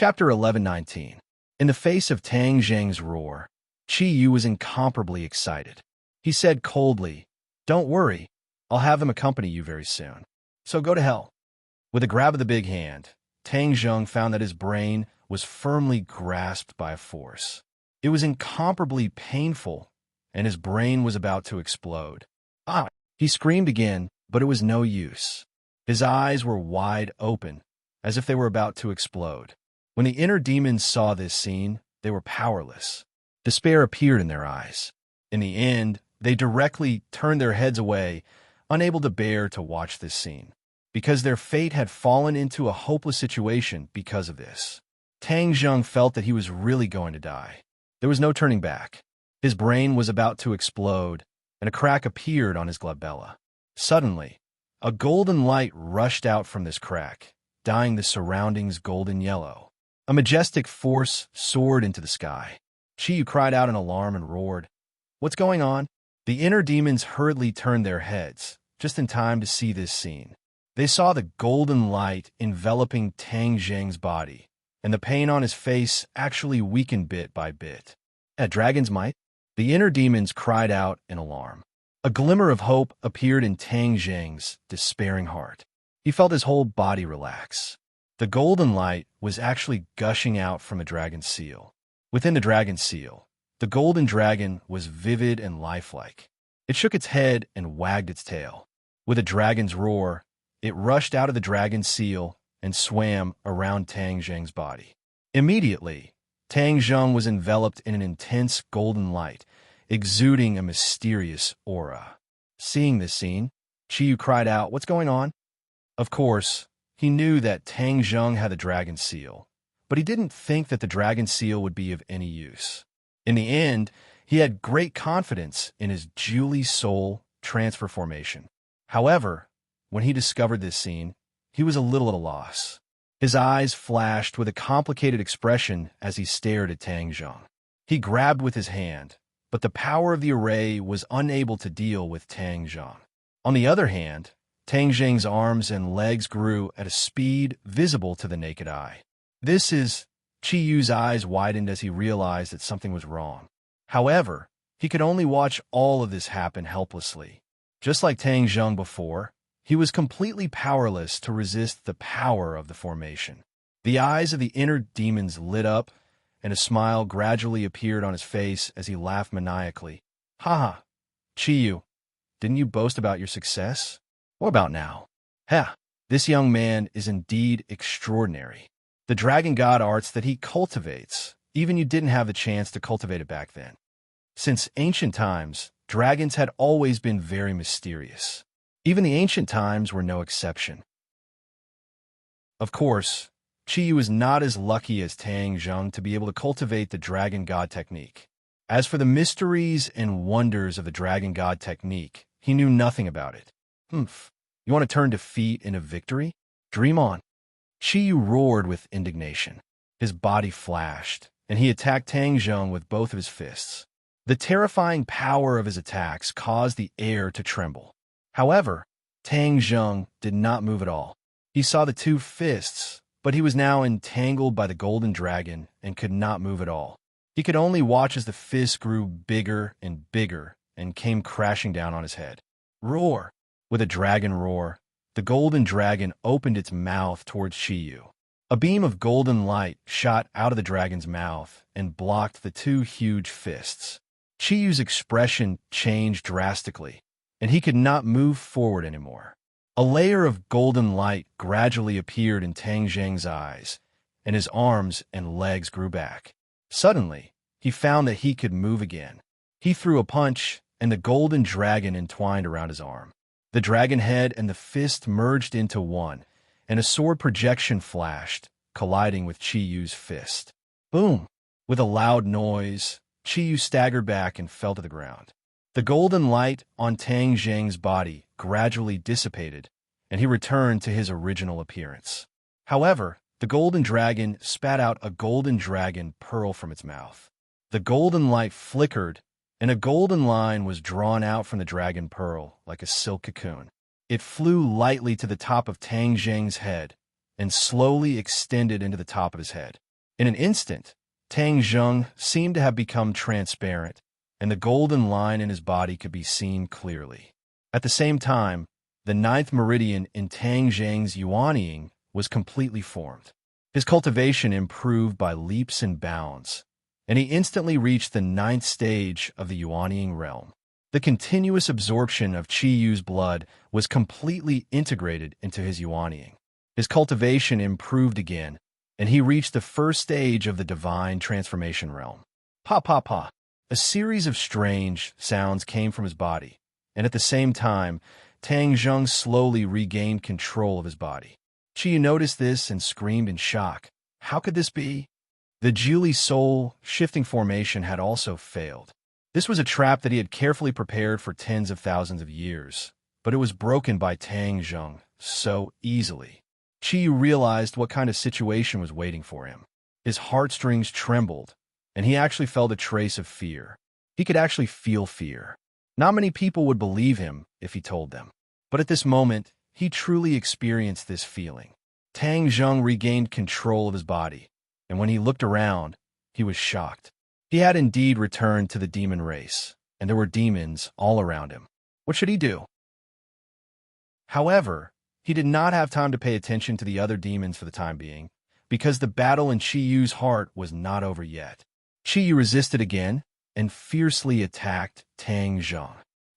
Chapter 1119. In the face of Tang Zheng's roar, Qi Yu was incomparably excited. He said coldly, "Don't worry, I'll have them accompany you very soon. So go to hell." With a grab of the big hand, Tang Zheng found that his brain was firmly grasped by a force. It was incomparably painful, and his brain was about to explode. "Ah!" He screamed again, but it was no use. His eyes were wide open, as if they were about to explode. When the inner demons saw this scene, they were powerless. Despair appeared in their eyes. In the end, they directly turned their heads away, unable to bear to watch this scene, because their fate had fallen into a hopeless situation because of this. Tang Zheng felt that he was really going to die. There was no turning back. His brain was about to explode, and a crack appeared on his glabella. Suddenly, a golden light rushed out from this crack, dyeing the surroundings golden yellow. A majestic force soared into the sky. Qi Yu cried out in alarm and roared, "What's going on?" The inner demons hurriedly turned their heads, just in time to see this scene. They saw the golden light enveloping Tang Zheng's body, and the pain on his face actually weakened bit by bit. At Dragon's Might, the inner demons cried out in alarm. A glimmer of hope appeared in Tang Zheng's despairing heart. He felt his whole body relax. The golden light was actually gushing out from a dragon seal. Within the dragon seal, the golden dragon was vivid and lifelike. It shook its head and wagged its tail. With a dragon's roar, it rushed out of the dragon seal and swam around Tang Zheng's body. Immediately, Tang Zheng was enveloped in an intense golden light, exuding a mysterious aura. Seeing this scene, Qi Yu cried out, "What's going on?" Of course, he knew that Tang Zheng had the dragon seal, but he didn't think that the dragon seal would be of any use. In the end, he had great confidence in his Julie soul transfer formation. However, when he discovered this scene, he was a little at a loss. His eyes flashed with a complicated expression as he stared at Tang Zheng. He grabbed with his hand, but the power of the array was unable to deal with Tang Zheng. On the other hand, Tang Zheng's arms and legs grew at a speed visible to the naked eye. Qi Yu's eyes widened as he realized that something was wrong. However, he could only watch all of this happen helplessly. Just like Tang Zheng before, he was completely powerless to resist the power of the formation. The eyes of the inner demons lit up, and a smile gradually appeared on his face as he laughed maniacally. "Ha! Qi Yu, didn't you boast about your success? What about now? Ha! This young man is indeed extraordinary. The dragon god arts that he cultivates, even you didn't have the chance to cultivate it back then." Since ancient times, dragons had always been very mysterious. Even the ancient times were no exception. Of course, Qi Yu was not as lucky as Tang Zheng to be able to cultivate the dragon god technique. As for the mysteries and wonders of the dragon god technique, he knew nothing about it. You want to turn defeat into victory? Dream on. Qi Yu roared with indignation. His body flashed, and he attacked Tang Zheng with both of his fists. The terrifying power of his attacks caused the air to tremble. However, Tang Zheng did not move at all. He saw the two fists, but he was now entangled by the golden dragon and could not move at all. He could only watch as the fists grew bigger and bigger and came crashing down on his head. Roar! With a dragon roar, the golden dragon opened its mouth towards Qi Yu. A beam of golden light shot out of the dragon's mouth and blocked the two huge fists. Qi Yu's expression changed drastically, and he could not move forward anymore. A layer of golden light gradually appeared in Tang Zheng's eyes, and his arms and legs grew back. Suddenly, he found that he could move again. He threw a punch, and the golden dragon entwined around his arm. The dragon head and the fist merged into one, and a sword projection flashed, colliding with Qi Yu's fist. Boom! With a loud noise, Qi Yu staggered back and fell to the ground. The golden light on Tang Zheng's body gradually dissipated, and he returned to his original appearance. However, the golden dragon spat out a golden dragon pearl from its mouth. The golden light flickered, and a golden line was drawn out from the dragon pearl like a silk cocoon. It flew lightly to the top of Tang Zheng's head and slowly extended into the top of his head. In an instant, Tang Zheng seemed to have become transparent, and the golden line in his body could be seen clearly. At the same time, the ninth meridian in Tang Zheng's yuanying was completely formed. His cultivation improved by leaps and bounds, and he instantly reached the ninth stage of the yuanying realm. The continuous absorption of Qi Yu's blood was completely integrated into his yuanying. His cultivation improved again, and he reached the first stage of the divine transformation realm. Pa pa pa. A series of strange sounds came from his body, and at the same time, Tang Zheng slowly regained control of his body. Qi Yu noticed this and screamed in shock. How could this be? The Julie soul shifting formation had also failed. This was a trap that he had carefully prepared for tens of thousands of years, but it was broken by Tang Zheng so easily. Qi Yu realized what kind of situation was waiting for him. His heartstrings trembled, and he actually felt a trace of fear. He could actually feel fear. Not many people would believe him if he told them. But at this moment, he truly experienced this feeling. Tang Zheng regained control of his body, and when he looked around, he was shocked. He had indeed returned to the demon race, and there were demons all around him. What should he do? However, he did not have time to pay attention to the other demons for the time being, because the battle in Qi Yu's heart was not over yet. Qi Yu resisted again and fiercely attacked Tang Zheng.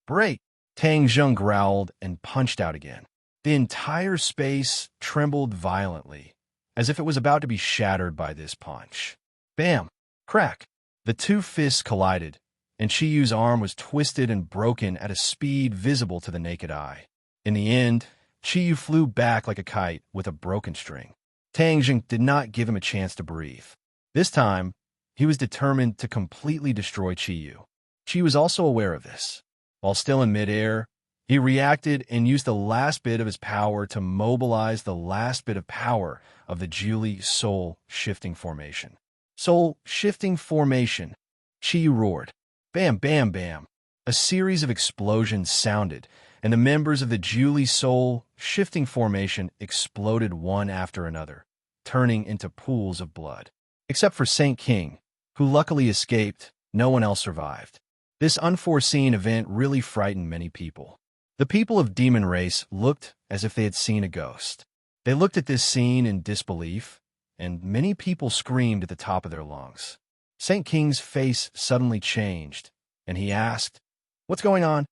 Break! Tang Zheng growled and punched out again. The entire space trembled violently, as if it was about to be shattered by this punch. Bam! Crack! The two fists collided, and Qi Yu's arm was twisted and broken at a speed visible to the naked eye. In the end, Qi Yu flew back like a kite with a broken string. Tang Zheng did not give him a chance to breathe. This time, he was determined to completely destroy Qi Yu. Qi was also aware of this. While still in midair, he reacted and used the last bit of his power to mobilize the last bit of power of the Julie soul shifting formation. Soul shifting formation. Qi Yu roared. Bam, bam, bam. A series of explosions sounded, and the members of the Julie soul shifting formation exploded one after another, turning into pools of blood. Except for Saint King, who luckily escaped, no one else survived. This unforeseen event really frightened many people. The people of Demon Race looked as if they had seen a ghost. They looked at this scene in disbelief, and many people screamed at the top of their lungs. Saint King's face suddenly changed, and he asked, "What's going on?"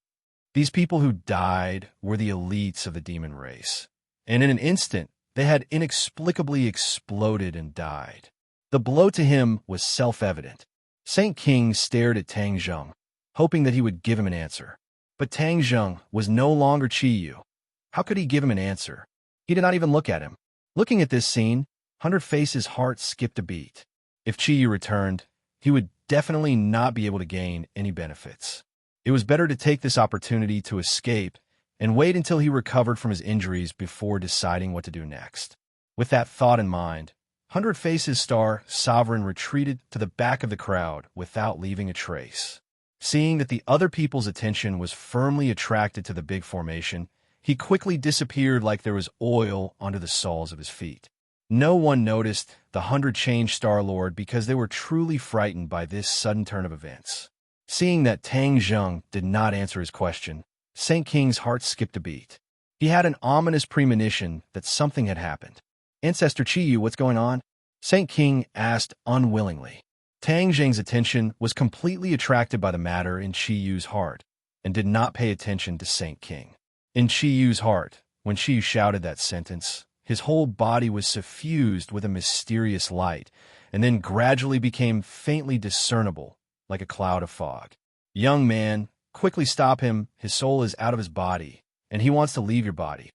These people who died were the elites of the demon race, and in an instant, they had inexplicably exploded and died. The blow to him was self-evident. Saint King stared at Tang Zheng, hoping that he would give him an answer. But Tang Zheng was no longer Qi Yu. How could he give him an answer? He did not even look at him. Looking at this scene, 100 Face's heart skipped a beat. If Qi Yu returned, he would definitely not be able to gain any benefits. It was better to take this opportunity to escape and wait until he recovered from his injuries before deciding what to do next. With that thought in mind, 100 Faces Star Sovereign retreated to the back of the crowd without leaving a trace. Seeing that the other people's attention was firmly attracted to the big formation, he quickly disappeared like there was oil under the soles of his feet. No one noticed the 100 Change Star-Lord because they were truly frightened by this sudden turn of events. Seeing that Tang Zheng did not answer his question, Saint King's heart skipped a beat. He had an ominous premonition that something had happened. "Ancestor Qi Yu, what's going on?" Saint King asked unwillingly. Tang Zheng's attention was completely attracted by the matter in Qi Yu's heart, and did not pay attention to Saint King. In Qi Yu's heart, when Qi Yu shouted that sentence, his whole body was suffused with a mysterious light, and then gradually became faintly discernible, like a cloud of fog. "Young man, quickly stop him. His soul is out of his body, and he wants to leave your body."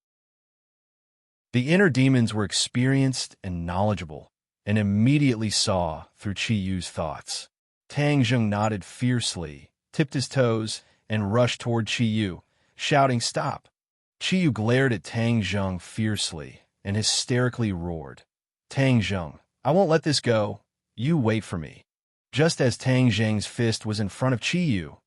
The inner demons were experienced and knowledgeable, and immediately saw through Qi Yu's thoughts. Tang Zheng nodded fiercely, tipped his toes, and rushed toward Qi Yu, shouting, "Stop!" Qi Yu glared at Tang Zheng fiercely and hysterically roared, "Tang Zheng, I won't let this go. You wait for me." Just as Tang Zheng's fist was in front of Qi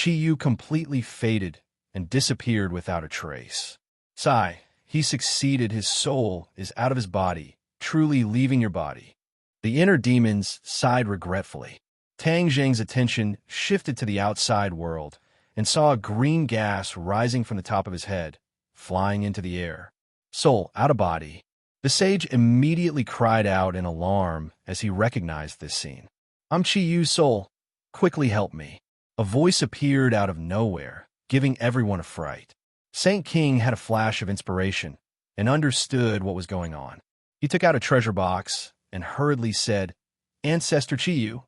Yu completely faded and disappeared without a trace. Sigh, he succeeded. His soul is out of his body, truly leaving your body. The inner demons sighed regretfully. Tang Zheng's attention shifted to the outside world and saw a green gas rising from the top of his head, flying into the air. Soul, out of body. The sage immediately cried out in alarm as he recognized this scene. I'm Chi Yu's soul. Quickly help me. A voice appeared out of nowhere, giving everyone a fright. Saint King had a flash of inspiration and understood what was going on. He took out a treasure box and hurriedly said, Ancestor Chi Yu,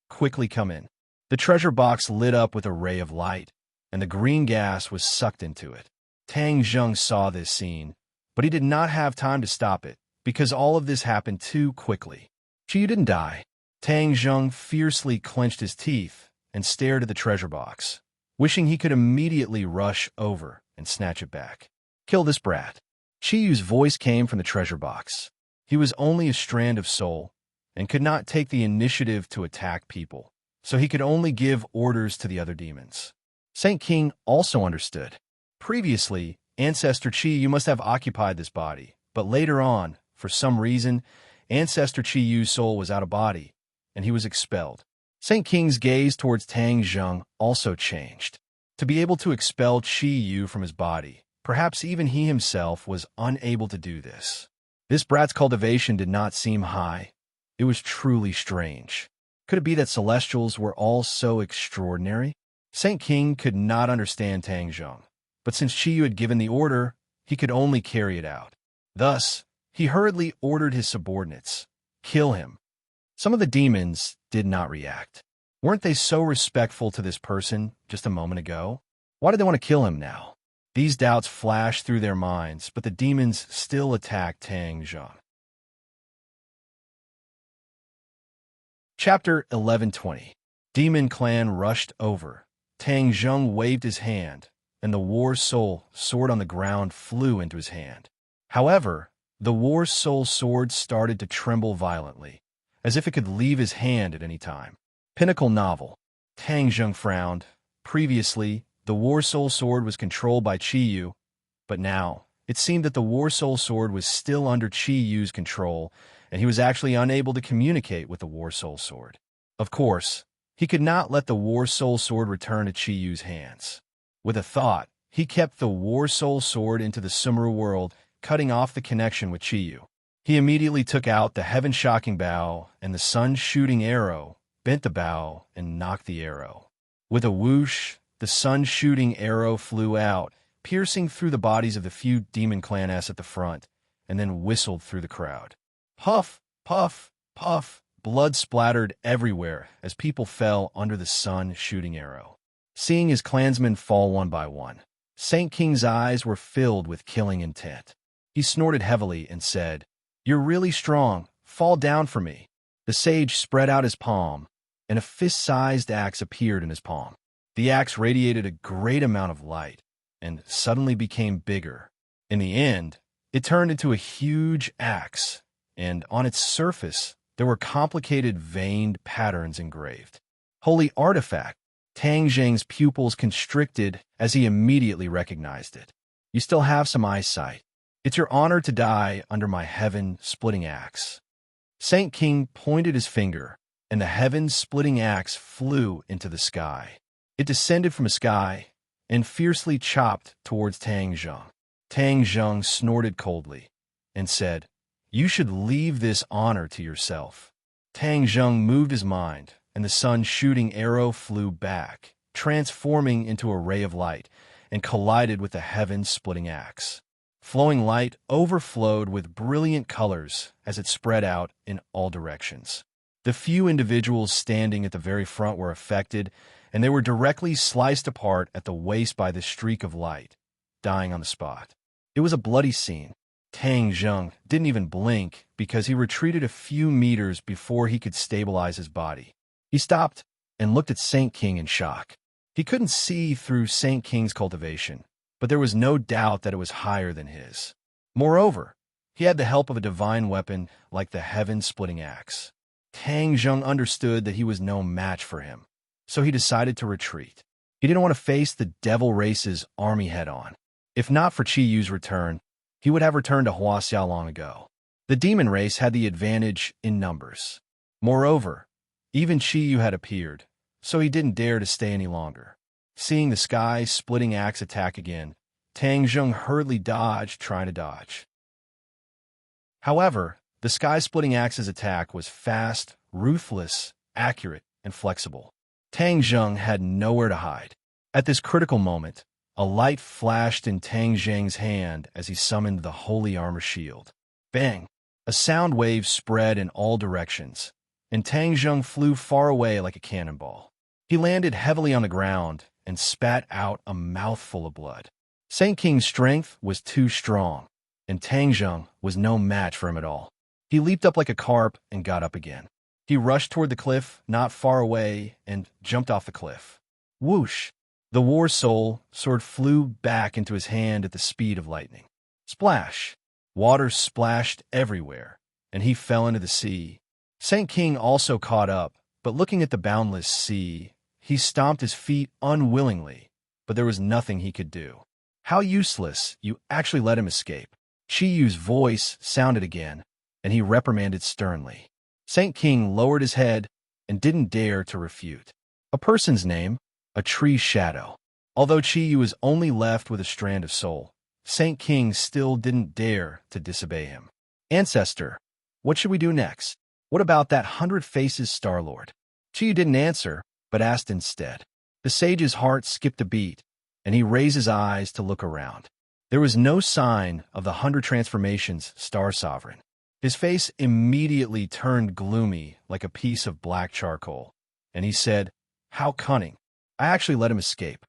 quickly come in. The treasure box lit up with a ray of light, and the green gas was sucked into it. Tang Zheng saw this scene, but he did not have time to stop it, because all of this happened too quickly. Chi Yu didn't die. Tang Zheng fiercely clenched his teeth and stared at the treasure box, wishing he could immediately rush over and snatch it back. Kill this brat. Chi Yu's voice came from the treasure box. He was only a strand of soul and could not take the initiative to attack people, so he could only give orders to the other demons. Saint King also understood. Previously, Ancestor Chi Yu must have occupied this body, but later on, for some reason, Ancestor Chi Yu's soul was out of body, and he was expelled. Saint King's gaze towards Tang Zheng also changed. To be able to expel Chi Yu from his body, perhaps even he himself was unable to do this. This brat's cultivation did not seem high. It was truly strange. Could it be that Celestials were all so extraordinary? Saint King could not understand Tang Zheng, but since Chi Yu had given the order, he could only carry it out. Thus, he hurriedly ordered his subordinates, kill him. Some of the demons did not react. Weren't they so respectful to this person just a moment ago? Why did they want to kill him now? These doubts flashed through their minds, but the demons still attacked Tang Zheng. Chapter 1120. Demon Clan rushed over. Tang Zheng waved his hand, and the War Soul sword on the ground flew into his hand. However, the War Soul sword started to tremble violently, as if it could leave his hand at any time. Pinnacle Novel. Tang Zheng frowned. Previously, the War Soul sword was controlled by Chi Yu, but now, it seemed that the War Soul sword was still under Chi Yu's control, and he was actually unable to communicate with the War Soul sword. Of course, he could not let the War Soul sword return to Chi Yu's hands. With a thought, he kept the War Soul sword into the Sumeru world, cutting off the connection with Chi Yu. He immediately took out the heaven-shocking bow and the sun-shooting arrow, bent the bow, and knocked the arrow. With a whoosh, the sun-shooting arrow flew out, piercing through the bodies of the few demon clanness at the front, and then whistled through the crowd. Puff, puff, puff, blood splattered everywhere as people fell under the sun-shooting arrow. Seeing his clansmen fall one by one, Saint King's eyes were filled with killing intent. He snorted heavily and said, You're really strong. Fall down for me. The sage spread out his palm, and a fist-sized axe appeared in his palm. The axe radiated a great amount of light, and suddenly became bigger. In the end, it turned into a huge axe, and on its surface, there were complicated veined patterns engraved. Holy artifact! Tang Zheng's pupils constricted as he immediately recognized it. You still have some eyesight. It's your honor to die under my heaven-splitting axe. Saint King pointed his finger, and the heaven-splitting axe flew into the sky. It descended from the sky and fiercely chopped towards Tang Zheng. Tang Zheng snorted coldly and said, You should leave this honor to yourself. Tang Zheng moved his mind, and the sun-shooting arrow flew back, transforming into a ray of light, and collided with the heaven-splitting axe. Flowing light overflowed with brilliant colors as it spread out in all directions. The few individuals standing at the very front were affected, and they were directly sliced apart at the waist by this streak of light, dying on the spot. It was a bloody scene. Tang Zheng didn't even blink because he retreated a few meters before he could stabilize his body. He stopped and looked at Saint King in shock. He couldn't see through Saint King's cultivation, but there was no doubt that it was higher than his. Moreover, he had the help of a divine weapon like the heaven-splitting axe. Tang Zheng understood that he was no match for him, so he decided to retreat. He didn't want to face the Devil Race's army head-on. If not for Chi Yu's return, he would have returned to Huaxia long ago. The demon race had the advantage in numbers. Moreover, even Chi Yu had appeared, so he didn't dare to stay any longer. Seeing the sky-splitting axe attack again, Tang Zheng hurriedly dodged, trying to dodge. However, the sky-splitting axe's attack was fast, ruthless, accurate, and flexible. Tang Zheng had nowhere to hide. At this critical moment, a light flashed in Tang Zheng's hand as he summoned the Holy Armor Shield. Bang! A sound wave spread in all directions, and Tang Zheng flew far away like a cannonball. He landed heavily on the ground and spat out a mouthful of blood. Saint King's strength was too strong, and Tang Zheng was no match for him at all. He leaped up like a carp and got up again. He rushed toward the cliff not far away and jumped off the cliff. Whoosh! The war soul sword flew back into his hand at the speed of lightning. Splash! Water splashed everywhere, and he fell into the sea. Saint King also caught up, but looking at the boundless sea, he stomped his feet unwillingly, but there was nothing he could do. How useless, you actually let him escape. Chi Yu's voice sounded again, and he reprimanded sternly. Saint King lowered his head and didn't dare to refute. A person's name, a tree's shadow. Although Chi Yu was only left with a strand of soul, Saint King still didn't dare to disobey him. Ancestor, what should we do next? What about that 100 Faces Star-Lord? Chi Yu didn't answer, but asked instead. The sage's heart skipped a beat, and he raised his eyes to look around. There was no sign of the 100 Transformations Star Sovereign. His face immediately turned gloomy like a piece of black charcoal, and he said, "How cunning. I actually let him escape."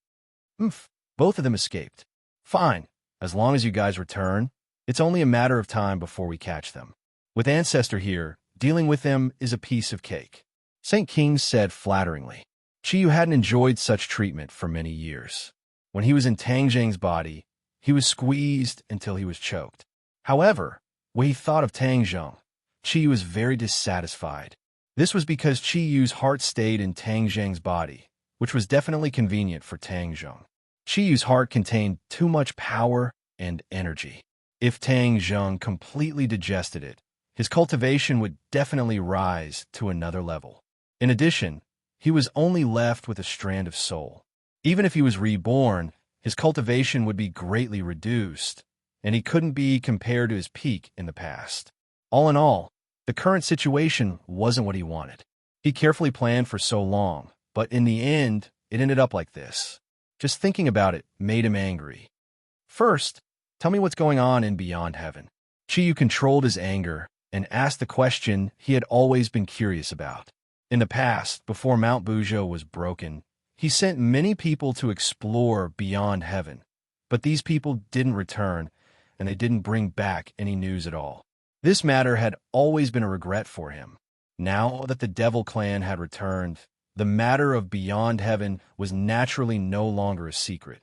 "Oomph, both of them escaped. Fine. As long as you guys return, it's only a matter of time before we catch them. With Ancestor here, dealing with them is a piece of cake." Saint King said flatteringly. Chi Yu hadn't enjoyed such treatment for many years. When he was in Tang Zheng's body, he was squeezed until he was choked. However, when he thought of Tang Zheng, Chi Yu was very dissatisfied. This was because Chi Yu's heart stayed in Tang Zheng's body, which was definitely convenient for Tang Zheng. Chi Yu's heart contained too much power and energy. If Tang Zheng completely digested it, his cultivation would definitely rise to another level. In addition, he was only left with a strand of soul. Even if he was reborn, his cultivation would be greatly reduced, and he couldn't be compared to his peak in the past. All in all, the current situation wasn't what he wanted. He carefully planned for so long, but in the end, it ended up like this. Just thinking about it made him angry. First, tell me what's going on in Beyond Heaven. Chi Yu controlled his anger and asked the question he had always been curious about. In the past, before Mount Bujo was broken, he sent many people to explore Beyond Heaven, but these people didn't return, and they didn't bring back any news at all. This matter had always been a regret for him. Now that the Devil Clan had returned, the matter of Beyond Heaven was naturally no longer a secret.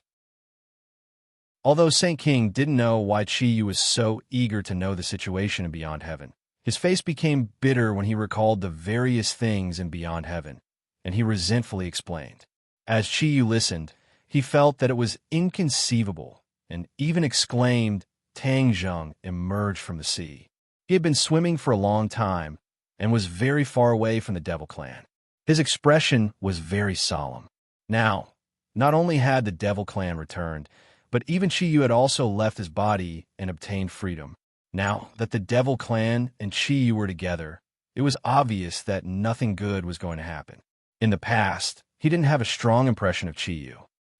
Although Saint King didn't know why Chi Yu was so eager to know the situation in Beyond Heaven, his face became bitter when he recalled the various things in Beyond Heaven, and he resentfully explained. As Chi Yu listened, he felt that it was inconceivable, and even exclaimed, Tang Zheng emerged from the sea. He had been swimming for a long time, and was very far away from the Devil Clan. His expression was very solemn. Now, not only had the Devil Clan returned, but even Chi Yu had also left his body and obtained freedom. Now that the Devil Clan and Chi Yu were together, it was obvious that nothing good was going to happen. In the past, he didn't have a strong impression of Chi Yu.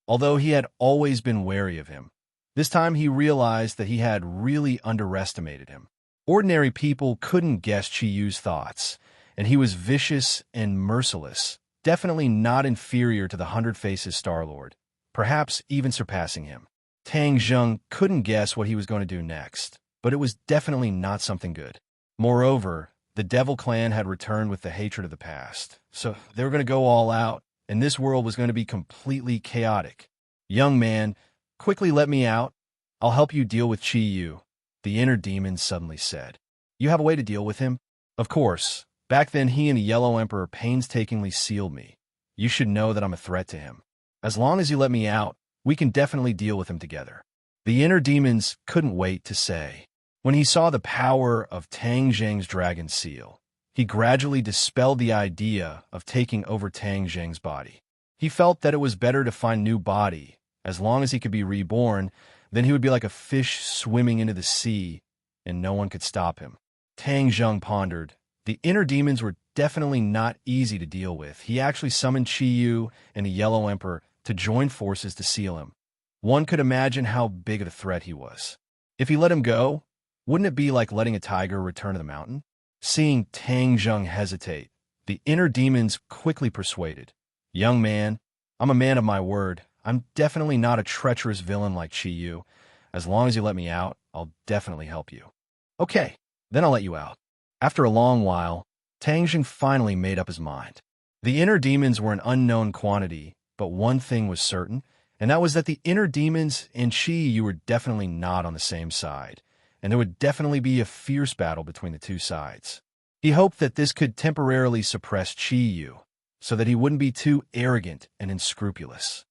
Although he had always been wary of him, this time he realized that he had really underestimated him. Ordinary people couldn't guess Chi Yu's thoughts, and he was vicious and merciless, definitely not inferior to the 100 Faces Star-Lord, perhaps even surpassing him. Tang Zheng couldn't guess what he was going to do next, but it was definitely not something good. Moreover, the Devil Clan had returned with the hatred of the past, so they were going to go all out, and this world was going to be completely chaotic. Young man, quickly let me out. I'll help you deal with Chi Yu, the inner demon suddenly said. You have a way to deal with him? Of course. Back then he and the Yellow Emperor painstakingly sealed me. You should know that I'm a threat to him. As long as you let me out, we can definitely deal with him together. The inner demons couldn't wait to say. When he saw the power of Tang Zheng's dragon seal, he gradually dispelled the idea of taking over Tang Zheng's body. He felt that it was better to find new body. As long as he could be reborn, then he would be like a fish swimming into the sea, and no one could stop him. Tang Zheng pondered. The inner demons were definitely not easy to deal with. He actually summoned Qi Yu and the Yellow Emperor to join forces to seal him. One could imagine how big of a threat he was. If he let him go, wouldn't it be like letting a tiger return to the mountain? Seeing Tang Zheng hesitate, the inner demons quickly persuaded. Young man, I'm a man of my word. I'm definitely not a treacherous villain like Qi Yu. As long as you let me out, I'll definitely help you. Okay, then I'll let you out. After a long while, Tang Zheng finally made up his mind. The inner demons were an unknown quantity, but one thing was certain, and that was that the inner demons and Qi Yu were definitely not on the same side, and there would definitely be a fierce battle between the two sides. He hoped that this could temporarily suppress Qi Yu, so that he wouldn't be too arrogant and unscrupulous.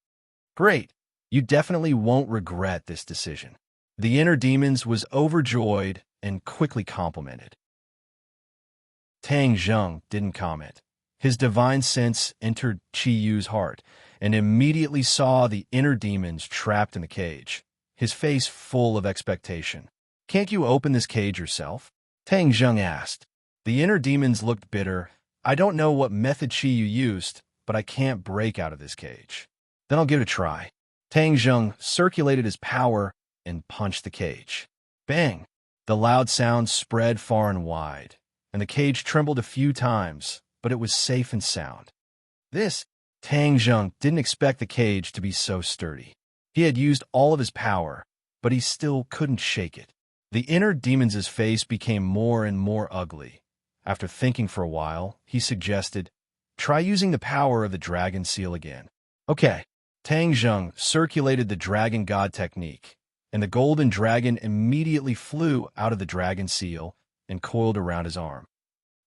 Great, you definitely won't regret this decision. The inner demons was overjoyed and quickly complimented. Tang Zheng didn't comment. His divine sense entered Qi Yu's heart and immediately saw the inner demons trapped in the cage, his face full of expectation. Can't you open this cage yourself? Tang Zheng asked. The inner demons looked bitter. I don't know what method Qi Yu used, but I can't break out of this cage. Then I'll give it a try. Tang Zheng circulated his power and punched the cage. Bang! The loud sound spread far and wide, and the cage trembled a few times, but it was safe and sound. Tang Zheng didn't expect the cage to be so sturdy. He had used all of his power, but he still couldn't shake it. The inner demon's face became more and more ugly. After thinking for a while, he suggested, try using the power of the dragon seal again. Okay. Tang Zheng circulated the dragon god technique, and the golden dragon immediately flew out of the dragon seal and coiled around his arm.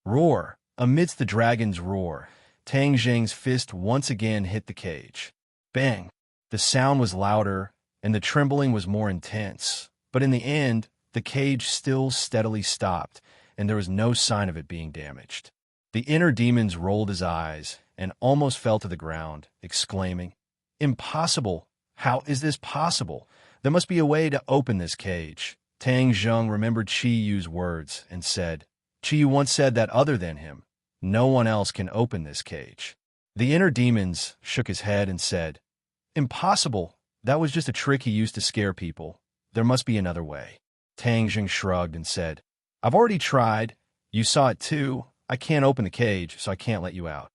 Roar! Amidst the dragon's roar, Tang Zheng's fist once again hit the cage. Bang! The sound was louder, and the trembling was more intense, but in the end, the cage still steadily stopped, and there was no sign of it being damaged. The inner demons rolled his eyes and almost fell to the ground, exclaiming, Impossible! How is this possible? There must be a way to open this cage. Tang Zheng remembered Qi Yu's words and said, Qi Yu once said that other than him, no one else can open this cage. The inner demons shook his head and said, Impossible! That was just a trick he used to scare people. There must be another way. Tang Zheng shrugged and said, I've already tried. You saw it too. I can't open the cage, so I can't let you out.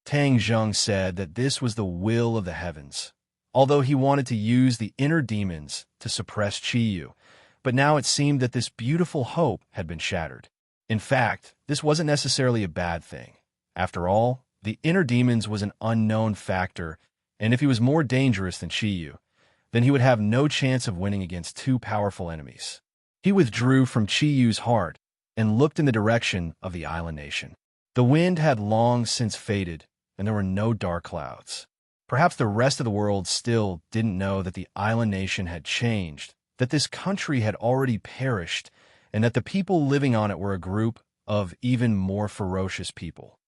Tang Zheng said that this was the will of the heavens, although he wanted to use the inner demons to suppress Qi Yu, but now it seemed that this beautiful hope had been shattered. In fact, this wasn't necessarily a bad thing. After all, the inner demons was an unknown factor, and if he was more dangerous than Qi Yu, then he would have no chance of winning against two powerful enemies. He withdrew from Qi Yu's heart and looked in the direction of the island nation. The wind had long since faded, and there were no dark clouds. Perhaps the rest of the world still didn't know that the island nation had changed, that this country had already perished, and that the people living on it were a group of even more ferocious people.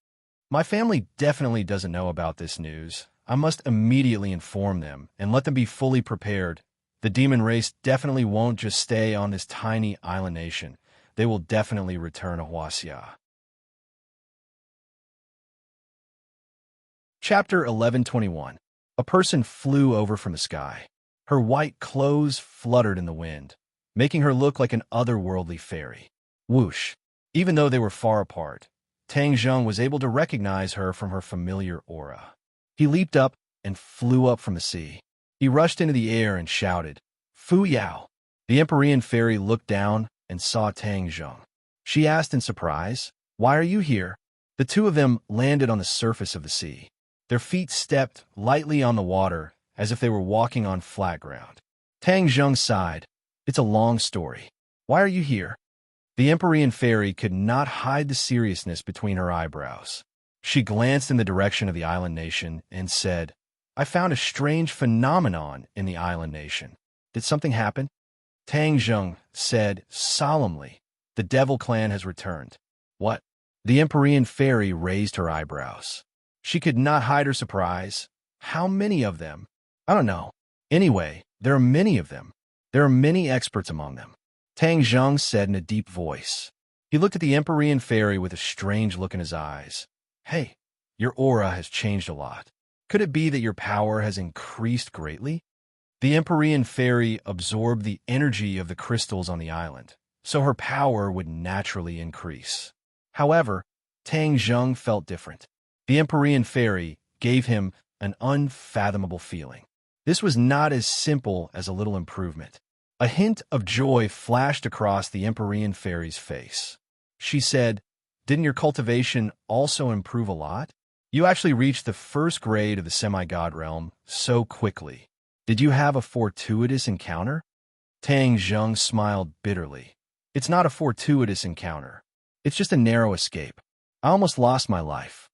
My family definitely doesn't know about this news. I must immediately inform them and let them be fully prepared. The demon race definitely won't just stay on this tiny island nation. They will definitely return to Huaxia. Chapter 1121. A person flew over from the sky. Her white clothes fluttered in the wind, making her look like an otherworldly fairy. Whoosh! Even though they were far apart, Tang Zheng was able to recognize her from her familiar aura. He leaped up and flew up from the sea. He rushed into the air and shouted, Fu Yao! The Empyrean fairy looked down and saw Tang Zheng. She asked in surprise, Why are you here? The two of them landed on the surface of the sea. Their feet stepped lightly on the water as if they were walking on flat ground. Tang Zheng sighed. It's a long story. Why are you here? The Empyrean fairy could not hide the seriousness between her eyebrows. She glanced in the direction of the island nation and said, I found a strange phenomenon in the island nation. Did something happen? Tang Zheng said solemnly, The Devil Clan has returned. What? The Empyrean fairy raised her eyebrows. She could not hide her surprise. How many of them? I don't know. Anyway, there are many of them. There are many experts among them. Tang Zheng said in a deep voice. He looked at the Empyrean fairy with a strange look in his eyes. Hey, your aura has changed a lot. Could it be that your power has increased greatly? The Empyrean fairy absorbed the energy of the crystals on the island, so her power would naturally increase. However, Tang Zheng felt different. The Empyrean fairy gave him an unfathomable feeling. This was not as simple as a little improvement. A hint of joy flashed across the Empyrean fairy's face. She said, "Didn't your cultivation also improve a lot? You actually reached the first grade of the semi-god realm so quickly. Did you have a fortuitous encounter?" Tang Zheng smiled bitterly. "It's not a fortuitous encounter. It's just a narrow escape. I almost lost my life."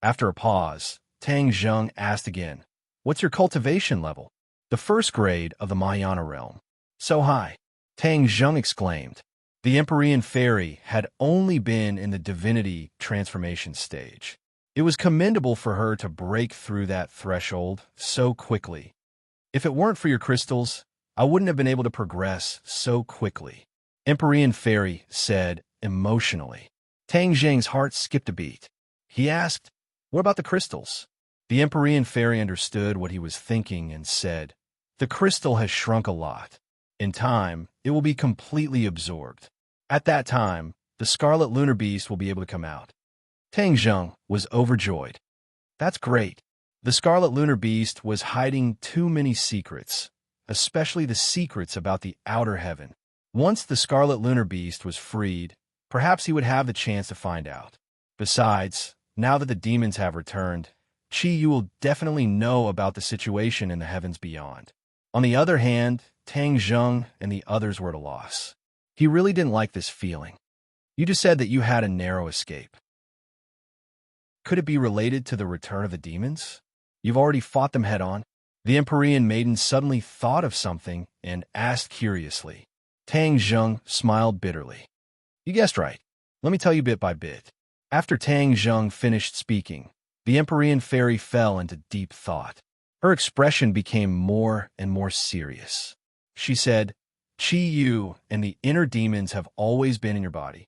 After a pause, Tang Zheng asked again, "What's your cultivation level?" "The first grade of the Mahayana realm." "So high?" Tang Zheng exclaimed. The Empyrean fairy had only been in the divinity transformation stage. It was commendable for her to break through that threshold so quickly. "If it weren't for your crystals, I wouldn't have been able to progress so quickly," Empyrean fairy said emotionally. Tang Zheng's heart skipped a beat. He asked, "What about the crystals?" The Empyrean fairy understood what he was thinking and said, "The crystal has shrunk a lot. In time, it will be completely absorbed. At that time, the Scarlet Lunar Beast will be able to come out." Tang Zheng was overjoyed. That's great. The Scarlet Lunar Beast was hiding too many secrets, especially the secrets about the outer heaven. Once the Scarlet Lunar Beast was freed, perhaps he would have the chance to find out. Besides, now that the demons have returned, Qi Yu will definitely know about the situation in the heavens beyond. On the other hand, Tang Zheng and the others were at a loss. He really didn't like this feeling. "You just said that you had a narrow escape. Could it be related to the return of the demons? You've already fought them head-on." The Empyrean maiden suddenly thought of something and asked curiously. Tang Zheng smiled bitterly. "You guessed right. Let me tell you bit by bit." After Tang Zheng finished speaking, the Empyrean fairy fell into deep thought. Her expression became more and more serious. She said, "Qi Yu and the inner demons have always been in your body."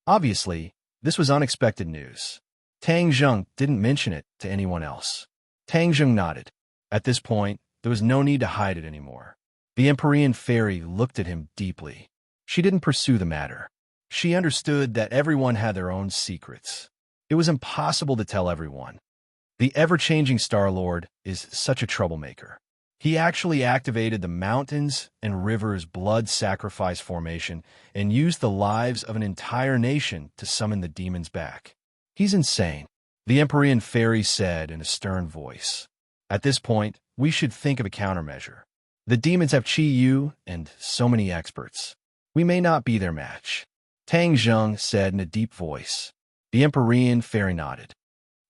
Obviously, this was unexpected news. Tang Zheng didn't mention it to anyone else. Tang Zheng nodded. At this point, there was no need to hide it anymore. The Empyrean fairy looked at him deeply. She didn't pursue the matter. She understood that everyone had their own secrets. It was impossible to tell everyone. The ever-changing Star-Lord is such a troublemaker. He actually activated the mountains and rivers blood sacrifice formation and used the lives of an entire nation to summon the demons back. He's insane, the Empyrean fairy said in a stern voice. At this point, we should think of a countermeasure. The demons have Qi Yu and so many experts. We may not be their match. Tang Zheng said in a deep voice. The Empyrean fairy nodded.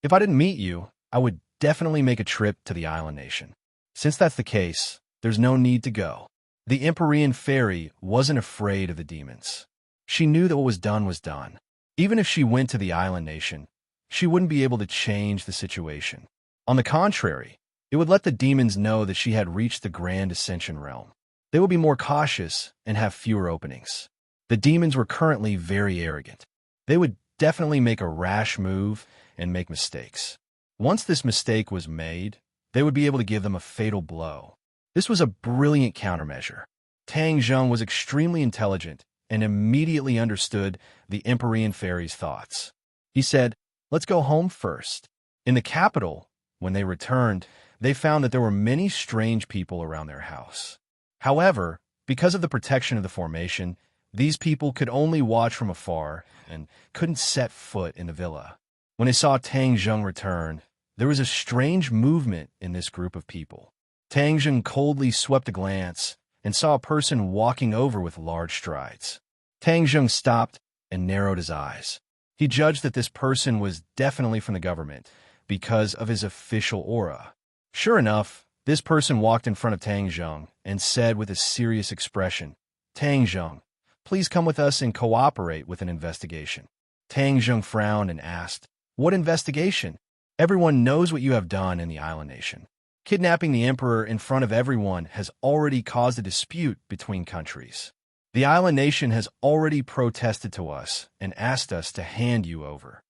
"If I didn't meet you, I would definitely make a trip to the island nation. Since that's the case, there's no need to go." The Empyrean fairy wasn't afraid of the demons. She knew that what was done. Even if she went to the island nation, she wouldn't be able to change the situation. On the contrary, it would let the demons know that she had reached the Grand Ascension realm. They would be more cautious and have fewer openings. The demons were currently very arrogant. They would definitely make a rash move and make mistakes. Once this mistake was made, they would be able to give them a fatal blow. This was a brilliant countermeasure. Tang Zheng was extremely intelligent and immediately understood the Empyrean fairy's thoughts. He said, "Let's go home first." In the capital, when they returned, they found that there were many strange people around their house. However, because of the protection of the formation, these people could only watch from afar and couldn't set foot in the villa. When they saw Tang Zheng return, there was a strange movement in this group of people. Tang Zheng coldly swept a glance and saw a person walking over with large strides. Tang Zheng stopped and narrowed his eyes. He judged that this person was definitely from the government because of his official aura. Sure enough, this person walked in front of Tang Zheng and said with a serious expression, "Tang Zheng, please come with us and cooperate with an investigation." Tang Zheng frowned and asked, "What investigation? Everyone knows what you have done in the island nation. Kidnapping the emperor in front of everyone has already caused a dispute between countries. The island nation has already protested to us and asked us to hand you over."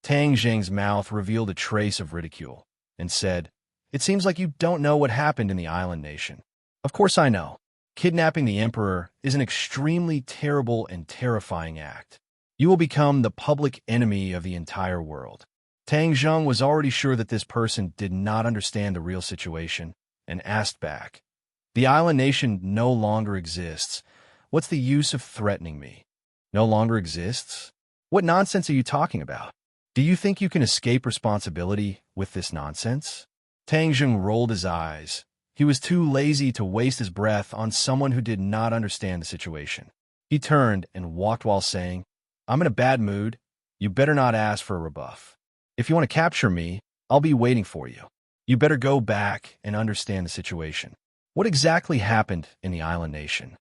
Tang Zheng's mouth revealed a trace of ridicule and said, "It seems like you don't know what happened in the island nation." "Of course I know. Kidnapping the emperor is an extremely terrible and terrifying act. You will become the public enemy of the entire world." Tang Zheng was already sure that this person did not understand the real situation and asked back, "The island nation no longer exists. What's the use of threatening me?" "No longer exists? What nonsense are you talking about? Do you think you can escape responsibility with this nonsense?" Tang Zheng rolled his eyes. He was too lazy to waste his breath on someone who did not understand the situation. He turned and walked while saying, "I'm in a bad mood. You better not ask for a rebuff. If you want to capture me, I'll be waiting for you. You better go back and understand the situation. What exactly happened in the island nation?"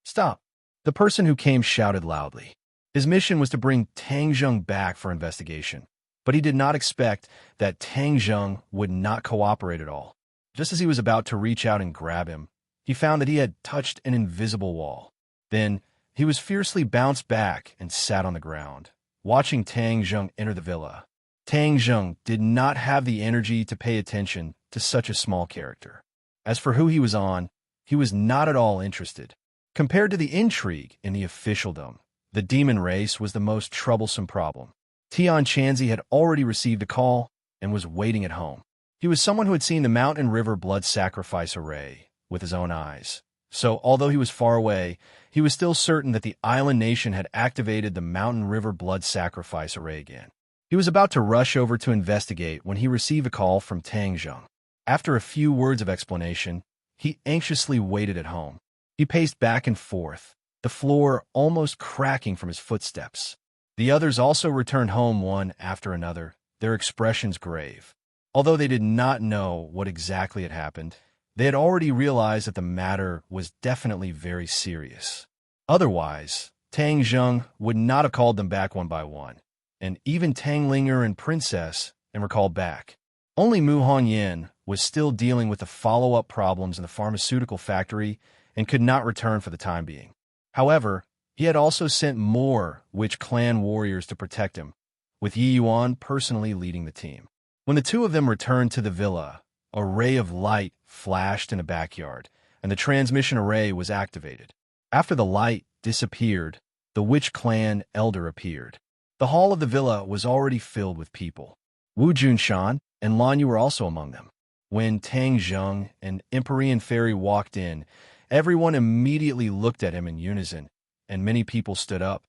"Stop!" The person who came shouted loudly. His mission was to bring Tang Zheng back for investigation, but he did not expect that Tang Zheng would not cooperate at all. Just as he was about to reach out and grab him, he found that he had touched an invisible wall. Then he was fiercely bounced back and sat on the ground, watching Tang Zheng enter the villa. Tang Zheng did not have the energy to pay attention to such a small character. As for who he was on, he was not at all interested. Compared to the intrigue in the officialdom, the demon race was the most troublesome problem. Tian Chanzi had already received a call and was waiting at home. He was someone who had seen the Mountain and River blood sacrifice array with his own eyes. So, although he was far away, he was still certain that the island nation had activated the Mountain River blood sacrifice array again. He was about to rush over to investigate when he received a call from Tang Zheng. After a few words of explanation, he anxiously waited at home. He paced back and forth, the floor almost cracking from his footsteps. The others also returned home one after another, their expressions grave. Although they did not know what exactly had happened, they had already realized that the matter was definitely very serious. Otherwise, Tang Zheng would not have called them back one by one, and even Tang Linger and Princess were called back. Only Mu Hongyan was still dealing with the follow-up problems in the pharmaceutical factory and could not return for the time being. However, he had also sent more Witch Clan warriors to protect him, with Yi Yuan personally leading the team. When the two of them returned to the villa, a ray of light flashed in a backyard, and the transmission array was activated. After the light disappeared, the Witch Clan elder appeared. The hall of the villa was already filled with people. Wu Junshan and Lan Yu were also among them. When Tang Zheng and Empyrean Fairy walked in, everyone immediately looked at him in unison, and many people stood up.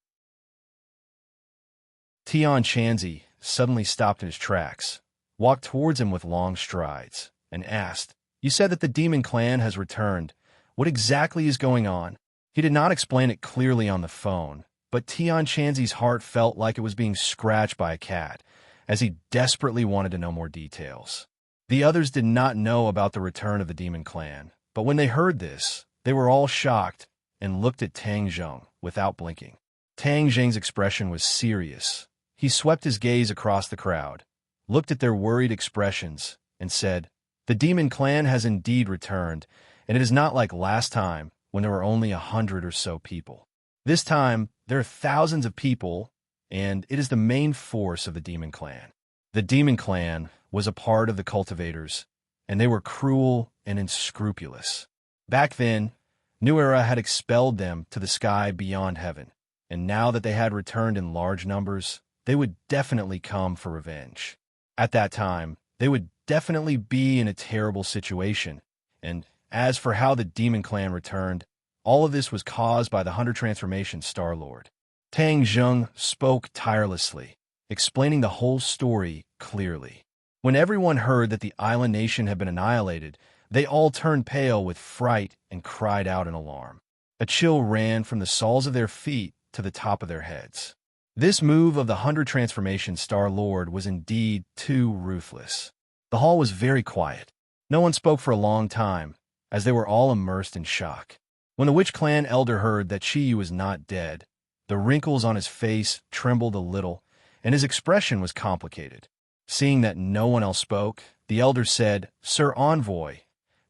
Tian Chanzi suddenly stopped in his tracks, walked towards him with long strides, and asked, "You said that the demon clan has returned. What exactly is going on?" He did not explain it clearly on the phone, but Tian Chanzi's heart felt like it was being scratched by a cat, as he desperately wanted to know more details. The others did not know about the return of the demon clan, but when they heard this, they were all shocked and looked at Tang Zheng without blinking. Tang Zheng's expression was serious. He swept his gaze across the crowd, looked at their worried expressions, and said, "The demon clan has indeed returned, and it is not like last time when there were only 100 or so people. This time, there are thousands of people, and it is the main force of the demon clan." The demon clan was a part of the cultivators, and they were cruel and unscrupulous. Back then, New Era had expelled them to the sky beyond heaven, and now that they had returned in large numbers, they would definitely come for revenge. At that time, they would definitely be in a terrible situation, and as for how the demon clan returned, all of this was caused by the Hunter Transformation Star-Lord. Tang Zheng spoke tirelessly, explaining the whole story clearly. When everyone heard that the island nation had been annihilated, they all turned pale with fright and cried out in alarm. A chill ran from the soles of their feet to the top of their heads. This move of the Hunter Transformation Star-Lord was indeed too ruthless. The hall was very quiet. No one spoke for a long time, as they were all immersed in shock. When the Witch Clan elder heard that Chi Yu was not dead, The wrinkles on his face trembled a little, and his expression was complicated. Seeing that no one else spoke, the elder said, "Sir Envoy,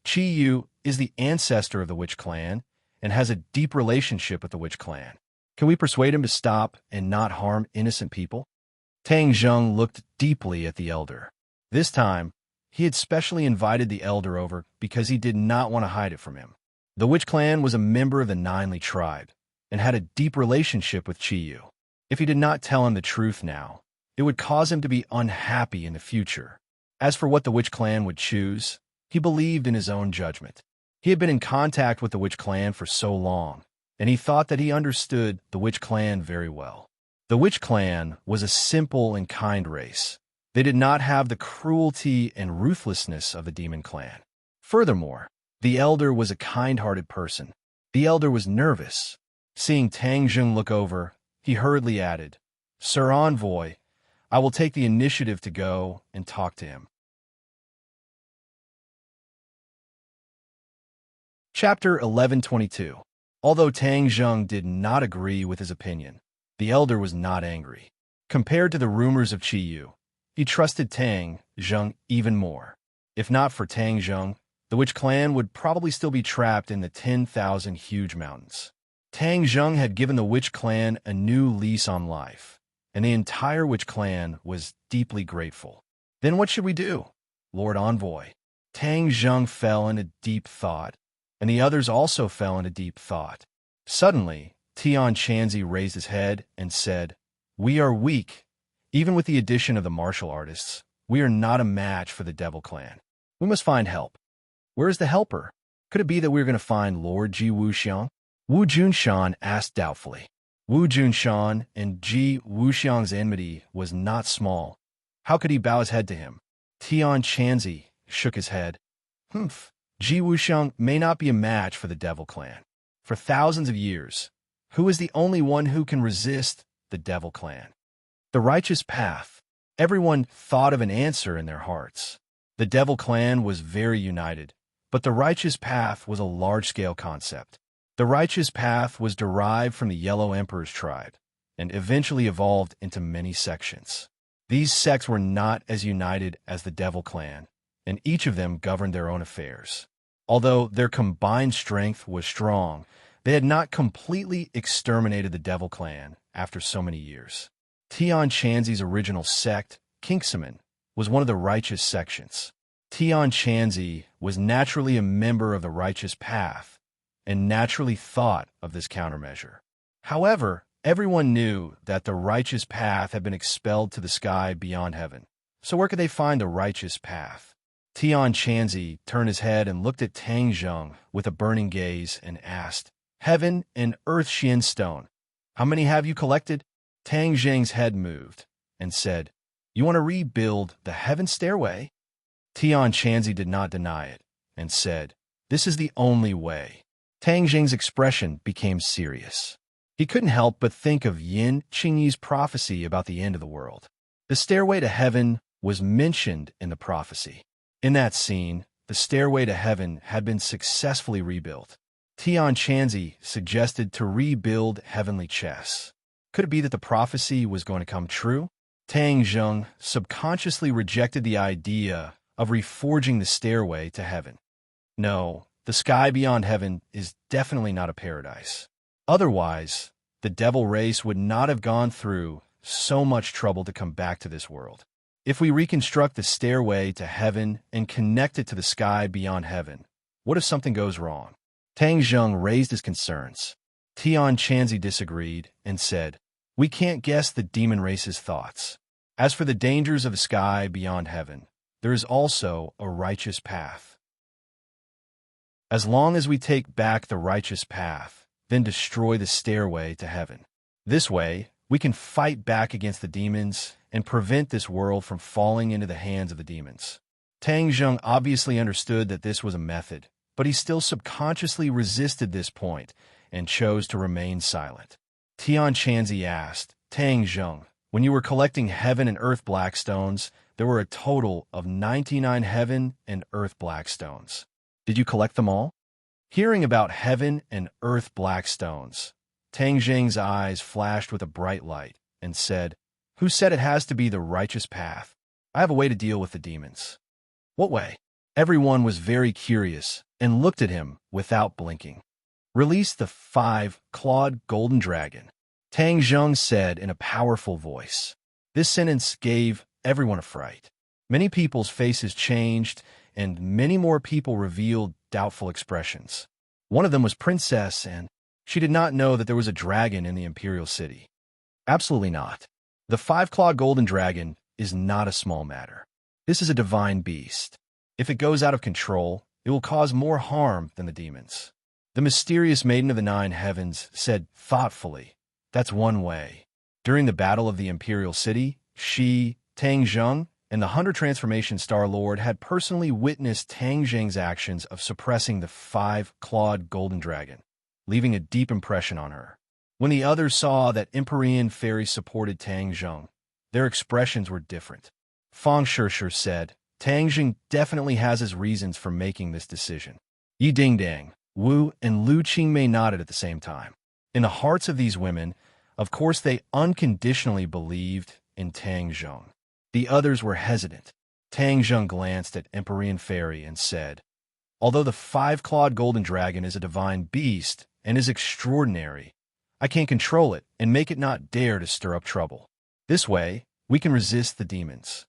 Chi Yu is the ancestor of the Witch Clan and has a deep relationship with the Witch Clan. Can we persuade him to stop and not harm innocent people?" Tang Zheng looked deeply at the elder. This time, he had specially invited the elder over because he did not want to hide it from him. The Witch Clan was a member of the Ninely tribe and had a deep relationship with Chi Yu. If he did not tell him the truth now, it would cause him to be unhappy in the future. As for what the Witch Clan would choose, he believed in his own judgment. He had been in contact with the Witch Clan for so long, and he thought that he understood the Witch Clan very well. The Witch Clan was a simple and kind race. They did not have the cruelty and ruthlessness of the Demon Clan. Furthermore, the elder was a kind-hearted person. The elder was nervous. Seeing Tang Zheng look over, he hurriedly added, "Sir Envoy, I will take the initiative to go and talk to him." Chapter 1122. Although Tang Zheng did not agree with his opinion, the elder was not angry. Compared to the rumors of Chi Yu, he trusted Tang Zheng even more. If not for Tang Zheng, the Witch Clan would probably still be trapped in the 10,000 huge mountains. Tang Zheng had given the Witch Clan a new lease on life, and the entire Witch Clan was deeply grateful. Then what should we do, Lord Envoy? Tang Zheng fell into deep thought, and the others also fell into deep thought. Suddenly, Tian Chanzi raised his head and said, "We are weak. Even with the addition of the martial artists, we are not a match for the Devil Clan. We must find help." "Where is the helper? Could it be that we are going to find Lord Ji Wuxiang?" Wu Junshan asked doubtfully. Wu Junshan and Ji Wuxiang's enmity was not small. How could he bow his head to him? Tian Chanzi shook his head. Ji Wuxiang may not be a match for the Devil Clan. For thousands of years, who is the only one who can resist the Devil Clan? The righteous path. Everyone thought of an answer in their hearts. The Devil Clan was very united, but the righteous path was a large-scale concept. The righteous path was derived from the Yellow Emperor's tribe and eventually evolved into many sections. These sects were not as united as the Devil Clan, and each of them governed their own affairs. Although their combined strength was strong, they had not completely exterminated the Devil Clan after so many years. Tian Chanzi's original sect, Kingsman, was one of the righteous sections. Tian Chanzi was naturally a member of the righteous path and naturally thought of this countermeasure. However, everyone knew that the righteous path had been expelled to the sky beyond heaven. So where could they find the righteous path? Tian Chanzi turned his head and looked at Tang Zheng with a burning gaze and asked, "Heaven and Earth Xian Stone, how many have you collected?" Tang Zheng's head moved and said, "You want to rebuild the Heaven Stairway?" Tian Chanzi did not deny it and said, "This is the only way." Tang Zheng's expression became serious. He couldn't help but think of Yin Qingyi's prophecy about the end of the world. The stairway to heaven was mentioned in the prophecy. In that scene, the stairway to heaven had been successfully rebuilt. Tian Chanzi suggested to rebuild heavenly chess. Could it be that the prophecy was going to come true? Tang Zheng subconsciously rejected the idea of reforging the stairway to heaven. No, the sky beyond heaven is definitely not a paradise. Otherwise, the devil race would not have gone through so much trouble to come back to this world. If we reconstruct the stairway to heaven and connect it to the sky beyond heaven, what if something goes wrong? Tang Zheng raised his concerns. Tian Chanzi disagreed and said, "We can't guess the demon race's thoughts. As for the dangers of the sky beyond heaven, there is also a righteous path. As long as we take back the righteous path, then destroy the stairway to heaven. This way, we can fight back against the demons and prevent this world from falling into the hands of the demons." Tang Zheng obviously understood that this was a method, but he still subconsciously resisted this point and chose to remain silent. Tian Chanzi asked, "Tang Zheng, when you were collecting heaven and earth blackstones, there were a total of 99 heaven and earth blackstones. Did you collect them all?" Hearing about heaven and earth blackstones, Tang Jing's eyes flashed with a bright light and said, "Who said it has to be the righteous path? I have a way to deal with the demons." "What way?" Everyone was very curious and looked at him without blinking. "Release the 5-clawed golden dragon," Tang Zheng said in a powerful voice. This sentence gave everyone a fright. Many people's faces changed, and many more people revealed doubtful expressions. One of them was Princess, and she did not know that there was a dragon in the Imperial City. Absolutely not. The 5-clawed golden dragon is not a small matter. This is a divine beast. If it goes out of control, it will cause more harm than the demons. The mysterious Maiden of the Nine Heavens said thoughtfully, "That's one way." During the Battle of the Imperial City, she, Tang Zheng, and the 100 Transformation Star Lord had personally witnessed Tang Zheng's actions of suppressing the 5-clawed golden dragon, leaving a deep impression on her. When the others saw that Empyrean Fairy supported Tang Zheng, their expressions were different. Fang Shishir said, "Tang Zheng definitely has his reasons for making this decision." Yi Dingdang, Wu, and Lu Qingmei nodded at the same time. In the hearts of these women, of course they unconditionally believed in Tang Zheng. The others were hesitant. Tang Zheng glanced at Empyrean Fairy and said, "Although the 5-clawed golden dragon is a divine beast and is extraordinary, I can't control it and make it not dare to stir up trouble. This way, we can resist the demons."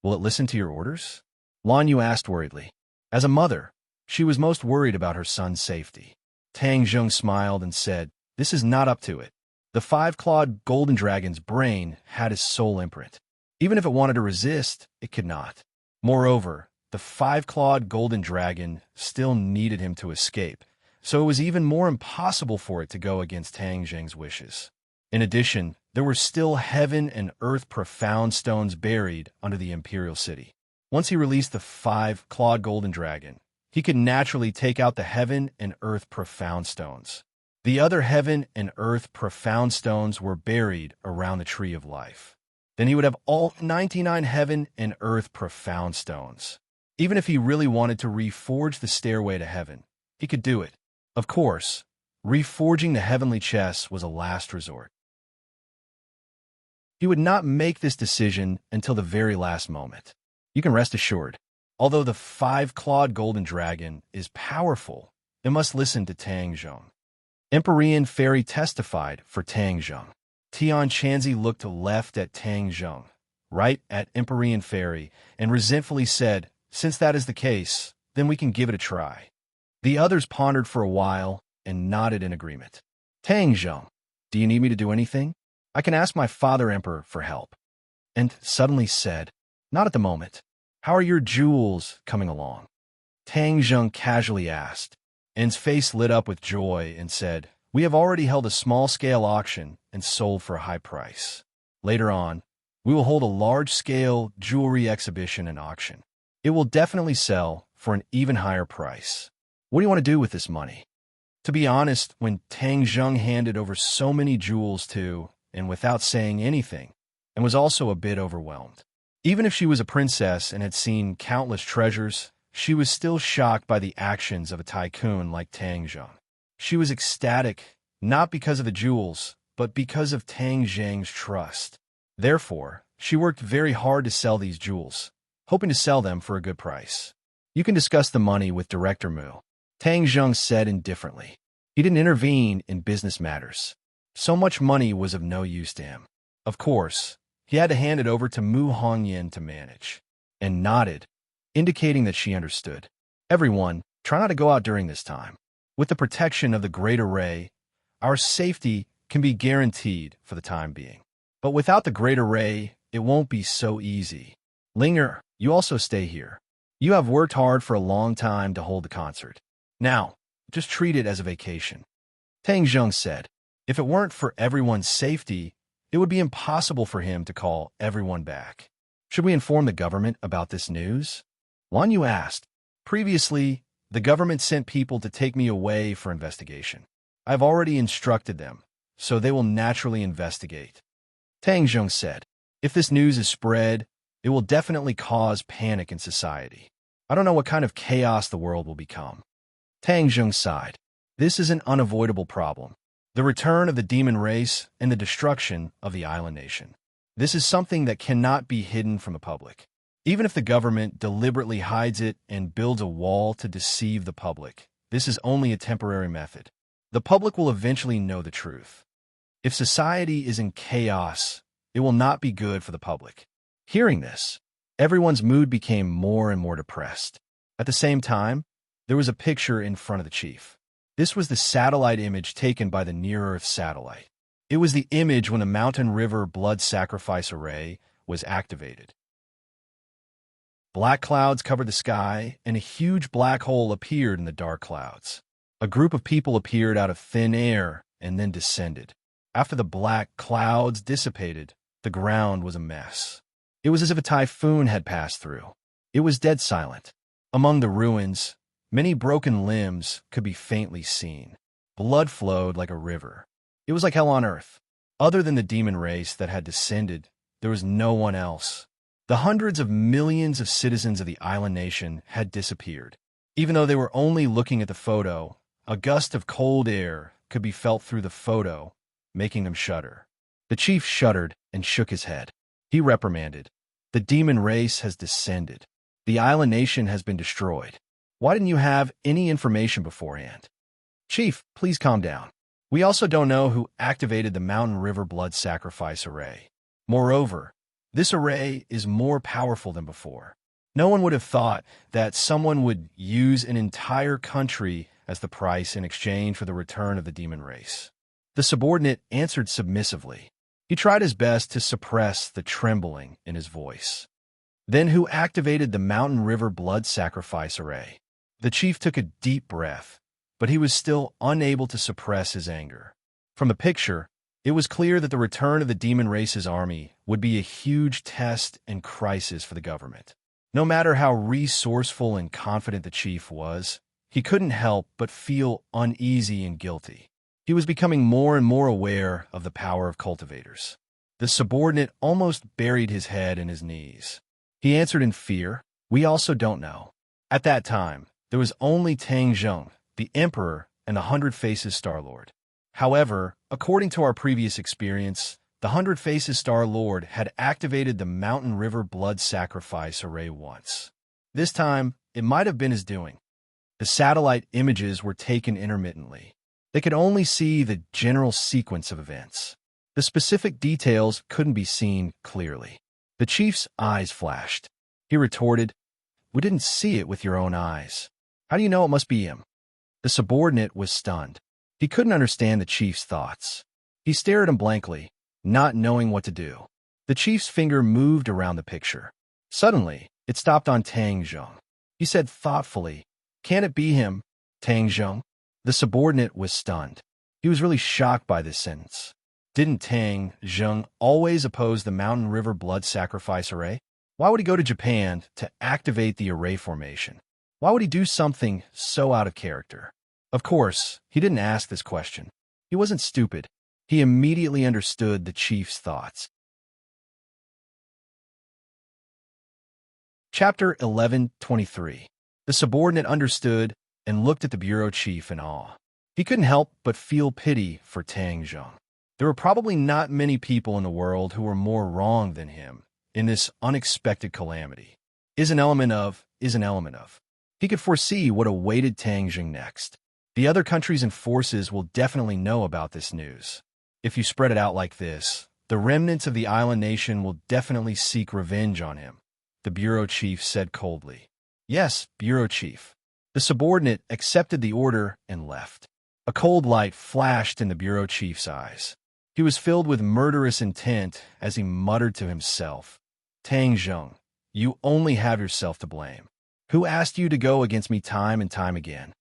"Will it listen to your orders?" Lan Yu asked worriedly. As a mother, she was most worried about her son's safety. Tang Zheng smiled and said, "This is not up to it. The 5-clawed golden dragon's brain had his soul imprint. Even if it wanted to resist, it could not. Moreover, the 5-clawed golden dragon still needed him to escape, so it was even more impossible for it to go against Tang Zheng's wishes. In addition, there were still heaven and earth profound stones buried under the Imperial City. Once he released the 5-clawed golden dragon, he could naturally take out the heaven and earth profound stones. The other heaven and earth profound stones were buried around the Tree of Life. Then he would have all 99 heaven and earth profound stones. Even if he really wanted to reforge the stairway to heaven, he could do it. Of course, reforging the heavenly chest was a last resort. He would not make this decision until the very last moment. You can rest assured, although the 5-clawed golden dragon is powerful, it must listen to Tang Zheng. Empyrean Fairy testified for Tang Zheng. Tian Chanzi looked left at Tang Zheng, right at Empyrean Fairy, and resentfully said, "Since that is the case, then we can give it a try." The others pondered for a while and nodded in agreement. "Tang Zheng, do you need me to do anything? I can ask my father Emperor for help." And suddenly said, "Not at the moment. How are your jewels coming along?" Tang Zheng casually asked, and his face lit up with joy and said, "We have already held a small-scale auction and sold for a high price. Later on, we will hold a large-scale jewelry exhibition and auction. It will definitely sell for an even higher price. What do you want to do with this money?" To be honest, when Tang Zheng handed over so many jewels to, and without saying anything, and was also a bit overwhelmed. Even if she was a princess and had seen countless treasures, she was still shocked by the actions of a tycoon like Tang Zheng. She was ecstatic, not because of the jewels, but because of Tang Zheng's trust. Therefore, she worked very hard to sell these jewels, hoping to sell them for a good price. "You can discuss the money with Director Mu," Tang Zheng said indifferently. He didn't intervene in business matters. So much money was of no use to him. Of course, he had to hand it over to Mu Hongyan to manage, and nodded, indicating that she understood. "Everyone, try not to go out during this time. With the protection of the Great Array, our safety can be guaranteed for the time being. But without the Great Array, it won't be so easy. Linger, you also stay here. You have worked hard for a long time to hold the concert. Now, just treat it as a vacation." Tang Zheng said. If it weren't for everyone's safety, it would be impossible for him to call everyone back. "Should we inform the government about this news?" Lan Yu asked. "Previously, the government sent people to take me away for investigation. I've already instructed them, so they will naturally investigate." Tang Zheng said, "If this news is spread, it will definitely cause panic in society. I don't know what kind of chaos the world will become." Tang Zheng sighed. "This is an unavoidable problem. The return of the demon race and the destruction of the island nation. This is something that cannot be hidden from the public. Even if the government deliberately hides it and builds a wall to deceive the public, this is only a temporary method. The public will eventually know the truth. If society is in chaos, it will not be good for the public. Hearing this, everyone's mood became more and more depressed. At the same time, there was a picture in front of the chief. This was the satellite image taken by the near-Earth satellite. It was the image when the Mountain River Blood Sacrifice Array was activated. Black clouds covered the sky, and a huge black hole appeared in the dark clouds. A group of people appeared out of thin air and then descended. After the black clouds dissipated, the ground was a mess. It was as if a typhoon had passed through. It was dead silent. Among the ruins, many broken limbs could be faintly seen. Blood flowed like a river. It was like hell on earth. Other than the demon race that had descended, there was no one else. The hundreds of millions of citizens of the island nation had disappeared. Even though they were only looking at the photo, a gust of cold air could be felt through the photo, making them shudder. The chief shuddered and shook his head. He reprimanded. The demon race has descended. The island nation has been destroyed. Why didn't you have any information beforehand? Chief, please calm down. We also don't know who activated the Mountain River Blood Sacrifice Array. Moreover, this array is more powerful than before. No one would have thought that someone would use an entire country as the price in exchange for the return of the demon race. The subordinate answered submissively. He tried his best to suppress the trembling in his voice. Then who activated the Mountain River Blood Sacrifice Array? The chief took a deep breath, but he was still unable to suppress his anger. From the picture, it was clear that the return of the demon race's army would be a huge test and crisis for the government. No matter how resourceful and confident the chief was, he couldn't help but feel uneasy and guilty. He was becoming more and more aware of the power of cultivators. The subordinate almost buried his head in his knees. He answered in fear, "We also don't know." At that time, there was only Tang Zheng, the emperor, and the Hundred Faces Star-Lord. However, according to our previous experience, the Hundred Faces Star-Lord had activated the Mountain River Blood Sacrifice Array once. This time, it might have been his doing. The satellite images were taken intermittently. They could only see the general sequence of events. The specific details couldn't be seen clearly. The chief's eyes flashed. He retorted, "We didn't see it with your own eyes. How do you know it must be him?" The subordinate was stunned. He couldn't understand the chief's thoughts. He stared at him blankly, not knowing what to do. The chief's finger moved around the picture. Suddenly, it stopped on Tang Zheng. He said thoughtfully, "Can it be him, Tang Zheng?" The subordinate was stunned. He was really shocked by this sentence. Didn't Tang Zheng always oppose the Mountain River Blood Sacrifice Array? Why would he go to Japan to activate the array formation? Why would he do something so out of character? Of course, he didn't ask this question. He wasn't stupid. He immediately understood the chief's thoughts. Chapter 11:23. The subordinate understood and looked at the bureau chief in awe. He couldn't help but feel pity for Tang Zheng. There were probably not many people in the world who were more wrong than him in this unexpected calamity. Is an element of. He could foresee what awaited Tang Zheng next. The other countries and forces will definitely know about this news. If you spread it out like this, the remnants of the island nation will definitely seek revenge on him, the bureau chief said coldly. Yes, bureau chief. The subordinate accepted the order and left. A cold light flashed in the bureau chief's eyes. He was filled with murderous intent as he muttered to himself, "Tang Zheng, you only have yourself to blame. Who asked you to go against me time and time again?"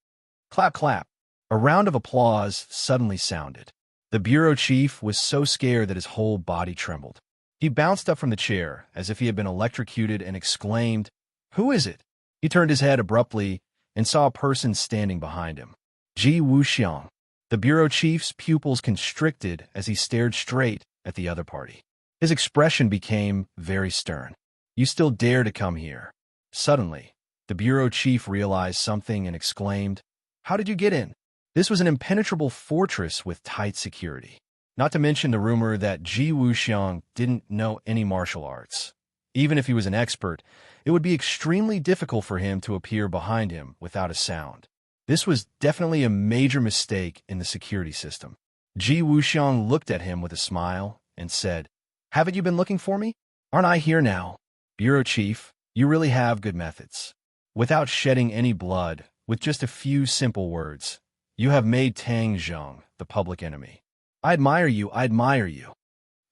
Clap, clap. A round of applause suddenly sounded. The bureau chief was so scared that his whole body trembled. He bounced up from the chair as if he had been electrocuted and exclaimed, "Who is it?" He turned his head abruptly and saw a person standing behind him. Ji Wuxiang. The bureau chief's pupils constricted as he stared straight at the other party. His expression became very stern. "You still dare to come here?" Suddenly, the bureau chief realized something and exclaimed, "How did you get in?" This was an impenetrable fortress with tight security. Not to mention the rumor that Ji Wuxiang didn't know any martial arts. Even if he was an expert, it would be extremely difficult for him to appear behind him without a sound. This was definitely a major mistake in the security system. Ji Wuxiang looked at him with a smile and said, "Haven't you been looking for me? Aren't I here now? Bureau Chief, you really have good methods." Without shedding any blood, with just a few simple words, you have made Tang Zheng the public enemy. I admire you, I admire you.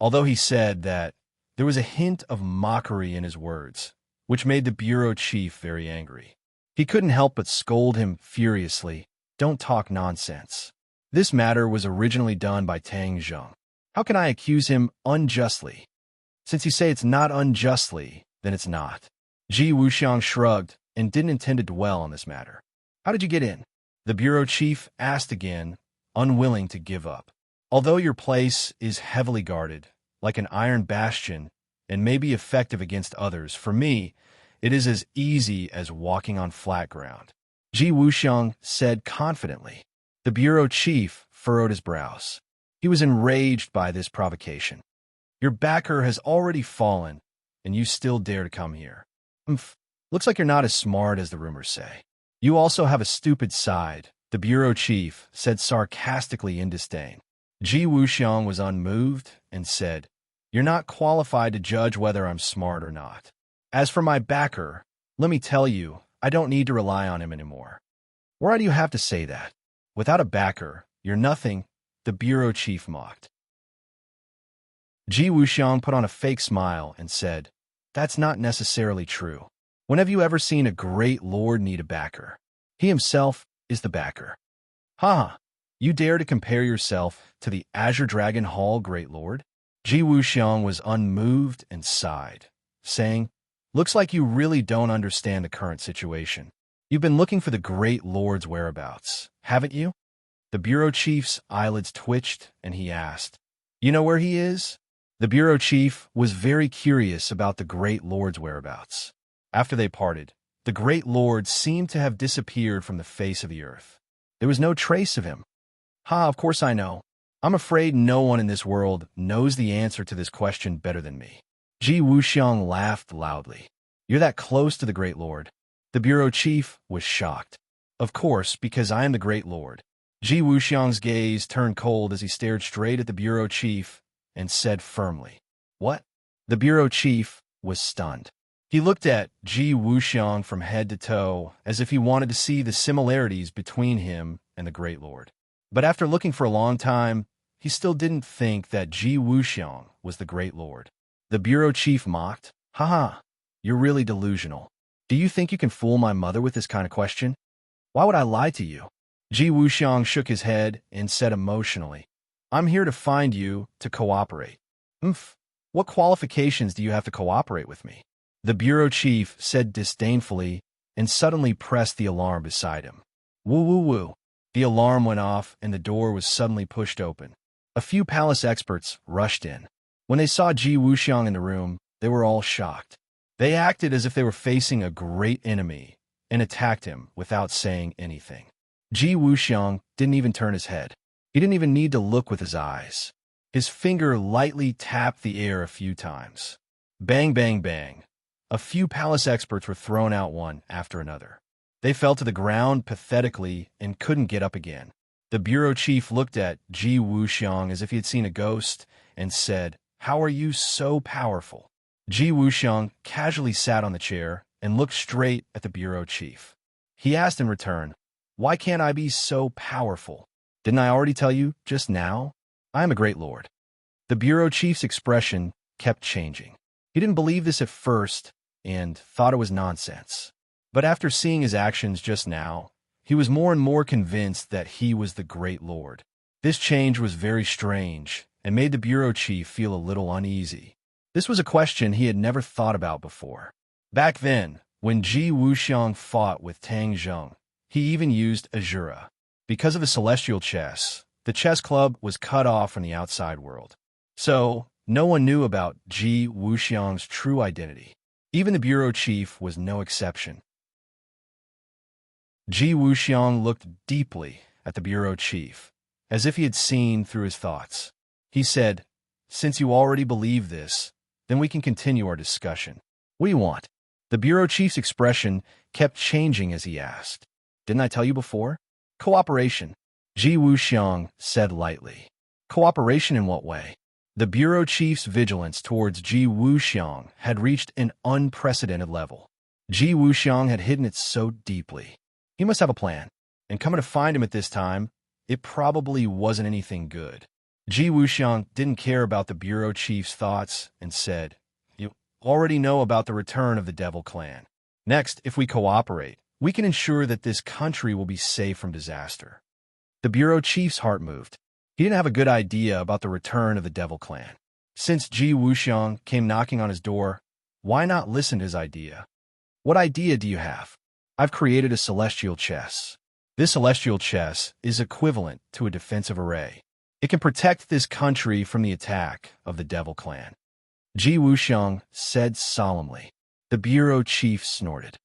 Although he said that, there was a hint of mockery in his words, which made the bureau chief very angry. He couldn't help but scold him furiously, "Don't talk nonsense. This matter was originally done by Tang Zheng. How can I accuse him unjustly? Since you say it's not unjustly, then it's not." Ji Wuxiang shrugged and didn't intend to dwell on this matter. "How did you get in?" The bureau chief asked again, unwilling to give up. "Although your place is heavily guarded, like an iron bastion, and may be effective against others, for me, it is as easy as walking on flat ground," Ji Wuxiang said confidently. The bureau chief furrowed his brows. He was enraged by this provocation. "Your backer has already fallen, and you still dare to come here. Looks like you're not as smart as the rumors say. You also have a stupid side," the bureau chief said sarcastically in disdain. Ji Wuxiang was unmoved and said, "You're not qualified to judge whether I'm smart or not. As for my backer, let me tell you, I don't need to rely on him anymore." "Why do you have to say that? Without a backer, you're nothing," the bureau chief mocked. Ji Wuxiang put on a fake smile and said, "That's not necessarily true. When have you ever seen a great lord need a backer? He himself is the backer." "Ha! You dare to compare yourself to the Azure Dragon Hall Great Lord?" Ji Wuxiang was unmoved and sighed, saying, "Looks like you really don't understand the current situation. You've been looking for the Great Lord's whereabouts, haven't you?" The bureau chief's eyelids twitched, and he asked, "You know where he is?" The bureau chief was very curious about the Great Lord's whereabouts. After they parted, the Great Lord seemed to have disappeared from the face of the earth. There was no trace of him. "Ha, of course I know. I'm afraid no one in this world knows the answer to this question better than me." Ji Wuxiang laughed loudly. "You're that close to the Great Lord?" The bureau chief was shocked. "Of course, because I am the Great Lord." Ji Wuxiang's gaze turned cold as he stared straight at the bureau chief and said firmly, "What?" The bureau chief was stunned. He looked at Ji Wuxiang from head to toe as if he wanted to see the similarities between him and the Great Lord. But after looking for a long time, he still didn't think that Ji Wuxiang was the Great Lord. The bureau chief mocked, "Haha, you're really delusional. Do you think you can fool my mother with this kind of question? Why would I lie to you?" Ji Wuxiang shook his head and said emotionally, "I'm here to find you to cooperate." What qualifications do you have to cooperate with me?" The bureau chief said disdainfully and suddenly pressed the alarm beside him. Woo woo woo. The alarm went off and the door was suddenly pushed open. A few palace experts rushed in. When they saw Ji Wuxiang in the room, they were all shocked. They acted as if they were facing a great enemy and attacked him without saying anything. Ji Wuxiang didn't even turn his head. He didn't even need to look with his eyes. His finger lightly tapped the air a few times. Bang, bang, bang. A few palace experts were thrown out one after another. They fell to the ground pathetically and couldn't get up again. The bureau chief looked at Ji Wuxiang as if he had seen a ghost and said, "How are you so powerful?" Ji Wuxiang casually sat on the chair and looked straight at the bureau chief. He asked in return, "Why can't I be so powerful? Didn't I already tell you just now? I am a great lord." The bureau chief's expression kept changing. He didn't believe this at first and thought it was nonsense. But after seeing his actions just now, he was more and more convinced that he was the great lord. This change was very strange and made the bureau chief feel a little uneasy. This was a question he had never thought about before. Back then, when Ji Wuxiang fought with Tang Zheng, he even used Azura. Because of the celestial chess, the chess club was cut off from the outside world. So, no one knew about Ji Wuxiang's true identity. Even the bureau chief was no exception. Ji Wuxiang looked deeply at the bureau chief, as if he had seen through his thoughts. He said, "Since you already believe this, then we can continue our discussion. What do you want?" The bureau chief's expression kept changing as he asked, "Didn't I tell you before?" "Cooperation," Ji Wuxiang said lightly. "Cooperation in what way?" The bureau chief's vigilance towards Ji Wuxiang had reached an unprecedented level. Ji Wuxiang had hidden it so deeply. He must have a plan, and coming to find him at this time, it probably wasn't anything good. Ji Wuxiang didn't care about the bureau chief's thoughts and said, "You already know about the return of the Devil Clan. Next, if we cooperate, we can ensure that this country will be safe from disaster." The bureau chief's heart moved. He didn't have a good idea about the return of the Devil Clan. Since Ji Wuxiang came knocking on his door, why not listen to his idea? "What idea do you have?" "I've created a celestial chess. This celestial chess is equivalent to a defensive array. It can protect this country from the attack of the Devil Clan." Ji Wuxiang said solemnly. The bureau chief snorted.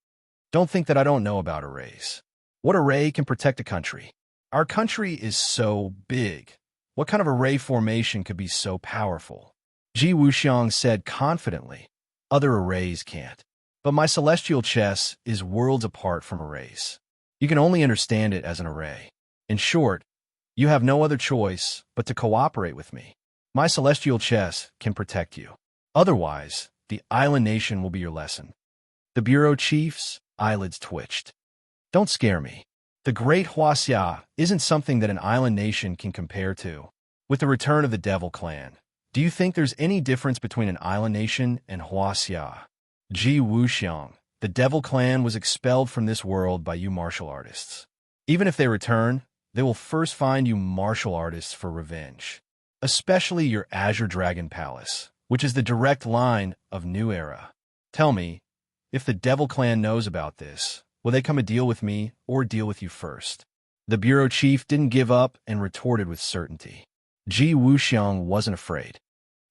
"Don't think that I don't know about arrays. What array can protect a country? Our country is so big. What kind of array formation could be so powerful?" Ji Wuxiang said confidently, "Other arrays can't. But my celestial chess is worlds apart from arrays. You can only understand it as an array. In short, you have no other choice but to cooperate with me. My celestial chess can protect you. Otherwise, the island nation will be your lesson." The bureau chief's eyelids twitched. "Don't scare me. The great Huaxia isn't something that an island nation can compare to. With the return of the Devil Clan, do you think there's any difference between an island nation and Huaxia?" "Ji Wuxiang, the Devil Clan was expelled from this world by you martial artists. Even if they return, they will first find you martial artists for revenge. Especially your Azure Dragon Palace, which is the direct line of New Era. Tell me, if the Devil Clan knows about this, will they come to deal with me or deal with you first?" The bureau chief didn't give up and retorted with certainty. Ji Wuxiang wasn't afraid.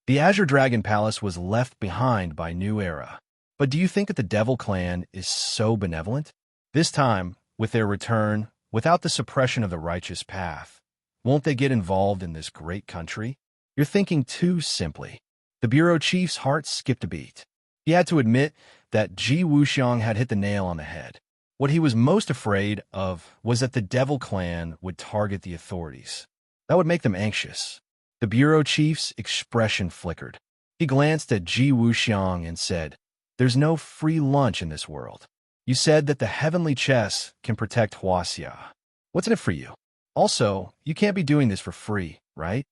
The Azure Dragon Palace was left behind by New Era. But do you think that the Devil Clan is so benevolent? This time, with their return, without the suppression of the righteous path, won't they get involved in this great country? You're thinking too simply. The bureau chief's heart skipped a beat. He had to admit that Ji Wuxiang had hit the nail on the head. What he was most afraid of was that the Devil Clan would target the authorities. That would make them anxious. The bureau chief's expression flickered. He glanced at Ji Wuxiang and said, "There's no free lunch in this world. You said that the heavenly chess can protect Huaxia. What's in it for you? Also, you can't be doing this for free, right?"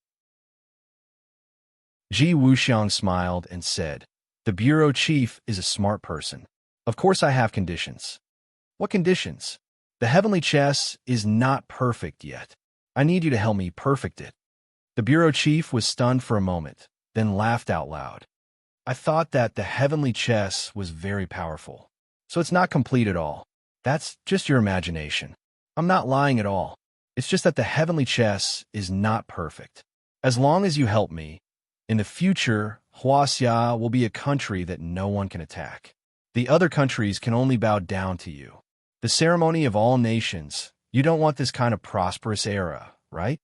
Ji Wuxiang smiled and said, "The bureau chief is a smart person. Of course I have conditions." "What conditions?" "The heavenly chess is not perfect yet. I need you to help me perfect it." The bureau chief was stunned for a moment, then laughed out loud. "I thought that the heavenly chess was very powerful. So it's not complete at all. That's just your imagination. I'm not lying at all. It's just that the heavenly chess is not perfect. As long as you help me, in the future, Huaxia will be a country that no one can attack. The other countries can only bow down to you. The ceremony of all nations, you don't want this kind of prosperous era, right?"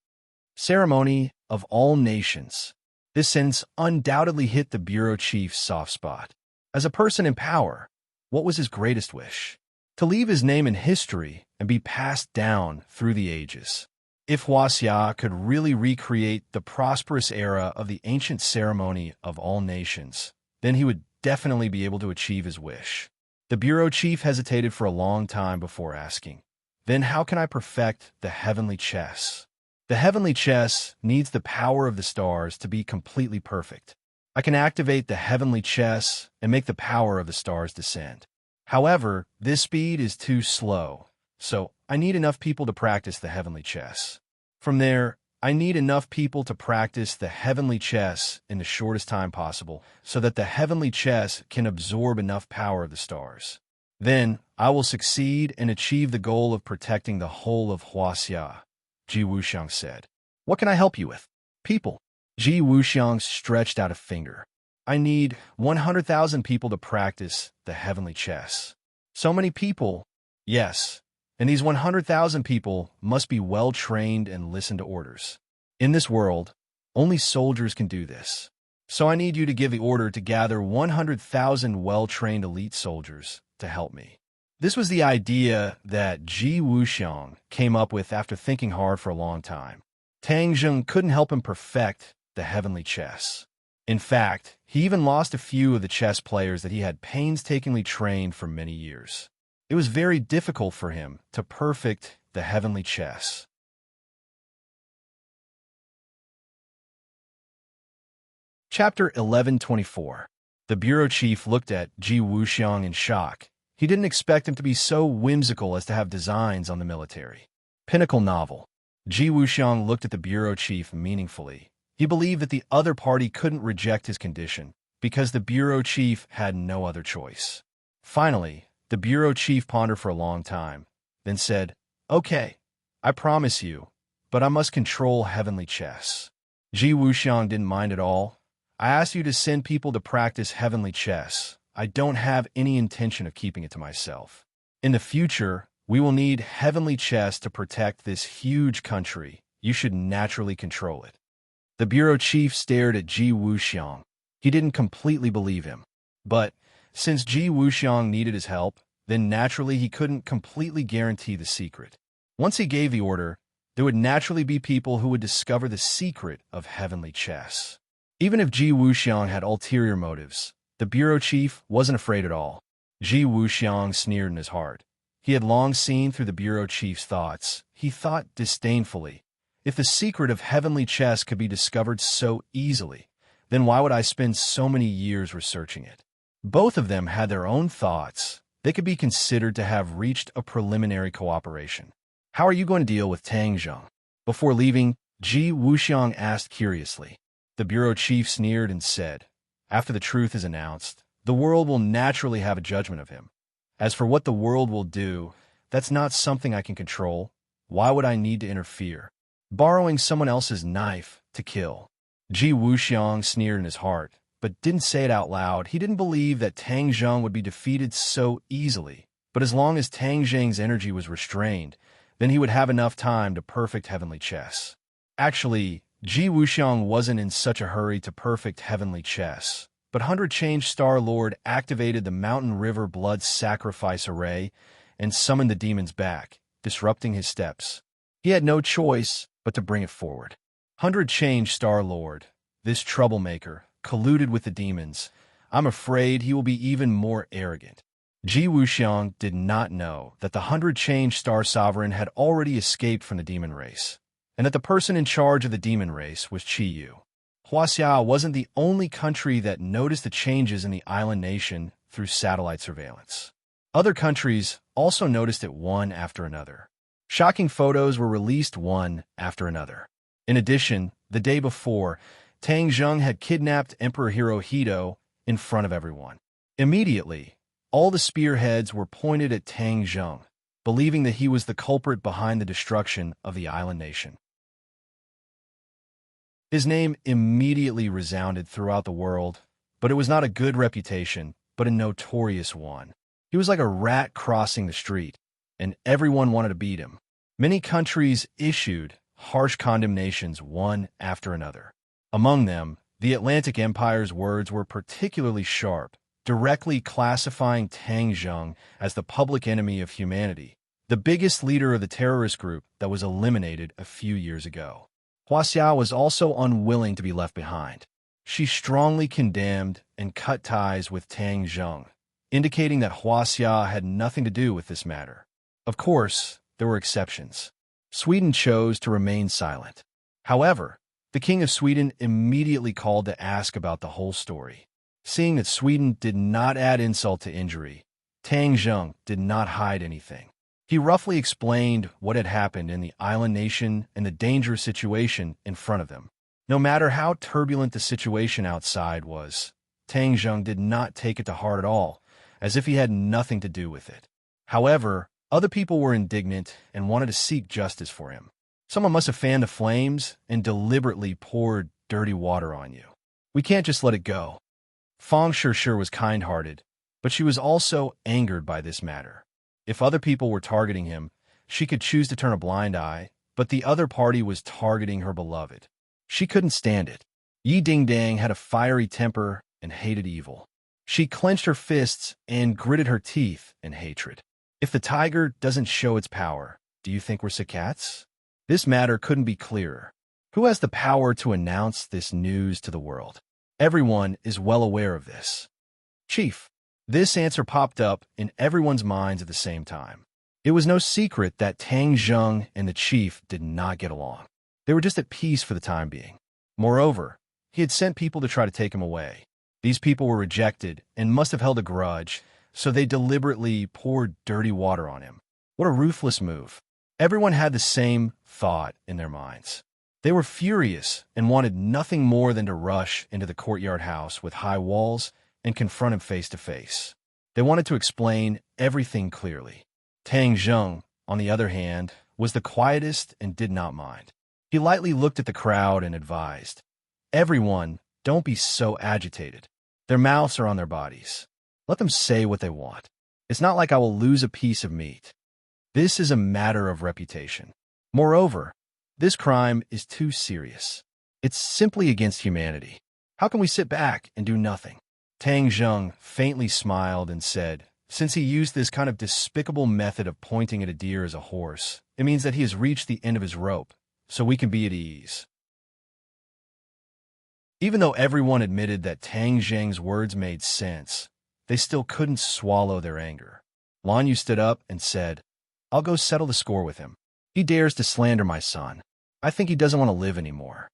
Ceremony of all nations. This sentence undoubtedly hit the bureau chief's soft spot. As a person in power, what was his greatest wish? To leave his name in history and be passed down through the ages. If Huaxia could really recreate the prosperous era of the ancient ceremony of all nations, then he would definitely be able to achieve his wish. The bureau chief hesitated for a long time before asking, "Then how can I perfect the heavenly chess?" "The heavenly chess needs the power of the stars to be completely perfect. I can activate the heavenly chess and make the power of the stars descend. However, this speed is too slow, so I need enough people to practice the heavenly chess. From there, I need enough people to practice the heavenly chess in the shortest time possible so that the heavenly chess can absorb enough power of the stars. Then, I will succeed and achieve the goal of protecting the whole of Huaxia," Ji Wuxiang said. "What can I help you with?" "People." Ji Wuxiang stretched out a finger. "I need 100,000 people to practice the heavenly chess." "So many people?" "Yes, and these 100,000 people must be well-trained and listen to orders. In this world, only soldiers can do this. So I need you to give the order to gather 100,000 well-trained elite soldiers to help me." This was the idea that Ji Wuxiang came up with after thinking hard for a long time. Tang Zheng couldn't help him perfect the heavenly chess. In fact, he even lost a few of the chess players that he had painstakingly trained for many years. It was very difficult for him to perfect the heavenly chess. Chapter 1124. The bureau chief looked at Ji Wuxiang in shock. He didn't expect him to be so whimsical as to have designs on the military. Pinnacle novel. Ji Wuxiang looked at the bureau chief meaningfully. He believed that the other party couldn't reject his condition because the bureau chief had no other choice. Finally, the bureau chief pondered for a long time, then said, "Okay, I promise you, but I must control heavenly chess." Ji Wuxiang didn't mind at all. "I asked you to send people to practice heavenly chess. I don't have any intention of keeping it to myself. In the future, we will need heavenly chess to protect this huge country. You should naturally control it." The bureau chief stared at Ji Wuxiang. He didn't completely believe him. But since Ji Wuxiang needed his help, then naturally he couldn't completely guarantee the secret. Once he gave the order, there would naturally be people who would discover the secret of heavenly chess. Even if Ji Wuxiang had ulterior motives, the bureau chief wasn't afraid at all. Ji Wuxiang sneered in his heart. He had long seen through the bureau chief's thoughts. He thought disdainfully, "If the secret of heavenly chess could be discovered so easily, then why would I spend so many years researching it?" Both of them had their own thoughts. They could be considered to have reached a preliminary cooperation. "How are you going to deal with Tang Zheng?" Before leaving, Ji Wuxiang asked curiously. The bureau chief sneered and said, "After the truth is announced, the world will naturally have a judgment of him. As for what the world will do, that's not something I can control. Why would I need to interfere? Borrowing someone else's knife to kill." Ji Wuxiang sneered in his heart, but didn't say it out loud. He didn't believe that Tang Zheng would be defeated so easily. But as long as Tang Zheng's energy was restrained, then he would have enough time to perfect heavenly chess. Actually, Ji Wuxiang wasn't in such a hurry to perfect heavenly chess, but 100 Change Star Lord activated the Mountain River Blood Sacrifice Array and summoned the demons back, disrupting his steps. He had no choice but to bring it forward. 100 Change Star Lord, this troublemaker, colluded with the demons. I'm afraid he will be even more arrogant. Ji Wuxiang did not know that the 100 Change Star Sovereign had already escaped from the demon race, and that the person in charge of the demon race was Qi Yu. Huaxia wasn't the only country that noticed the changes in the island nation through satellite surveillance. Other countries also noticed it one after another. Shocking photos were released one after another. In addition, the day before, Tang Zheng had kidnapped Emperor Hirohito in front of everyone. Immediately, all the spearheads were pointed at Tang Zheng, believing that he was the culprit behind the destruction of the island nation. His name immediately resounded throughout the world, but it was not a good reputation, but a notorious one. He was like a rat crossing the street, and everyone wanted to beat him. Many countries issued harsh condemnations one after another. Among them, the Atlantic Empire's words were particularly sharp, directly classifying Tang Zheng as the public enemy of humanity, the biggest leader of the terrorist group that was eliminated a few years ago. Huaxia was also unwilling to be left behind. She strongly condemned and cut ties with Tang Zheng, indicating that Huaxia had nothing to do with this matter. Of course, there were exceptions. Sweden chose to remain silent. However, the King of Sweden immediately called to ask about the whole story. Seeing that Sweden did not add insult to injury, Tang Zheng did not hide anything. He roughly explained what had happened in the island nation and the dangerous situation in front of them. No matter how turbulent the situation outside was, Tang Zheng did not take it to heart at all, as if he had nothing to do with it. However, other people were indignant and wanted to seek justice for him. Someone must have fanned the flames and deliberately poured dirty water on you. We can't just let it go. Fang Shishir was kind-hearted, but she was also angered by this matter. If other people were targeting him, She could choose to turn a blind eye, but the other party was targeting her beloved. She couldn't stand it. Yi Ding-dang had a fiery temper and hated evil. She clenched her fists and gritted her teeth in hatred. If the tiger doesn't show its power, do you think we're sick cats? This matter couldn't be clearer. Who has the power to announce this news to the world? Everyone is well aware of this. Chief. This answer popped up in everyone's minds at the same time. It was no secret that Tang Zheng and the chief did not get along. They were just at peace for the time being. Moreover, he had sent people to try to take him away. These people were rejected and must have held a grudge, so they deliberately poured dirty water on him. What a ruthless move. Everyone had the same thought in their minds. They were furious and wanted nothing more than to rush into the courtyard house with high walls and confront him face to face. They wanted to explain everything clearly. Tang Zheng, on the other hand, was the quietest and did not mind. He lightly looked at the crowd and advised, "Everyone, don't be so agitated. Their mouths are on their bodies. Let them say what they want. It's not like I will lose a piece of meat. This is a matter of reputation. Moreover, this crime is too serious. It's simply against humanity. How can we sit back and do nothing?" Tang Zheng faintly smiled and said, "Since he used this kind of despicable method of pointing at a deer as a horse, it means that he has reached the end of his rope, so we can be at ease." Even though everyone admitted that Tang Zheng's words made sense, they still couldn't swallow their anger. Lan Yu stood up and said, "I'll go settle the score with him. He dares to slander my son. I think he doesn't want to live anymore."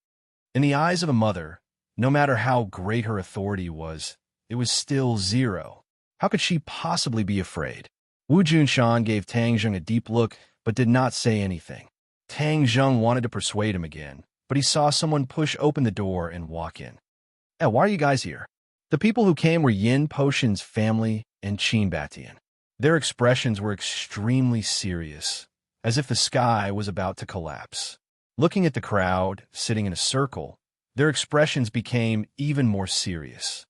In the eyes of a mother, no matter how great her authority was, it was still zero. How could she possibly be afraid? Wu Junshan gave Tang Zheng a deep look but did not say anything. Tang Zheng wanted to persuade him again, but he saw someone push open the door and walk in. Why are you guys here?" The people who came were Yin Potion's family and Qin Batian. Their expressions were extremely serious, as if the sky was about to collapse. Looking at the crowd, sitting in a circle, their expressions became even more serious.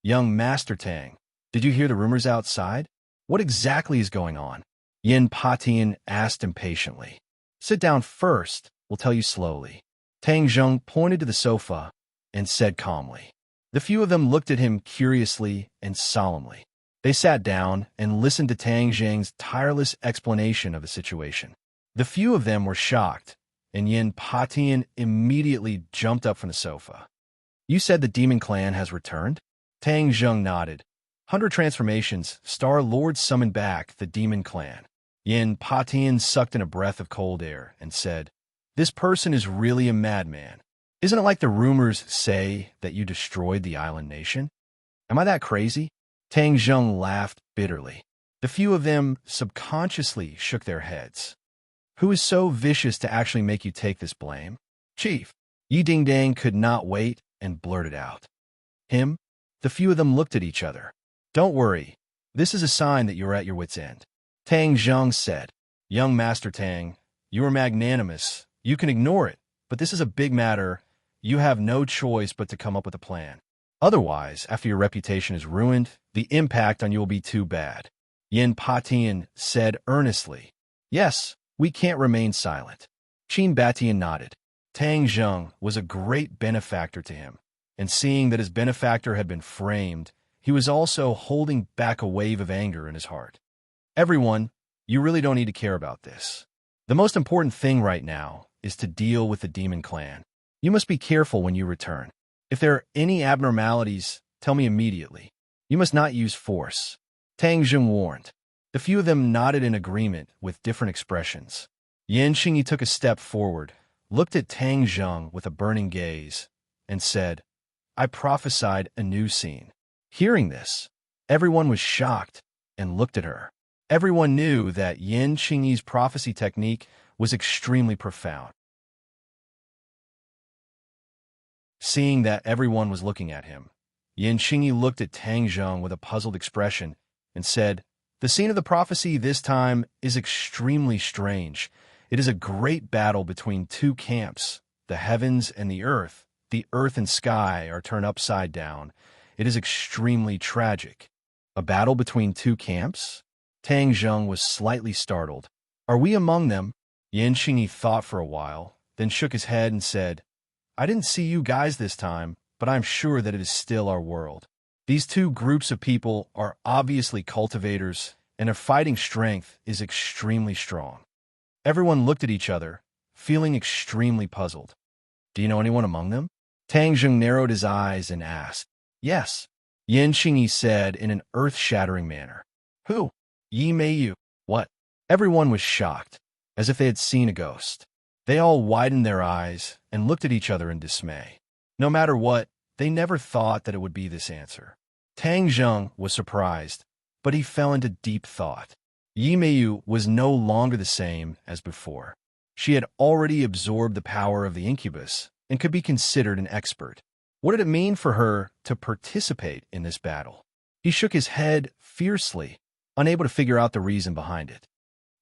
"Young Master Tang, did you hear the rumors outside? What exactly is going on?" Yin Patian asked impatiently. "Sit down first, we'll tell you slowly." Tang Zheng pointed to the sofa and said calmly. The few of them looked at him curiously and solemnly. They sat down and listened to Tang Zheng's tireless explanation of the situation. The few of them were shocked, and Yin Patian immediately jumped up from the sofa. "You said the demon clan has returned?" Tang Zheng nodded. 100 transformations, Star Lord summoned back the demon clan. Yin Patian sucked in a breath of cold air and said, "This person is really a madman. Isn't it like the rumors say that you destroyed the island nation? Am I that crazy?" Tang Zheng laughed bitterly. The few of them subconsciously shook their heads. "Who is so vicious to actually make you take this blame?" "Chief." Yi Ding-dang could not wait and blurted out. "Him?" The few of them looked at each other. "Don't worry. This is a sign that you're at your wit's end." Tang Zheng said, "Young Master Tang, you are magnanimous. You can ignore it, but this is a big matter. You have no choice but to come up with a plan. Otherwise, after your reputation is ruined, the impact on you will be too bad." Yin Patian said earnestly, "Yes, we can't remain silent." Qin Batian nodded. Tang Zheng was a great benefactor to him, and seeing that his benefactor had been framed, he was also holding back a wave of anger in his heart. "Everyone, you really don't need to care about this. The most important thing right now is to deal with the demon clan. You must be careful when you return. If there are any abnormalities, tell me immediately. You must not use force." Tang Zheng warned. The few of them nodded in agreement with different expressions. Yan Xingyi took a step forward, looked at Tang Zheng with a burning gaze, and said, "I prophesied a new scene." Hearing this, everyone was shocked and looked at her. Everyone knew that Yan Xingyi's prophecy technique was extremely profound. Seeing that everyone was looking at him, Yan Xingyi looked at Tang Zheng with a puzzled expression and said, "The scene of the prophecy this time is extremely strange. It is a great battle between two camps, the heavens and the earth. The earth and sky are turned upside down. It is extremely tragic." "A battle between two camps?" Tang Zheng was slightly startled. Are we among them? Yan Qingyi thought for a while, then shook his head and said, I didn't see you guys this time, but I'm sure that it is still our world. These two groups of people are obviously cultivators, and their fighting strength is extremely strong. Everyone looked at each other, feeling extremely puzzled. Do you know anyone among them? Tang Zheng narrowed his eyes and asked. Yes, Yan Qingyi said in an earth-shattering manner. Who? Yi Meiyu. What? Everyone was shocked, as if they had seen a ghost. They all widened their eyes and looked at each other in dismay. No matter what, they never thought that it would be this answer. Tang Zheng was surprised, but he fell into deep thought. Yi Meiyu was no longer the same as before. She had already absorbed the power of the incubus and could be considered an expert. What did it mean for her to participate in this battle? He shook his head fiercely, unable to figure out the reason behind it.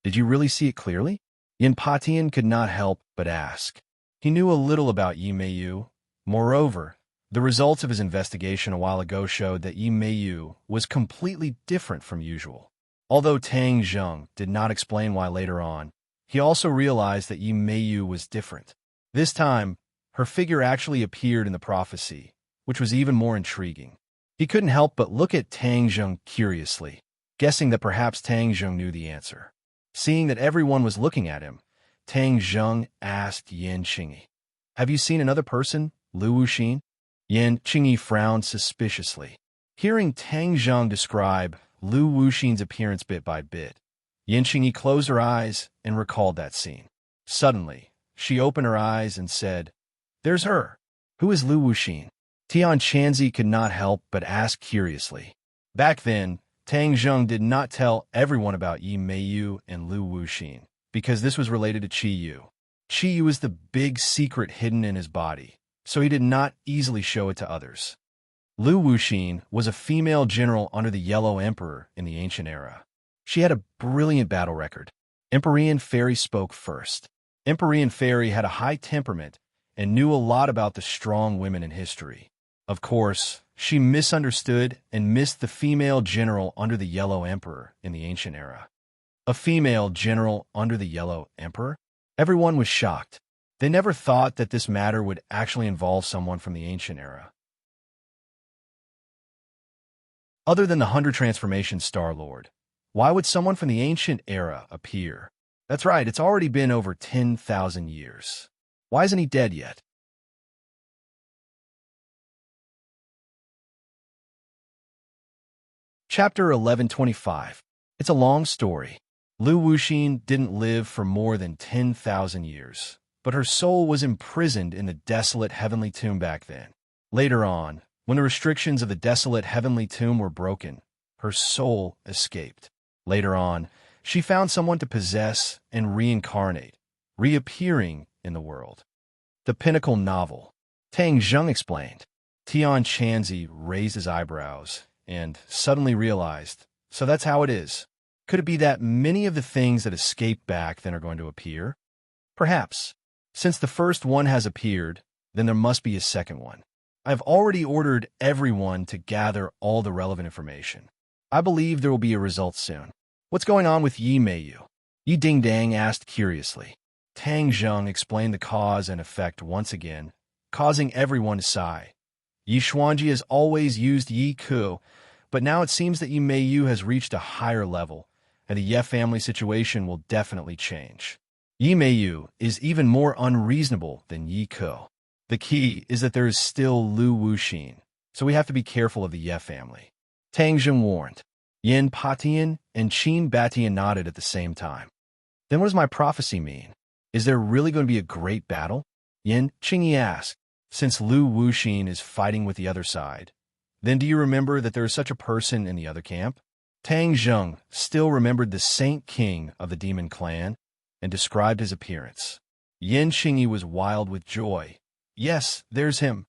Did you really see it clearly? Yin Patian could not help but ask. He knew a little about Yi Meiyu. Moreover, the results of his investigation a while ago showed that Yi Meiyu was completely different from usual. Although Tang Zheng did not explain why later on, he also realized that Yi Meiyu was different. This time, her figure actually appeared in the prophecy, which was even more intriguing. He couldn't help but look at Tang Zheng curiously, guessing that perhaps Tang Zheng knew the answer. Seeing that everyone was looking at him, Tang Zheng asked Yan Qingyi, Have you seen another person, Lu Wuxin? Yan Qingyi frowned suspiciously. Hearing Tang Zheng describe Lu Wuxin's appearance bit by bit, Yan Qingyi closed her eyes and recalled that scene. Suddenly, she opened her eyes and said, There's her. Who is Lu Wuxin? Tian Chanzi could not help but ask curiously. Back then, Tang Zheng did not tell everyone about Yi Meiyu and Lu Wuxin, because this was related to Qi Yu. Qi Yu is the big secret hidden in his body, so he did not easily show it to others. Lu Wuxin was a female general under the Yellow Emperor in the ancient era. She had a brilliant battle record. Empyrean Fairy spoke first. Empyrean Fairy had a high temperament and knew a lot about the strong women in history. Of course, she misunderstood and missed the female general under the Yellow Emperor in the ancient era. A female general under the Yellow Emperor? Everyone was shocked. They never thought that this matter would actually involve someone from the ancient era. Other than the 100 Transformation Star-Lord, why would someone from the ancient era appear? That's right, it's already been over 10,000 years. Why isn't he dead yet? Chapter 1125. It's a long story. Lu Wuxin didn't live for more than 10,000 years, but her soul was imprisoned in the desolate heavenly tomb back then. Later on, when the restrictions of the desolate heavenly tomb were broken, her soul escaped. Later on, she found someone to possess and reincarnate, reappearing in the world. The Pinnacle Novel. Tang Zheng explained. Tian Chanzi raised his eyebrows and suddenly realized, so that's how it is. Could it be that many of the things that escaped back then are going to appear? Perhaps. Since the first one has appeared, then there must be a second one. I have already ordered everyone to gather all the relevant information. I believe there will be a result soon. What's going on with Yi Meiyu? Yi Dingdang asked curiously. Tang Zheng explained the cause and effect once again, causing everyone to sigh. Yi Xuanji has always used Yi Ku, but now it seems that Yi Meiyu has reached a higher level, and the Ye family situation will definitely change. Yi Meiyu is even more unreasonable than Yi Ku. The key is that there is still Lu Wuxin, so we have to be careful of the Ye family. Tang Zheng warned. Yin Patian and Qin Batian nodded at the same time. Then what does my prophecy mean? Is there really going to be a great battle? Yin Qingyi asked. Since Lu Wuxin is fighting with the other side, then do you remember that there is such a person in the other camp? Tang Zheng still remembered the Saint King of the Demon Clan and described his appearance. Yin Qingyi was wild with joy. Yes, there's him.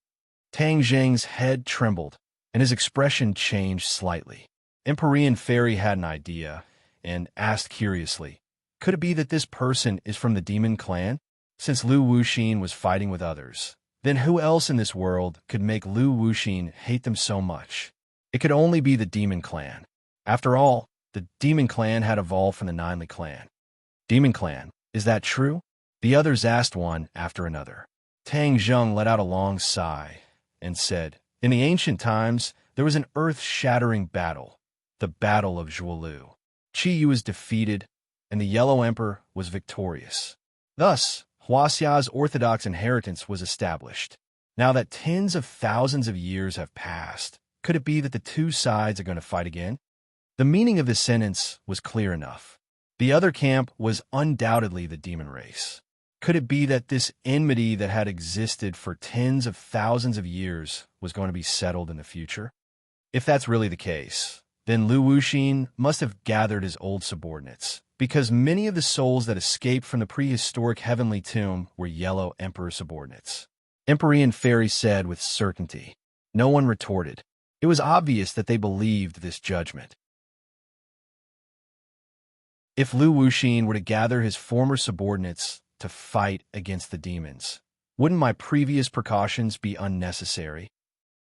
Tang Zheng's head trembled, and his expression changed slightly. Empyrean Fairy had an idea and asked curiously, could it be that this person is from the Demon Clan? Since Lu Wuxin was fighting with others, then who else in this world could make Lu Wuxin hate them so much? It could only be the Demon Clan. After all, the Demon Clan had evolved from the Ninely Clan. Demon Clan, is that true? The others asked one after another. Tang Zheng let out a long sigh and said, in the ancient times, there was an earth-shattering battle, the Battle of Zhuolu. Qi Yu was defeated, and the Yellow Emperor was victorious. Thus, Huaxia's orthodox inheritance was established. Now that tens of thousands of years have passed, could it be that the two sides are going to fight again? The meaning of this sentence was clear enough. The other camp was undoubtedly the demon race. Could it be that this enmity that had existed for tens of thousands of years was going to be settled in the future? If that's really the case, then Lu Wuxin must have gathered his old subordinates, because many of the souls that escaped from the prehistoric heavenly tomb were Yellow Emperor subordinates. Empyrean Fairy said with certainty. No one retorted. It was obvious that they believed this judgment. If Lu Wuxin were to gather his former subordinates to fight against the demons, wouldn't my previous precautions be unnecessary?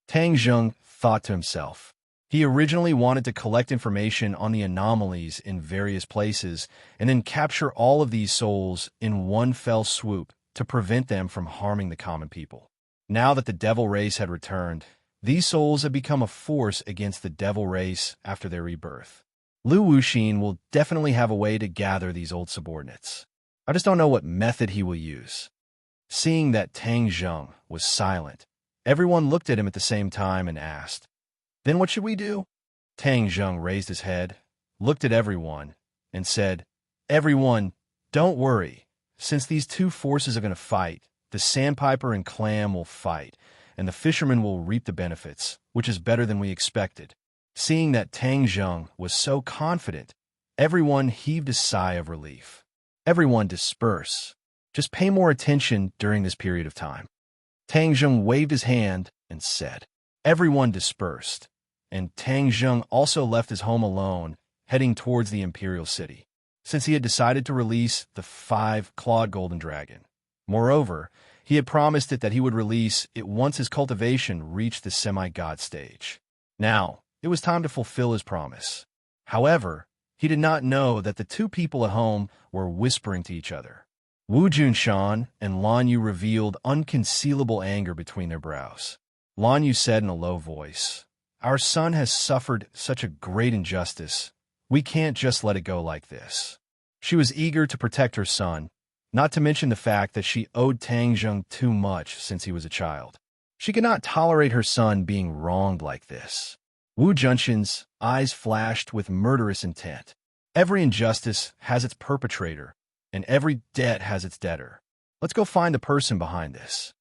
Tang Zheng thought to himself. He originally wanted to collect information on the anomalies in various places and then capture all of these souls in one fell swoop to prevent them from harming the common people. Now that the devil race had returned, these souls had become a force against the devil race after their rebirth. Lu Wuxin will definitely have a way to gather these old subordinates. I just don't know what method he will use. Seeing that Tang Zheng was silent, everyone looked at him at the same time and asked, "Then what should we do?" Tang Zheng raised his head, looked at everyone, and said, "Everyone, don't worry. Since these two forces are going to fight, the sandpiper and clam will fight, and the fisherman will reap the benefits, which is better than we expected." Seeing that Tang Zheng was so confident, everyone heaved a sigh of relief. Everyone disperse. Just pay more attention during this period of time. Tang Zheng waved his hand and said. Everyone dispersed, and Tang Zheng also left his home alone, heading towards the imperial city, since he had decided to release the 5-clawed golden dragon. Moreover, he had promised it that he would release it once his cultivation reached the semi-god stage. Now, it was time to fulfill his promise. However, he did not know that the two people at home were whispering to each other. Wu Junshan and Lan Yu revealed unconcealable anger between their brows. Lan Yu said in a low voice, "Our son has suffered such a great injustice. We can't just let it go like this." She was eager to protect her son, not to mention the fact that she owed Tang Zheng too much since he was a child. She could not tolerate her son being wronged like this. Wu Junshan's eyes flashed with murderous intent. Every injustice has its perpetrator, and every debt has its debtor. Let's go find the person behind this.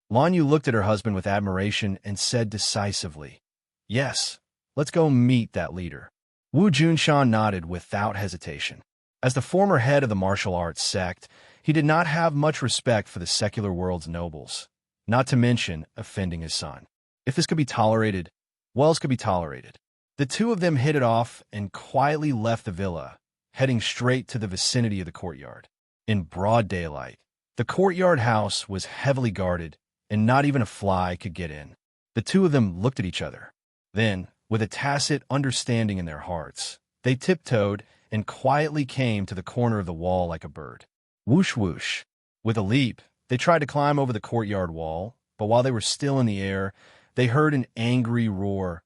Lan Yu looked at her husband with admiration and said decisively, "Yes, let's go meet that leader." Wu Junshan nodded without hesitation. As the former head of the martial arts sect, he did not have much respect for the secular world's nobles, not to mention offending his son. If this could be tolerated, what else could be tolerated? The two of them hit it off and quietly left the villa, heading straight to the vicinity of the courtyard. In broad daylight, the courtyard house was heavily guarded, and not even a fly could get in. The two of them looked at each other. Then, with a tacit understanding in their hearts, they tiptoed and quietly came to the corner of the wall like a bird. Whoosh whoosh. With a leap, they tried to climb over the courtyard wall, but while they were still in the air, they heard an angry roar.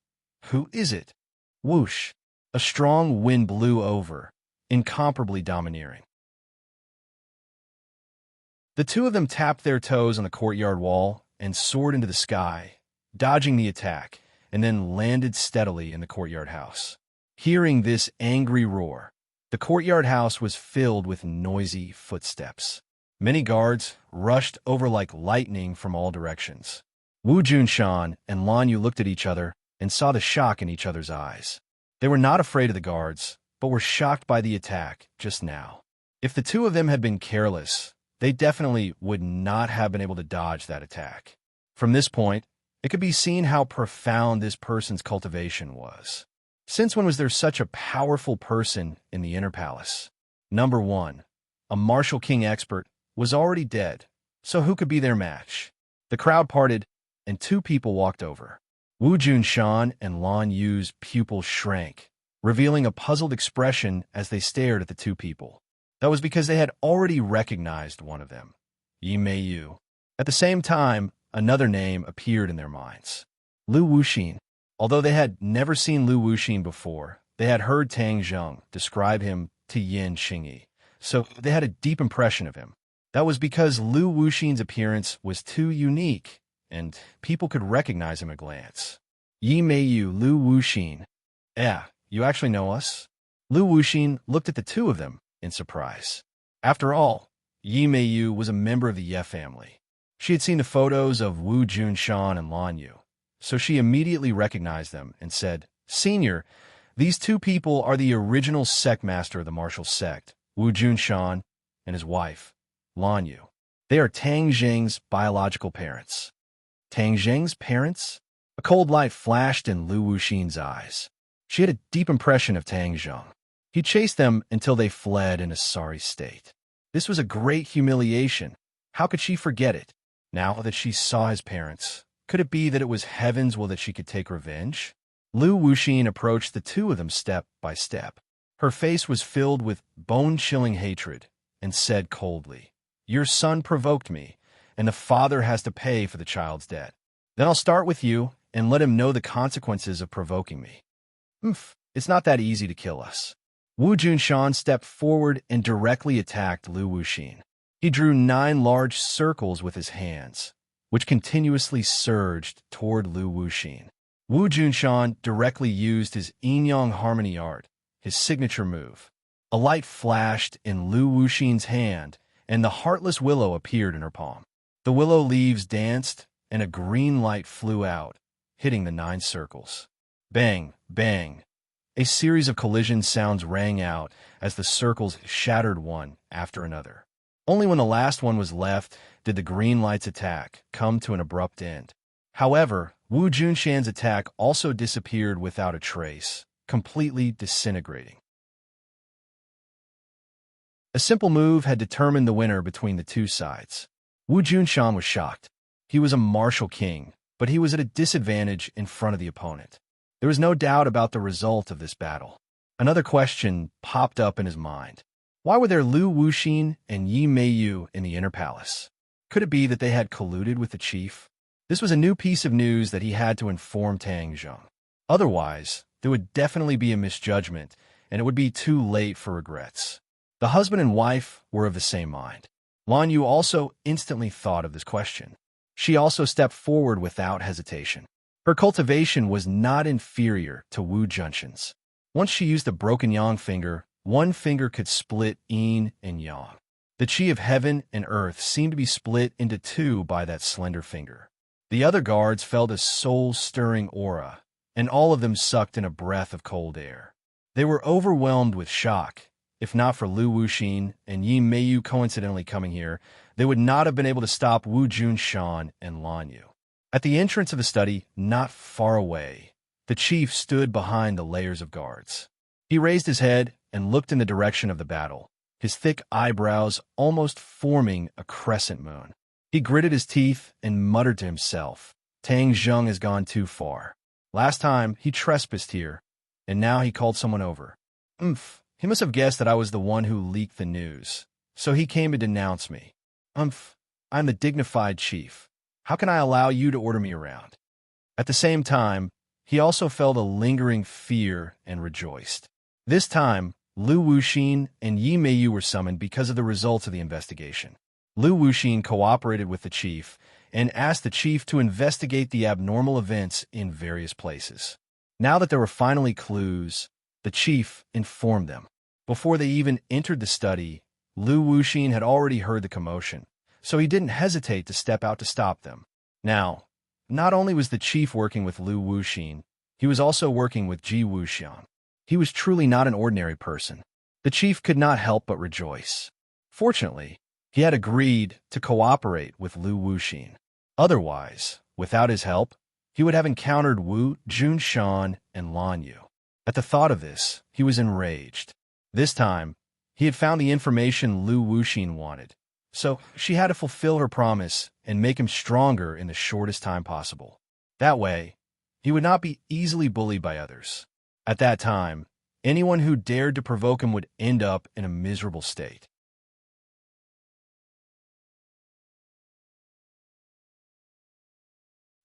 "Who is it?" Whoosh. A strong wind blew over, incomparably domineering. The two of them tapped their toes on the courtyard wall and soared into the sky, dodging the attack, and then landed steadily in the courtyard house. Hearing this angry roar, the courtyard house was filled with noisy footsteps. Many guards rushed over like lightning from all directions. Wu Junshan and Lan Yu looked at each other and saw the shock in each other's eyes. They were not afraid of the guards, but were shocked by the attack just now. If the two of them had been careless, they definitely would not have been able to dodge that attack. From this point, it could be seen how profound this person's cultivation was. Since when was there such a powerful person in the inner palace? Number 1, a martial king expert, was already dead, so who could be their match? The crowd parted, and two people walked over. Wu Junshan and Lan Yu's pupils shrank, revealing a puzzled expression as they stared at the two people. That was because they had already recognized one of them, Yi Meiyu. At the same time, another name appeared in their minds, Lu Wuxin. Although they had never seen Lu Wuxin before, they had heard Tang Zheng describe him to Yin Xingyi, so they had a deep impression of him. That was because Lu Wuxin's appearance was too unique, and people could recognize him at a glance. Yi Meiyu, Lu Wuxin. Yeah, you actually know us? Lu Wuxin looked at the two of them in surprise. After all, Yi Meiyu was a member of the Ye family. She had seen the photos of Wu Junshan and Lan Yu, so she immediately recognized them and said, "Senior, these two people are the original sect master of the martial sect, Wu Junshan and his wife, Lan Yu. They are Tang Zheng's biological parents." Tang Zheng's parents? A cold light flashed in Lu Wuxin's eyes. She had a deep impression of Tang Zheng. He chased them until they fled in a sorry state. This was a great humiliation. How could she forget it? Now that she saw his parents, could it be that it was heaven's will that she could take revenge? Lu Wuxin approached the two of them step by step. Her face was filled with bone-chilling hatred and said coldly, "Your son provoked me, and the father has to pay for the child's debt. Then I'll start with you and let him know the consequences of provoking me. It's not that easy to kill us." Wu Junshan stepped forward and directly attacked Lu Wuxin. He drew 9 large circles with his hands, which continuously surged toward Lu Wuxin. Wu Junshan directly used his yin-yang harmony art, his signature move. A light flashed in Lu Wuxin's hand, and the heartless willow appeared in her palm. The willow leaves danced, and a green light flew out, hitting the 9 circles. Bang, bang. A series of collision sounds rang out as the circles shattered one after another. Only when the last one was left did the green light's attack come to an abrupt end. However, Wu Junshan's attack also disappeared without a trace, completely disintegrating. A simple move had determined the winner between the two sides. Wu Junshan was shocked. He was a martial king, but he was at a disadvantage in front of the opponent. There was no doubt about the result of this battle. Another question popped up in his mind. Why were there Lu Wuxin and Yi Meiyu in the inner palace? Could it be that they had colluded with the chief? This was a new piece of news that he had to inform Tang Zheng. Otherwise, there would definitely be a misjudgment, and it would be too late for regrets. The husband and wife were of the same mind. Lan Yu also instantly thought of this question. She also stepped forward without hesitation. Her cultivation was not inferior to Wu Junshan's. Once she used the broken yang finger, one finger could split yin and yang. The chi of heaven and earth seemed to be split into 2 by that slender finger. The other guards felt a soul-stirring aura, and all of them sucked in a breath of cold air. They were overwhelmed with shock. If not for Lu Wuxin and Yi Meiyu coincidentally coming here, they would not have been able to stop Wu Junshan and Lan Yu. At the entrance of the study, not far away, the chief stood behind the layers of guards. He raised his head and looked in the direction of the battle, his thick eyebrows almost forming a crescent moon. He gritted his teeth and muttered to himself, "Tang Zheng has gone too far. Last time, he trespassed here, and now he called someone over. He must have guessed that I was the one who leaked the news, so he came to denounce me. I'm the dignified chief. How can I allow you to order me around?" At the same time, he also felt a lingering fear and rejoiced. This time, Lu Wuxin and Yi Meiyu were summoned because of the results of the investigation. Lu Wuxin cooperated with the chief and asked the chief to investigate the abnormal events in various places. Now that there were finally clues, the chief informed them. Before they even entered the study, Lu Wuxin had already heard the commotion, so he didn't hesitate to step out to stop them. Now, not only was the chief working with Lu Wuxin, he was also working with Ji Wuxian. He was truly not an ordinary person. The chief could not help but rejoice. Fortunately, he had agreed to cooperate with Lu Wuxin. Otherwise, without his help, he would have encountered Wu Junshan and Lan Yu. At the thought of this, he was enraged. This time, he had found the information Lu Wuxin wanted, so she had to fulfill her promise and make him stronger in the shortest time possible. That way, he would not be easily bullied by others. At that time, anyone who dared to provoke him would end up in a miserable state.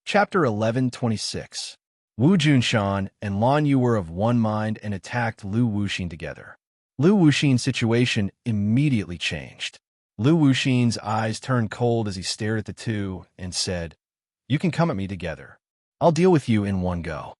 Chapter 11:26. Wu Junshan and Lan Yu were of one mind and attacked Lu Wuxin together. Lu Wuxin's situation immediately changed. Lu Wuxin's eyes turned cold as he stared at the two and said, "You can come at me together. I'll deal with you in one go."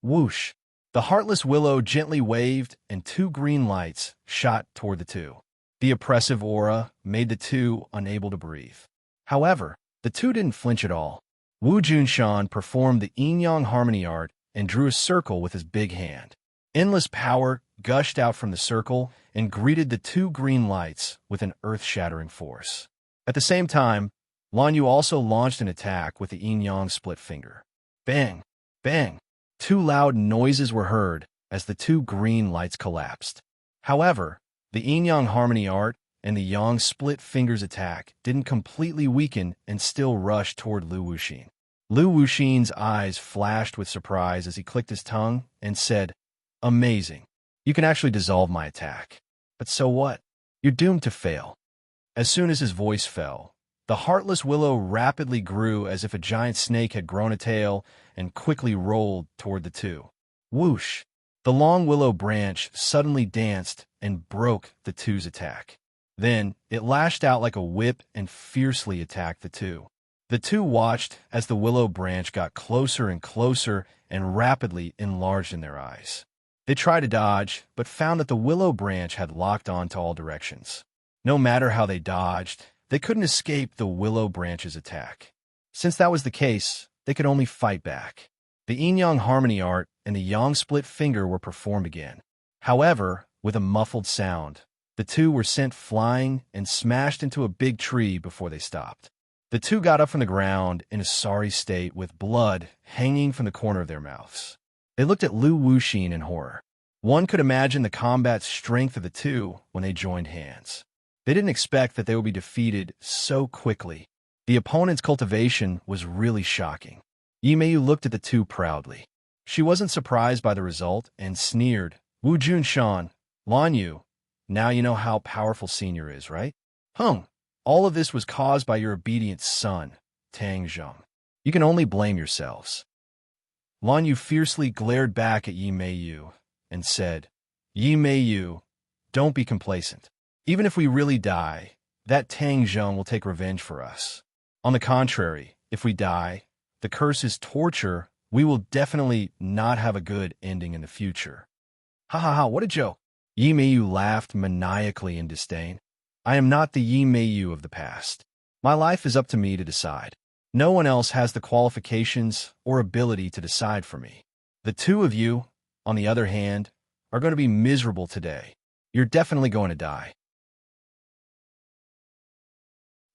Whoosh! The heartless willow gently waved and two green lights shot toward the two. The oppressive aura made the two unable to breathe. However, the two didn't flinch at all. Wu Junshan performed the yin-yang harmony art and drew a circle with his big hand. Endless power gushed out from the circle and greeted the two green lights with an earth-shattering force. At the same time, Lan Yu also launched an attack with the yin-yang split finger. Bang! Bang! Two loud noises were heard as the two green lights collapsed. However, the yin-yang harmony art and the yang split fingers attack didn't completely weaken and still rushed toward Lu Wuxin. Lu Wuxin's eyes flashed with surprise as he clicked his tongue and said, "Amazing. You can actually dissolve my attack. But so what? You're doomed to fail." As soon as his voice fell, the heartless willow rapidly grew as if a giant snake had grown a tail and quickly rolled toward the two. Whoosh! The long willow branch suddenly danced and broke the two's attack. Then it lashed out like a whip and fiercely attacked the two. The two watched as the willow branch got closer and closer and rapidly enlarged in their eyes. They tried to dodge, but found that the willow branch had locked on to all directions. No matter how they dodged, they couldn't escape the willow branch's attack. Since that was the case, they could only fight back. The yin-yang harmony art and the yang split finger were performed again. However, with a muffled sound, the two were sent flying and smashed into a big tree before they stopped. The two got up from the ground in a sorry state with blood hanging from the corner of their mouths. They looked at Lu Wuxin in horror. One could imagine the combat strength of the two when they joined hands. They didn't expect that they would be defeated so quickly. The opponent's cultivation was really shocking. Yimeyu looked at the two proudly. She wasn't surprised by the result and sneered, "Wu Junshan, Lan Yu, now you know how powerful Senior is, right? All of this was caused by your obedient son, Tang Zheng. You can only blame yourselves." Lan Yu fiercely glared back at Yimeyu and said, "Yimeyu, don't be complacent. Even if we really die, that Tang Zheng will take revenge for us. On the contrary, if we die, the curse is torture. We will definitely not have a good ending in the future." "Ha ha ha, what a joke." Yimeyu laughed maniacally in disdain. "I am not the Yimeyu of the past. My life is up to me to decide. No one else has the qualifications or ability to decide for me. The two of you, on the other hand, are going to be miserable today. You're definitely going to die."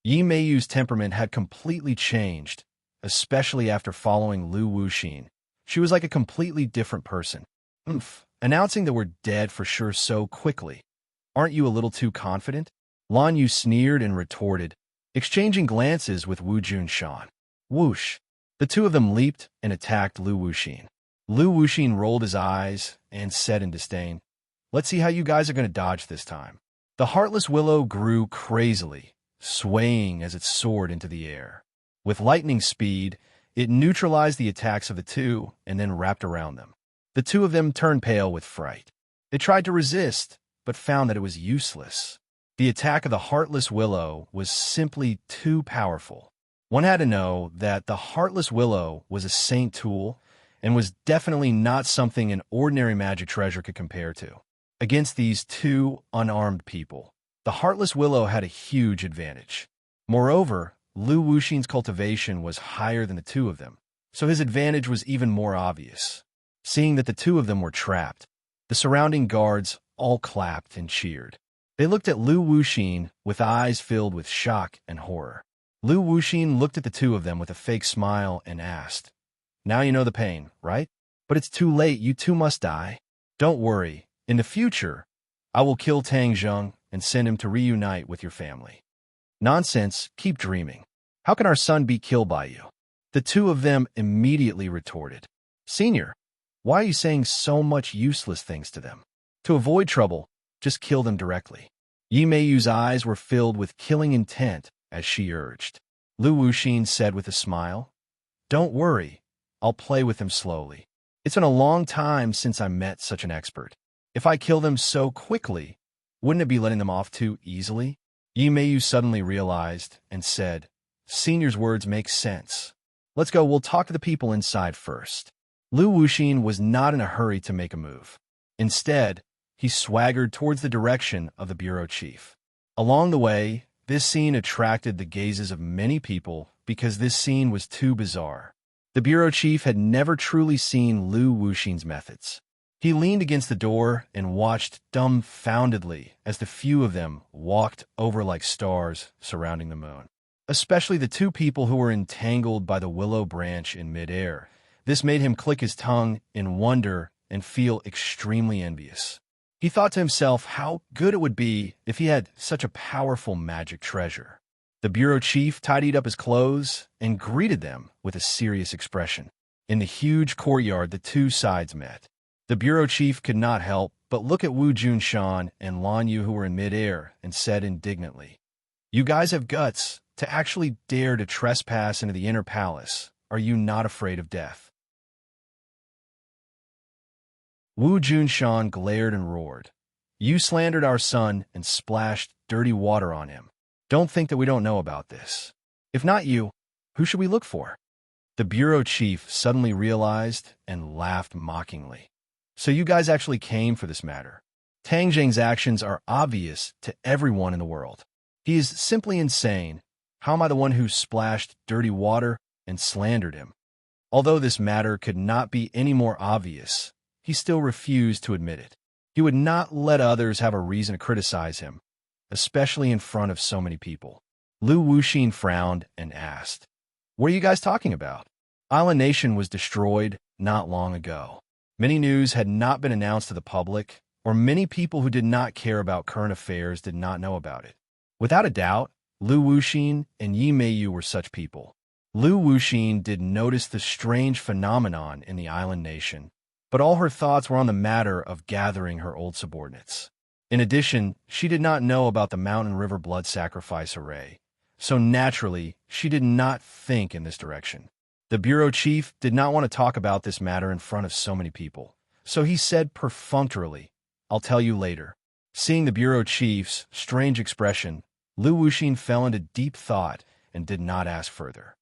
Yimeyu's temperament had completely changed, especially after following Lu Wuxin. She was like a completely different person. Announcing that we're dead for sure so quickly. Aren't you a little too confident?" Lan Yu sneered and retorted, exchanging glances with Wu Junshan. Whoosh! The two of them leaped and attacked Lu Wuxin. Lu Wuxin rolled his eyes and said in disdain, "Let's see how you guys are going to dodge this time." The heartless willow grew crazily, swaying as it soared into the air. With lightning speed, it neutralized the attacks of the two and then wrapped around them. The two of them turned pale with fright. They tried to resist, but found that it was useless. The attack of the heartless willow was simply too powerful. One had to know that the heartless willow was a saint tool and was definitely not something an ordinary magic treasure could compare to. Against these two unarmed people, the heartless willow had a huge advantage. Moreover, Lu Wuxin's cultivation was higher than the two of them, so his advantage was even more obvious. Seeing that the two of them were trapped, the surrounding guards all clapped and cheered. They looked at Lu Wuxin with eyes filled with shock and horror. Lu Wuxin looked at the two of them with a fake smile and asked, "Now you know the pain, right? But it's too late, you two must die. Don't worry, in the future, I will kill Tang Zheng and send him to reunite with your family." "Nonsense, keep dreaming. How can our son be killed by you?" The two of them immediately retorted. "Senior, why are you saying so much useless things to them? To avoid trouble, just kill them directly." Yimeyu's eyes were filled with killing intent as she urged. Lu Wuxin said with a smile, Don't worry, I'll play with them slowly. It's been a long time since I met such an expert. If I kill them so quickly, wouldn't it be letting them off too easily? Yimayu suddenly realized and said, Senior's words make sense. Let's go, we'll talk to the people inside first. Lu Wuxin was not in a hurry to make a move. Instead, he swaggered towards the direction of the bureau chief. Along the way, this scene attracted the gazes of many people because this scene was too bizarre. The bureau chief had never truly seen Lu Wuxin's methods. He leaned against the door and watched dumbfoundedly as the few of them walked over like stars surrounding the moon. Especially the two people who were entangled by the willow branch in midair. This made him click his tongue in wonder and feel extremely envious. He thought to himself how good it would be if he had such a powerful magic treasure. The bureau chief tidied up his clothes and greeted them with a serious expression. In the huge courtyard, the two sides met. The bureau chief could not help but look at Wu Junshan and Lan Yu who were in midair and said indignantly, You guys have guts to actually dare to trespass into the inner palace. Are you not afraid of death? Wu Junshan glared and roared. You slandered our son and splashed dirty water on him. Don't think that we don't know about this. If not you, who should we look for? The bureau chief suddenly realized and laughed mockingly. So you guys actually came for this matter. Tang Zheng's actions are obvious to everyone in the world. He is simply insane. How am I the one who splashed dirty water and slandered him? Although this matter could not be any more obvious, he still refused to admit it. He would not let others have a reason to criticize him, especially in front of so many people. Lu Wuxin frowned and asked, What are you guys talking about? Island Nation was destroyed not long ago. Many news had not been announced to the public, or many people who did not care about current affairs did not know about it. Without a doubt, Lu Wuxin and Yimayu were such people. Lu Wuxin did notice the strange phenomenon in the Island Nation, but all her thoughts were on the matter of gathering her old subordinates. In addition, she did not know about the Mountain River blood sacrifice array, so naturally, she did not think in this direction. The bureau chief did not want to talk about this matter in front of so many people, so he said perfunctorily, I'll tell you later. Seeing the bureau chief's strange expression, Lu Wuxin fell into deep thought and did not ask further.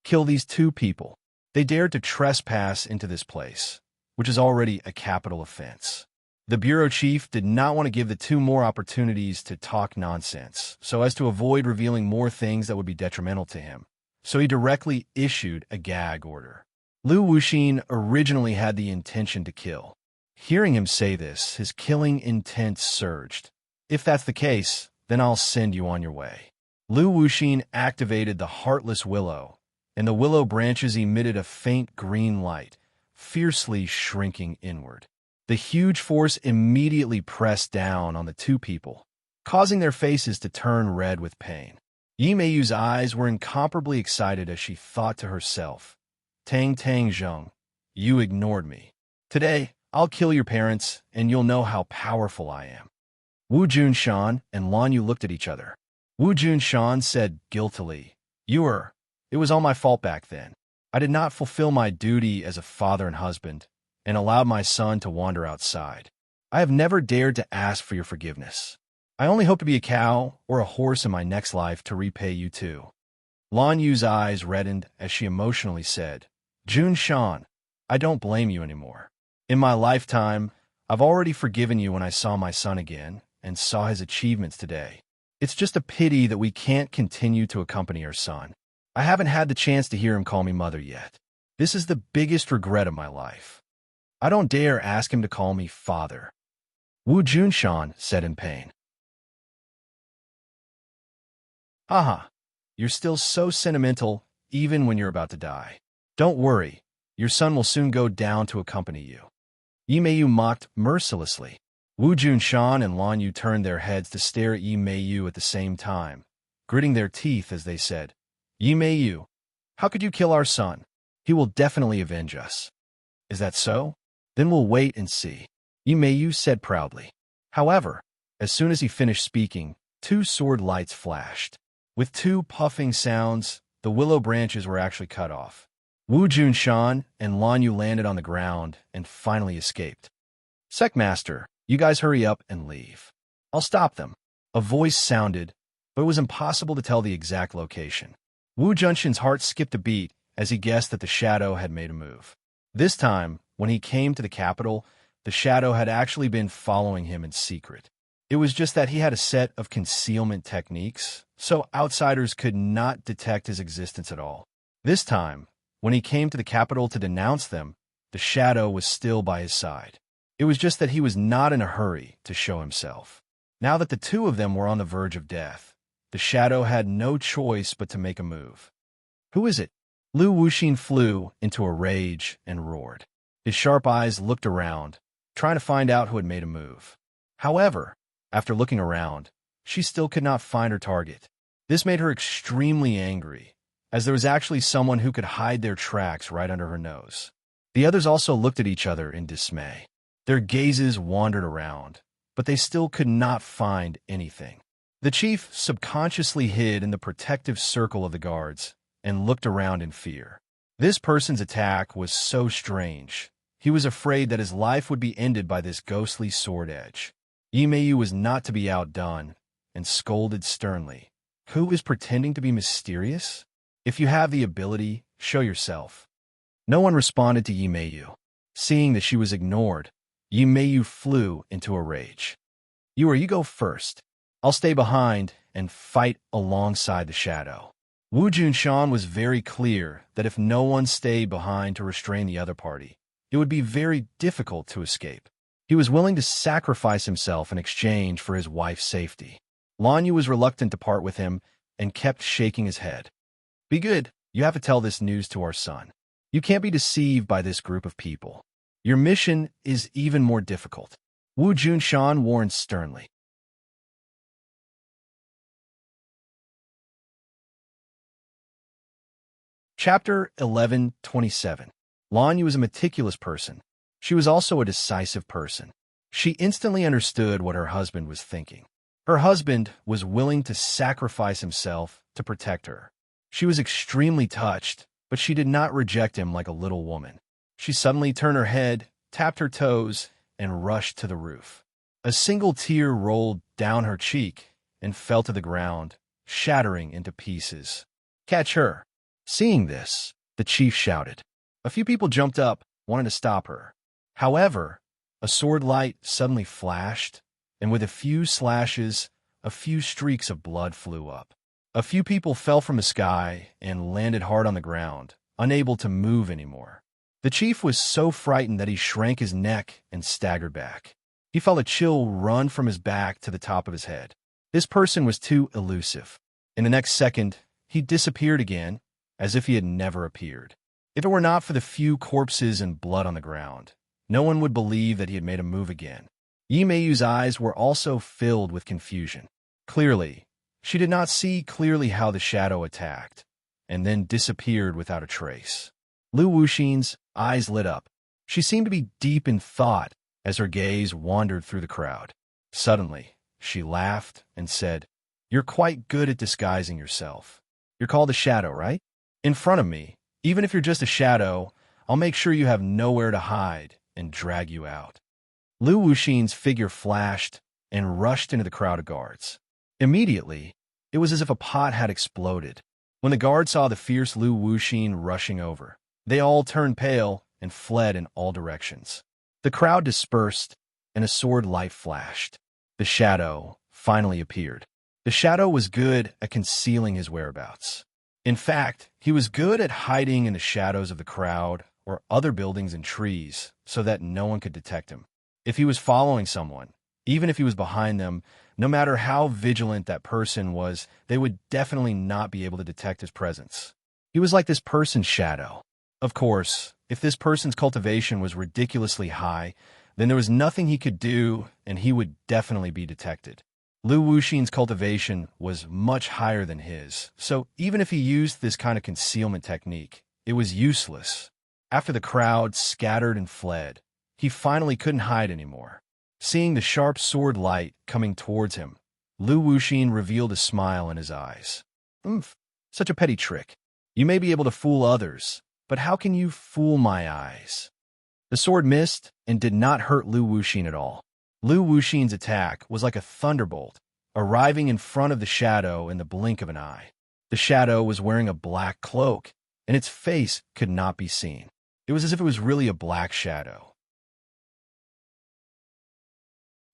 Kill these two people. They dared to trespass into this place, which is already a capital offense. The bureau chief did not want to give the two more opportunities to talk nonsense, so as to avoid revealing more things that would be detrimental to him. So he directly issued a gag order. Lu Wuxin originally had the intention to kill. Hearing him say this, his killing intent surged. If that's the case, then I'll send you on your way. Lu Wuxin activated the Heartless Willow, and the willow branches emitted a faint green light, fiercely shrinking inward. The huge force immediately pressed down on the two people, causing their faces to turn red with pain. Yimayu's eyes were incomparably excited as she thought to herself, Tang Zheng, you ignored me. Today, I'll kill your parents, and you'll know how powerful I am. Wu Junshan and Lan Yu looked at each other. Wu Junshan said guiltily, It was all my fault back then. I did not fulfill my duty as a father and husband, and allowed my son to wander outside. I have never dared to ask for your forgiveness. I only hope to be a cow or a horse in my next life to repay you too. Lan Yu's eyes reddened as she emotionally said, Junshan, I don't blame you anymore. In my lifetime, I've already forgiven you when I saw my son again and saw his achievements today. It's just a pity that we can't continue to accompany our son. I haven't had the chance to hear him call me mother yet. This is the biggest regret of my life. I don't dare ask him to call me father. Wu Junshan said in pain. Haha, you're still so sentimental even when you're about to die. Don't worry, your son will soon go down to accompany you. Yimayu mocked mercilessly. Wu Junshan and Lan Yu turned their heads to stare at Yimayu at the same time, gritting their teeth as they said, Yimayu, how could you kill our son? He will definitely avenge us. Is that so? Then we'll wait and see, Yimayu said proudly. However, as soon as he finished speaking, two sword lights flashed. With two puffing sounds, the willow branches were actually cut off. Wu Junshan and Lan Yu landed on the ground and finally escaped. Secmaster, you guys hurry up and leave. I'll stop them. A voice sounded, but it was impossible to tell the exact location. Wu Junshan's heart skipped a beat as he guessed that the shadow had made a move. This time, when he came to the capital, the shadow had actually been following him in secret. It was just that he had a set of concealment techniques, so outsiders could not detect his existence at all. This time, when he came to the capital to denounce them, the shadow was still by his side. It was just that he was not in a hurry to show himself. Now that the two of them were on the verge of death, the shadow had no choice but to make a move. Who is it? Lu Wuxin flew into a rage and roared. His sharp eyes looked around, trying to find out who had made a move. However, after looking around, she still could not find her target. This made her extremely angry, as there was actually someone who could hide their tracks right under her nose. The others also looked at each other in dismay. Their gazes wandered around, but they still could not find anything. The chief subconsciously hid in the protective circle of the guards and looked around in fear. This person's attack was so strange. He was afraid that his life would be ended by this ghostly sword edge. Yimeyu was not to be outdone and scolded sternly. Who is pretending to be mysterious? If you have the ability, show yourself. No one responded to Yimeyu. Seeing that she was ignored, Yimeyu flew into a rage. You go first. I'll stay behind and fight alongside the shadow. Wu Junshan was very clear that if no one stayed behind to restrain the other party, it would be very difficult to escape. He was willing to sacrifice himself in exchange for his wife's safety. Lan Yu was reluctant to part with him and kept shaking his head. Be good. You have to tell this news to our son. You can't be deceived by this group of people. Your mission is even more difficult. Wu Junshan warned sternly. Chapter 11:27. Lan Yu was a meticulous person. She was also a decisive person. She instantly understood what her husband was thinking. Her husband was willing to sacrifice himself to protect her. She was extremely touched, but she did not reject him like a little woman. She suddenly turned her head, tapped her toes, and rushed to the roof. A single tear rolled down her cheek and fell to the ground, shattering into pieces. Catch her! Seeing this, the chief shouted. A few people jumped up, wanting to stop her. However, a sword light suddenly flashed, and with a few slashes, a few streaks of blood flew up. A few people fell from the sky and landed hard on the ground, unable to move anymore. The chief was so frightened that he shrank his neck and staggered back. He felt a chill run from his back to the top of his head. This person was too elusive. In the next second, he disappeared again, as if he had never appeared. If it were not for the few corpses and blood on the ground, no one would believe that he had made a move again. Yimeyu's eyes were also filled with confusion. Clearly, she did not see clearly how the shadow attacked, and then disappeared without a trace. Lu Wuxin's eyes lit up. She seemed to be deep in thought as her gaze wandered through the crowd. Suddenly, she laughed and said, "You're quite good at disguising yourself. You're called a shadow, right? In front of me, even if you're just a shadow, I'll make sure you have nowhere to hide and drag you out." Lu Wuxin's figure flashed and rushed into the crowd of guards. Immediately, it was as if a pot had exploded. When the guards saw the fierce Lu Wuxin rushing over, they all turned pale and fled in all directions. The crowd dispersed, and a sword light flashed. The shadow finally appeared. The shadow was good at concealing his whereabouts. In fact, he was good at hiding in the shadows of the crowd or other buildings and trees so that no one could detect him. If he was following someone, even if he was behind them, no matter how vigilant that person was, they would definitely not be able to detect his presence. He was like this person's shadow. Of course, if this person's cultivation was ridiculously high, then there was nothing he could do, and he would definitely be detected. Lu Wuxin's cultivation was much higher than his, so even if he used this kind of concealment technique, it was useless. After the crowd scattered and fled, he finally couldn't hide anymore. Seeing the sharp sword light coming towards him, Lu Wuxin revealed a smile in his eyes. Such a petty trick. You may be able to fool others, But how can you fool my eyes? The sword missed and did not hurt Lu Wuxin at all. Lu Wuxin's attack was like a thunderbolt, arriving in front of the shadow in the blink of an eye. The shadow was wearing a black cloak, and its face could not be seen. It was as if it was really a black shadow.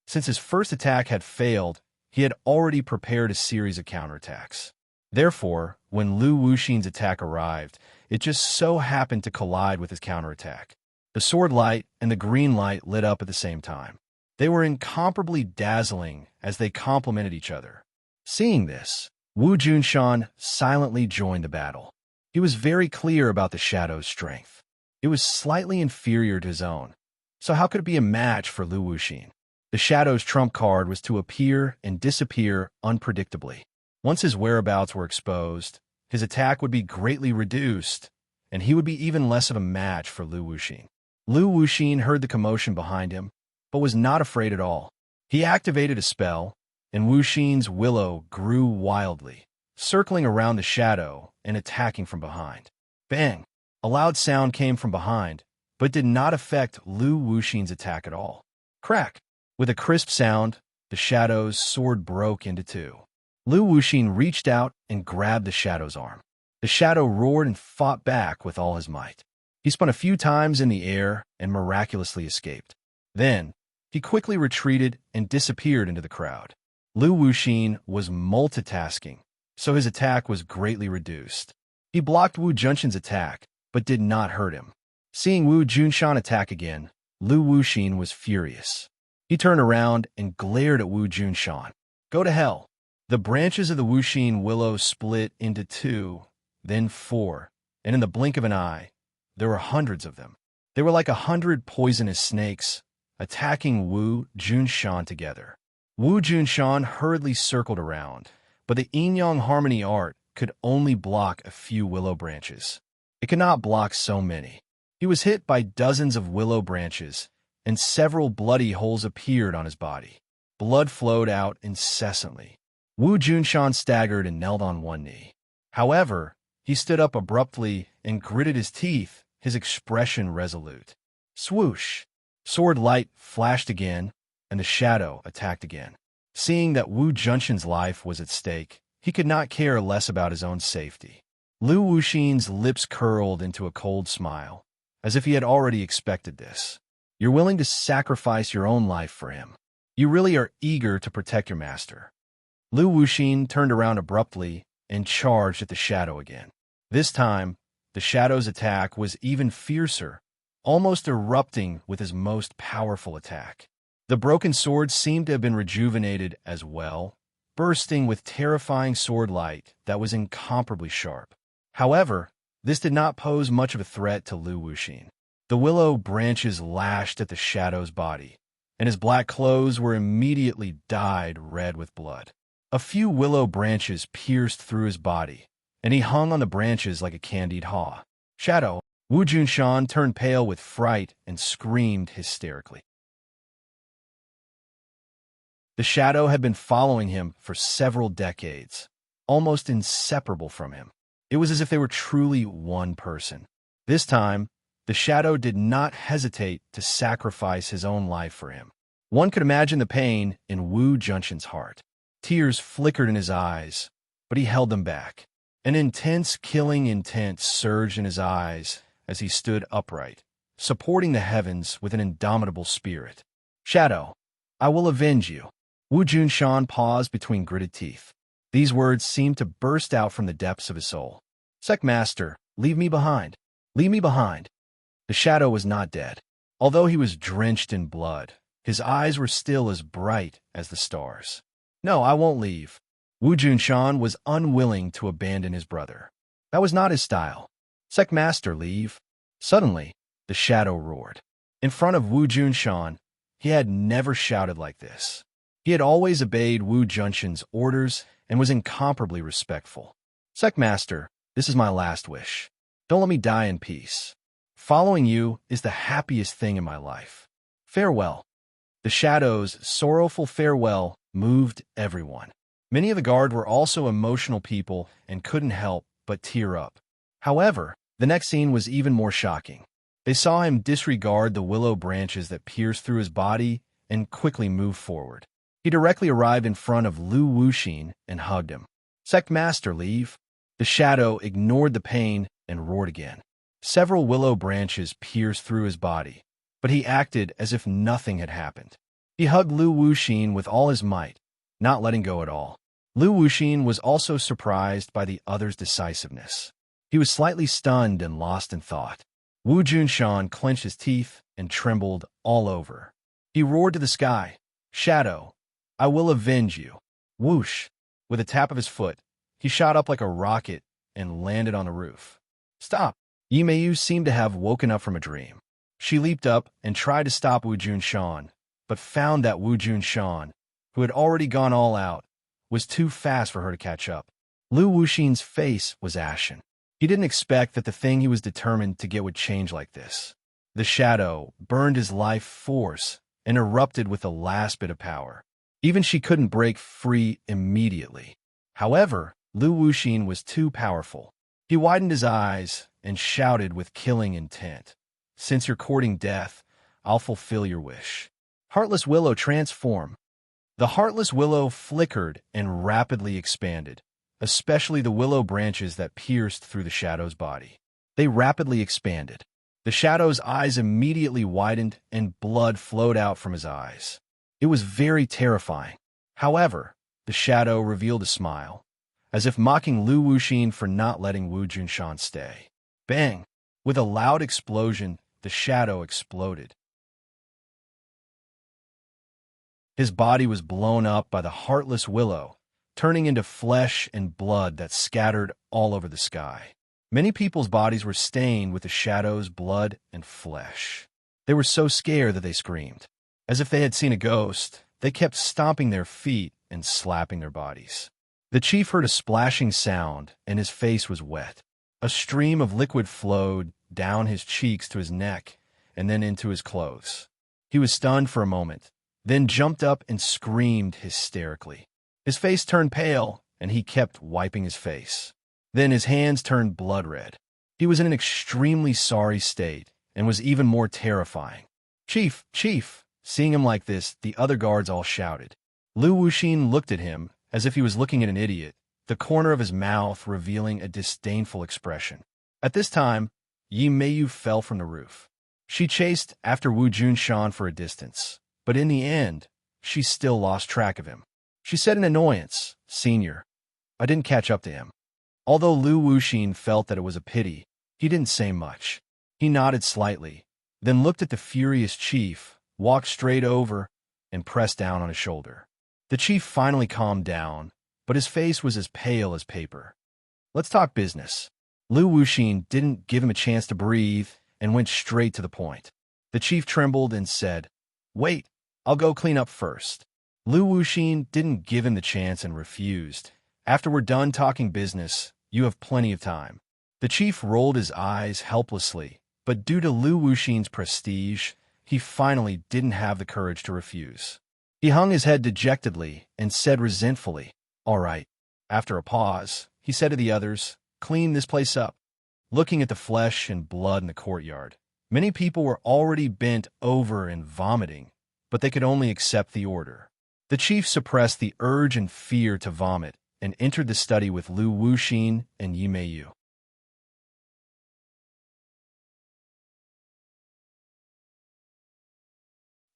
Since his first attack had failed, he had already prepared a series of counterattacks. Therefore, when Lu Wuxin's attack arrived, it just so happened to collide with his counterattack. The sword light and the green light lit up at the same time. They were incomparably dazzling as they complemented each other. Seeing this, Wu Junshan silently joined the battle. He was very clear about the shadow's strength. It was slightly inferior to his own, so how could it be a match for Lu Wuxin? The shadow's trump card was to appear and disappear unpredictably. Once his whereabouts were exposed, his attack would be greatly reduced, and he would be even less of a match for Lu Wuxin. Lu Wuxin heard the commotion behind him, but was not afraid at all. He activated a spell, and Wuxin's willow grew wildly, circling around the shadow and attacking from behind. Bang! A loud sound came from behind, but did not affect Lu Wuxin's attack at all. Crack! With a crisp sound, the shadow's sword broke into two. Lu Wuxin reached out and grabbed the shadow's arm. The shadow roared and fought back with all his might. He spun a few times in the air and miraculously escaped. Then, he quickly retreated and disappeared into the crowd. Lu Wuxin was multitasking, so his attack was greatly reduced. He blocked Wu Junshan's attack, but did not hurt him. Seeing Wu Junshan attack again, Lu Wuxin was furious. He turned around and glared at Wu Junshan. Go to hell. The branches of the Wuxin willow split into 2, then 4, and in the blink of an eye, there were hundreds of them. They were like 100 poisonous snakes, attacking Wu Junshan together. Wu Junshan hurriedly circled around, but the yin-yang harmony art could only block a few willow branches. It could not block so many. He was hit by dozens of willow branches, and several bloody holes appeared on his body. Blood flowed out incessantly. Wu Junshan staggered and knelt on one knee. However, he stood up abruptly and gritted his teeth, his expression resolute. Swoosh! Sword light flashed again, and the shadow attacked again. Seeing that Wu Junshan's life was at stake, he could not care less about his own safety. Lu Wuxin's lips curled into a cold smile, as if he had already expected this. You're willing to sacrifice your own life for him. You really are eager to protect your master. Lu Wuxin turned around abruptly and charged at the shadow again. This time, the shadow's attack was even fiercer, almost erupting with his most powerful attack. The broken sword seemed to have been rejuvenated as well, bursting with terrifying sword light that was incomparably sharp. However, this did not pose much of a threat to Lu Wuxin. The willow branches lashed at the shadow's body, and his black clothes were immediately dyed red with blood. A few willow branches pierced through his body, and he hung on the branches like a candied haw. Shadow! Wu Junshan turned pale with fright and screamed hysterically. The shadow had been following him for several decades, almost inseparable from him. It was as if they were truly one person. This time, the shadow did not hesitate to sacrifice his own life for him. One could imagine the pain in Wu Junshan's heart. Tears flickered in his eyes, but he held them back. An intense, killing intent surged in his eyes as he stood upright, supporting the heavens with an indomitable spirit. Shadow, I will avenge you. Wu Junshan paused between gritted teeth. These words seemed to burst out from the depths of his soul. Master, leave me behind. Leave me behind. The shadow was not dead. Although he was drenched in blood, his eyes were still as bright as the stars. No, I won't leave. Wu Junshan was unwilling to abandon his brother. That was not his style. Master, leave. Suddenly, the shadow roared. In front of Wu Junshan, he had never shouted like this. He had always obeyed Wu Junshan's orders and was incomparably respectful. Master, this is my last wish. Don't let me die in peace. Following you is the happiest thing in my life. Farewell. The shadow's sorrowful farewell moved everyone. Many of the guard were also emotional people and couldn't help but tear up. However, The next scene was even more shocking. They saw him disregard the willow branches that pierced through his body and quickly move forward. He directly arrived in front of Lu Wuxin and hugged him. Sect Master, leave. The shadow ignored the pain and roared again. Several willow branches pierced through his body, but he acted as if nothing had happened. He hugged Lu Wuxin with all his might, not letting go at all. Lu Wuxin was also surprised by the other's decisiveness. He was slightly stunned and lost in thought. Wu Junshan clenched his teeth and trembled all over. He roared to the sky, "Shadow, I will avenge you." Whoosh! With a tap of his foot, he shot up like a rocket and landed on the roof. "Stop!" Yimeyu seemed to have woken up from a dream. She leaped up and tried to stop Wu Junshan, but found that Wu Junshan, who had already gone all out, was too fast for her to catch up. Lu Wuxin's face was ashen. He didn't expect that the thing he was determined to get would change like this. The shadow burned his life force and erupted with the last bit of power. Even she couldn't break free immediately. However, Lu Wuxin was too powerful. He widened his eyes and shouted with killing intent, "Since you're courting death, I'll fulfill your wish." Heartless Willow transform. The Heartless Willow flickered and rapidly expanded, especially the willow branches that pierced through the shadow's body. They rapidly expanded. The shadow's eyes immediately widened and blood flowed out from his eyes. It was very terrifying. However, the shadow revealed a smile, as if mocking Lu Wuxin for not letting Wu Junshan stay. Bang! With a loud explosion, the shadow exploded. His body was blown up by the Heartless Willow, turning into flesh and blood that scattered all over the sky. Many people's bodies were stained with the shadow's blood and flesh. They were so scared that they screamed. As if they had seen a ghost, they kept stomping their feet and slapping their bodies. The chief heard a splashing sound, and his face was wet. A stream of liquid flowed down his cheeks to his neck and then into his clothes. He was stunned for a moment, then jumped up and screamed hysterically. His face turned pale, and he kept wiping his face. Then his hands turned blood red. He was in an extremely sorry state and was even more terrifying. "Chief, Chief!" Seeing him like this, the other guards all shouted. Lu Wuxin looked at him as if he was looking at an idiot, the corner of his mouth revealing a disdainful expression. At this time, Yimeyu fell from the roof. She chased after Wu Junshan for a distance, but in the end, she still lost track of him. She said in annoyance, "Senior, I didn't catch up to him." Although Lu Wuxin felt that it was a pity, he didn't say much. He nodded slightly, then looked at the furious chief, walked straight over, and pressed down on his shoulder. The chief finally calmed down, but his face was as pale as paper. "Let's talk business." Lu Wuxin didn't give him a chance to breathe and went straight to the point. The chief trembled and said, "Wait, I'll go clean up first." Lu Wuxin didn't give him the chance and refused. "After we're done talking business, you have plenty of time." The chief rolled his eyes helplessly, but due to Lu Wuxin's prestige, he finally didn't have the courage to refuse. He hung his head dejectedly and said resentfully, "All right." After a pause, he said to the others, "Clean this place up." Looking at the flesh and blood in the courtyard, many people were already bent over and vomiting, but they could only accept the order. The chief suppressed the urge and fear to vomit and entered the study with Lu Wuxin and Yimeyu.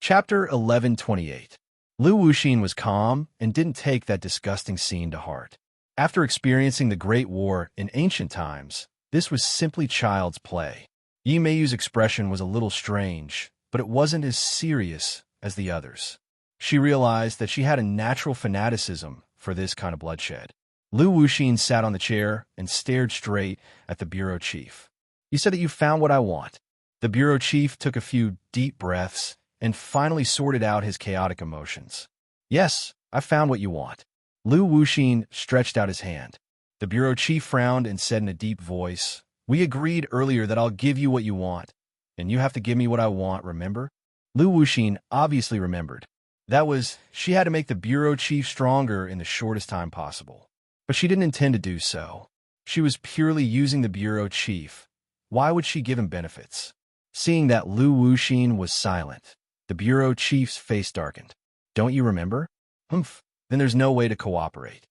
Chapter 1128. Lu Wuxin was calm and didn't take that disgusting scene to heart. After experiencing the Great War in ancient times, this was simply child's play. Yimeyu's expression was a little strange, but it wasn't as serious as the others. She realized that she had a natural fanaticism for this kind of bloodshed. Lu Wuxin sat on the chair and stared straight at the bureau chief. "You said that you found what I want." The bureau chief took a few deep breaths and finally sorted out his chaotic emotions. "Yes, I found what you want." Lu Wuxin stretched out his hand. The bureau chief frowned and said in a deep voice, "We agreed earlier that I'll give you what you want, and you have to give me what I want, remember?" Lu Wuxin obviously remembered. That was, she had to make the bureau chief stronger in the shortest time possible. But she didn't intend to do so. She was purely using the bureau chief, Why would she give him benefits? Seeing that Lu Wuxin was silent, the bureau chief's face darkened. Don't you remember? Humph, then there's no way to cooperate.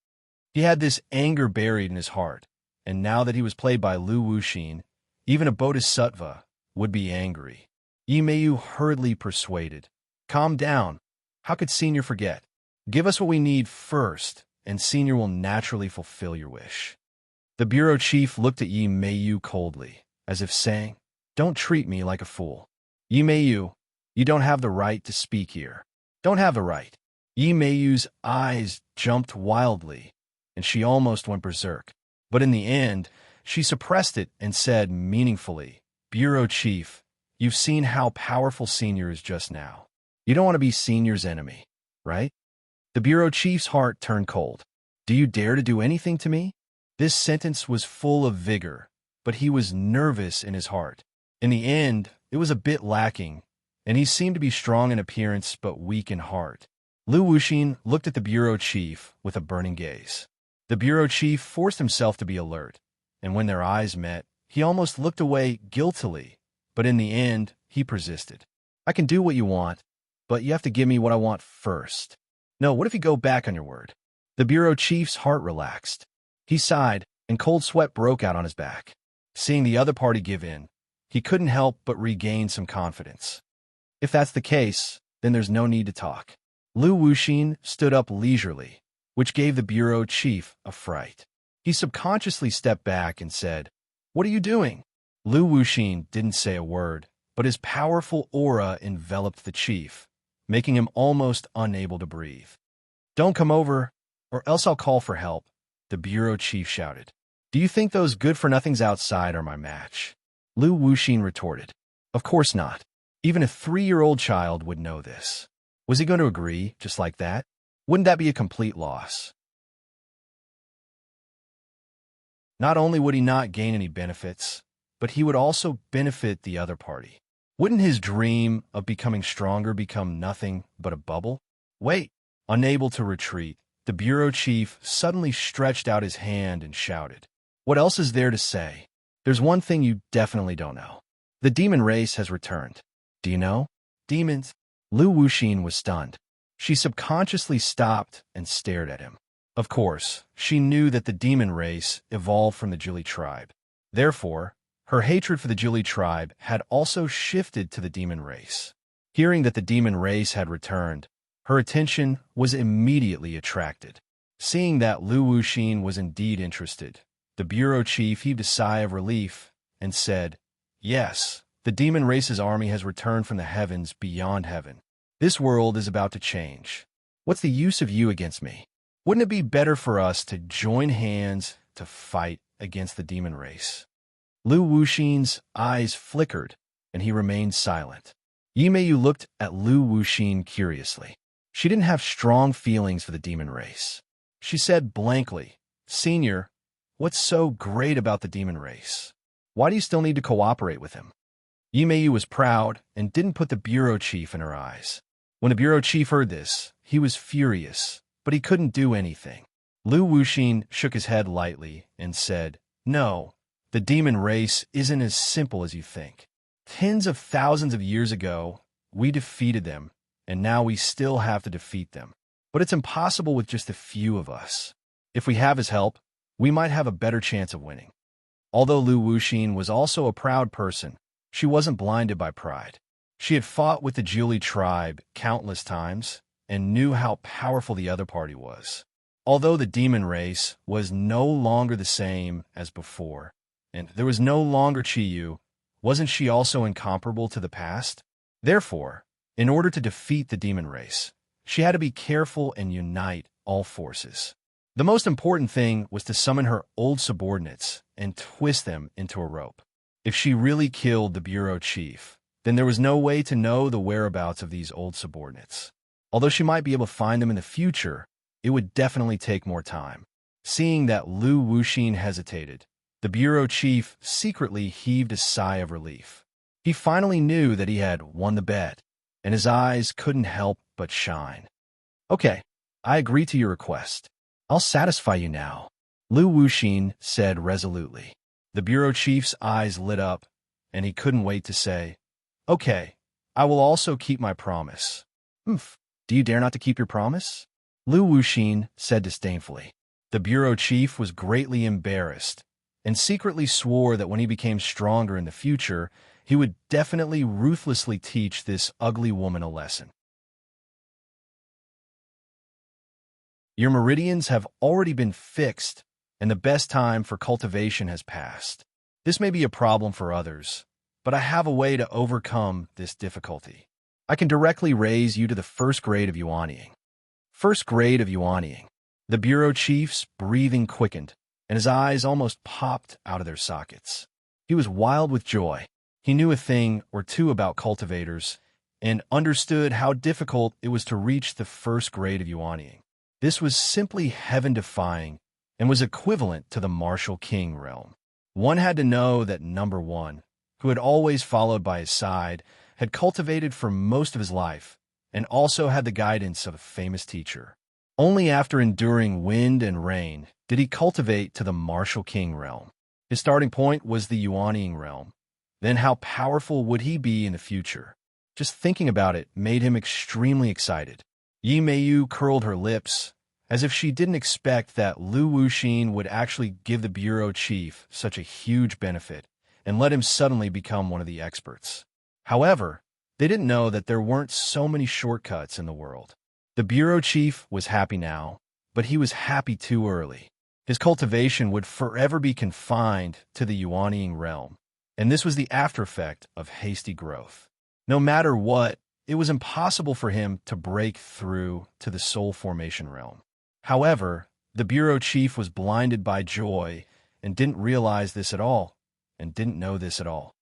He had this anger buried in his heart, and now that he was played by Lu Wuxin, even a bodhisattva would be angry. Yi Meiyu hurriedly persuaded. Calm down. How could Senior forget? Give us what we need first, and Senior will naturally fulfill your wish. The bureau chief looked at Yi Meiyu coldly, as if saying, Don't treat me like a fool. Yi Meiyu, you don't have the right to speak here. Don't have the right. Yi Meiyu's eyes jumped wildly, and she almost went berserk. But in the end, she suppressed it and said meaningfully, Bureau Chief, you've seen how powerful Senior is just now. You don't want to be Senior's enemy, right? The bureau chief's heart turned cold. Do you dare to do anything to me? This sentence was full of vigor, but he was nervous in his heart. In the end, it was a bit lacking, and he seemed to be strong in appearance but weak in heart. Lu Wuxin looked at the bureau chief with a burning gaze. The bureau chief forced himself to be alert, and when their eyes met, he almost looked away guiltily, but in the end, he persisted. I can do what you want, but you have to give me what I want first. No, what if you go back on your word? The bureau chief's heart relaxed. He sighed, and cold sweat broke out on his back. Seeing the other party give in, he couldn't help but regain some confidence. If that's the case, then there's no need to talk. Lu Wuxin stood up leisurely, which gave the bureau chief a fright. He subconsciously stepped back and said, What are you doing? Lu Wuxin didn't say a word, but his powerful aura enveloped the chief, making him almost unable to breathe. Don't come over, or else I'll call for help, the bureau chief shouted. Do you think those good-for-nothings outside are my match? Lu Wuxin retorted. Of course not. Even a 3-year-old child would know this. Was he going to agree, just like that? Wouldn't that be a complete loss? Not only would he not gain any benefits, but he would also benefit the other party. Wouldn't his dream of becoming stronger become nothing but a bubble? Wait! Unable to retreat, the bureau chief suddenly stretched out his hand and shouted. What else is there to say? There's one thing you definitely don't know. The demon race has returned. Do you know? Demons? Lu Wuxin was stunned. She subconsciously stopped and stared at him. Of course, she knew that the demon race evolved from the Jili tribe. Therefore, her hatred for the Jili tribe had also shifted to the demon race. Hearing that the demon race had returned, her attention was immediately attracted. Seeing that Lu Wuxin was indeed interested, the bureau chief heaved a sigh of relief and said, Yes, the demon race's army has returned from the heavens beyond heaven. This world is about to change. What's the use of you against me? Wouldn't it be better for us to join hands to fight against the demon race? Lu Wuxin's eyes flickered, and he remained silent. Yi Meiyu looked at Lu Wuxin curiously. She didn't have strong feelings for the demon race. She said blankly, Senior, what's so great about the demon race? Why do you still need to cooperate with him? Yi Meiyu was proud and didn't put the bureau chief in her eyes. When the bureau chief heard this, he was furious, but he couldn't do anything. Lu Wuxin shook his head lightly and said, No, the demon race isn't as simple as you think. Tens of thousands of years ago, we defeated them, and now we still have to defeat them. But it's impossible with just a few of us. If we have his help, we might have a better chance of winning. Although Lu Wuxin was also a proud person, she wasn't blinded by pride. She had fought with the Jili tribe countless times and knew how powerful the other party was. Although the demon race was no longer the same as before, and there was no longer Chiyu, wasn't she also incomparable to the past? Therefore, in order to defeat the demon race, she had to be careful and unite all forces. The most important thing was to summon her old subordinates and twist them into a rope. If she really killed the bureau chief, then there was no way to know the whereabouts of these old subordinates. Although she might be able to find them in the future, it would definitely take more time. Seeing that Lu Wuxin hesitated, the bureau chief secretly heaved a sigh of relief. He finally knew that he had won the bet, and his eyes couldn't help but shine. Okay, I agree to your request. I'll satisfy you now, Lu Wuxin said resolutely. The bureau chief's eyes lit up, and he couldn't wait to say, "Okay, I will also keep my promise." "Humph, do you dare not to keep your promise?" Lu Wuxin said disdainfully. The bureau chief was greatly embarrassed, and secretly swore that when he became stronger in the future, he would definitely ruthlessly teach this ugly woman a lesson. Your meridians have already been fixed, and the best time for cultivation has passed. This may be a problem for others, but I have a way to overcome this difficulty. I can directly raise you to the first grade of yuanying. First grade of yuanying. The bureau chief's breathing quickened, and his eyes almost popped out of their sockets. He was wild with joy. He knew a thing or two about cultivators and understood how difficult it was to reach the first grade of yuanying. This was simply heaven-defying and was equivalent to the martial king realm. One had to know that number one, who had always followed by his side, had cultivated for most of his life and also had the guidance of a famous teacher. Only after enduring wind and rain did he cultivate to the martial king realm. His starting point was the yuanying realm. Then how powerful would he be in the future? Just thinking about it made him extremely excited. Yi Meiyu curled her lips, as if she didn't expect that Lu Wuxin would actually give the bureau chief such a huge benefit and let him suddenly become one of the experts. However, they didn't know that there weren't so many shortcuts in the world. The bureau chief was happy now, but he was happy too early. His cultivation would forever be confined to the yuanying realm, and this was the after effect of hasty growth. No matter what, it was impossible for him to break through to the soul formation realm. However, the bureau chief was blinded by joy and didn't realize this at all, and didn't know this at all.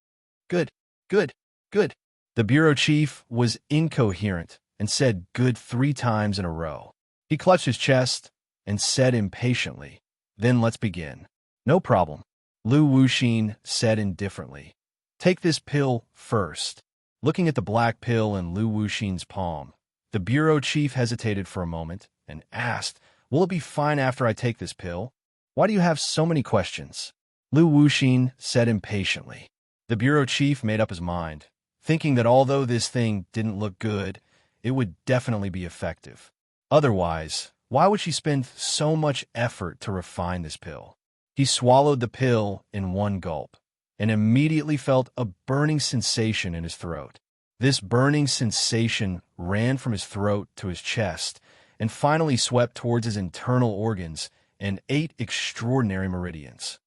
Good, good, good. The bureau chief was incoherent and said good 3 times in a row. He clutched his chest and said impatiently, "Then let's begin." "No problem," Lu Wuxin said indifferently. "Take this pill first." Looking at the black pill in Lu Wuxin's palm, the bureau chief hesitated for a moment and asked, "Will it be fine after I take this pill? Why do you have so many questions?" Lu Wuxin said impatiently. The bureau chief made up his mind, thinking that although this thing didn't look good, it would definitely be effective. Otherwise, why would she spend so much effort to refine this pill? He swallowed the pill in one gulp and immediately felt a burning sensation in his throat. This burning sensation ran from his throat to his chest and finally swept towards his internal organs and 8 extraordinary meridians.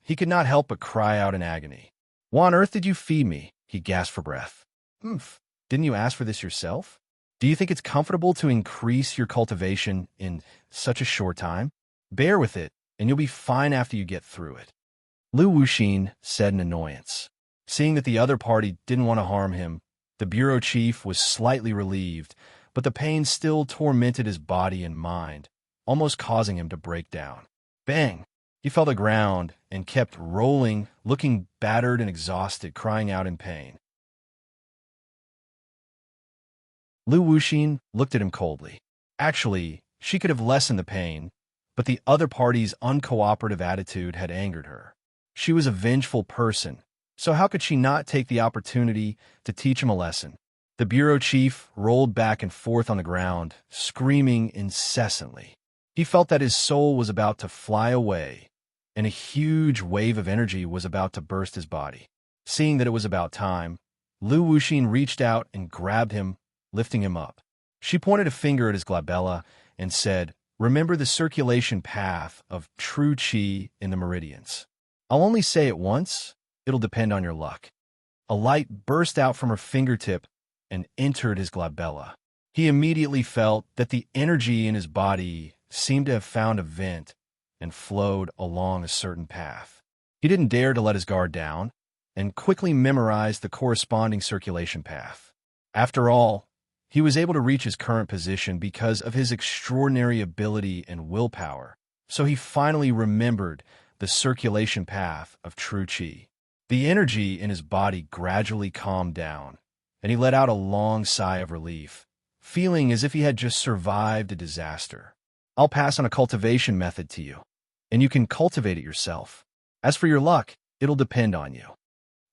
He could not help but cry out in agony. "Why on earth did you feed me?" he gasped for breath. "Humph, didn't you ask for this yourself? Do you think it's comfortable to increase your cultivation in such a short time? Bear with it, and you'll be fine after you get through it." Lu Wuxin said in annoyance. Seeing that the other party didn't want to harm him, the bureau chief was slightly relieved, but the pain still tormented his body and mind, almost causing him to break down. Bang! He fell to the ground and kept rolling, looking battered and exhausted, crying out in pain. Lu Wuxin looked at him coldly. Actually, she could have lessened the pain, but the other party's uncooperative attitude had angered her. She was a vengeful person, so how could she not take the opportunity to teach him a lesson? The bureau chief rolled back and forth on the ground, screaming incessantly. He felt that his soul was about to fly away, and a huge wave of energy was about to burst his body. Seeing that it was about time, Lu Wuxin reached out and grabbed him, lifting him up. She pointed a finger at his glabella and said, "Remember the circulation path of true qi in the meridians. I'll only say it once. It'll depend on your luck." A light burst out from her fingertip and entered his glabella. He immediately felt that the energy in his body seemed to have found a vent and flowed along a certain path. He didn't dare to let his guard down and quickly memorized the corresponding circulation path. After all, he was able to reach his current position because of his extraordinary ability and willpower, so he finally remembered the circulation path of true qi. The energy in his body gradually calmed down, and he let out a long sigh of relief, feeling as if he had just survived a disaster. "I'll pass on a cultivation method to you, and you can cultivate it yourself. As for your luck, it'll depend on you.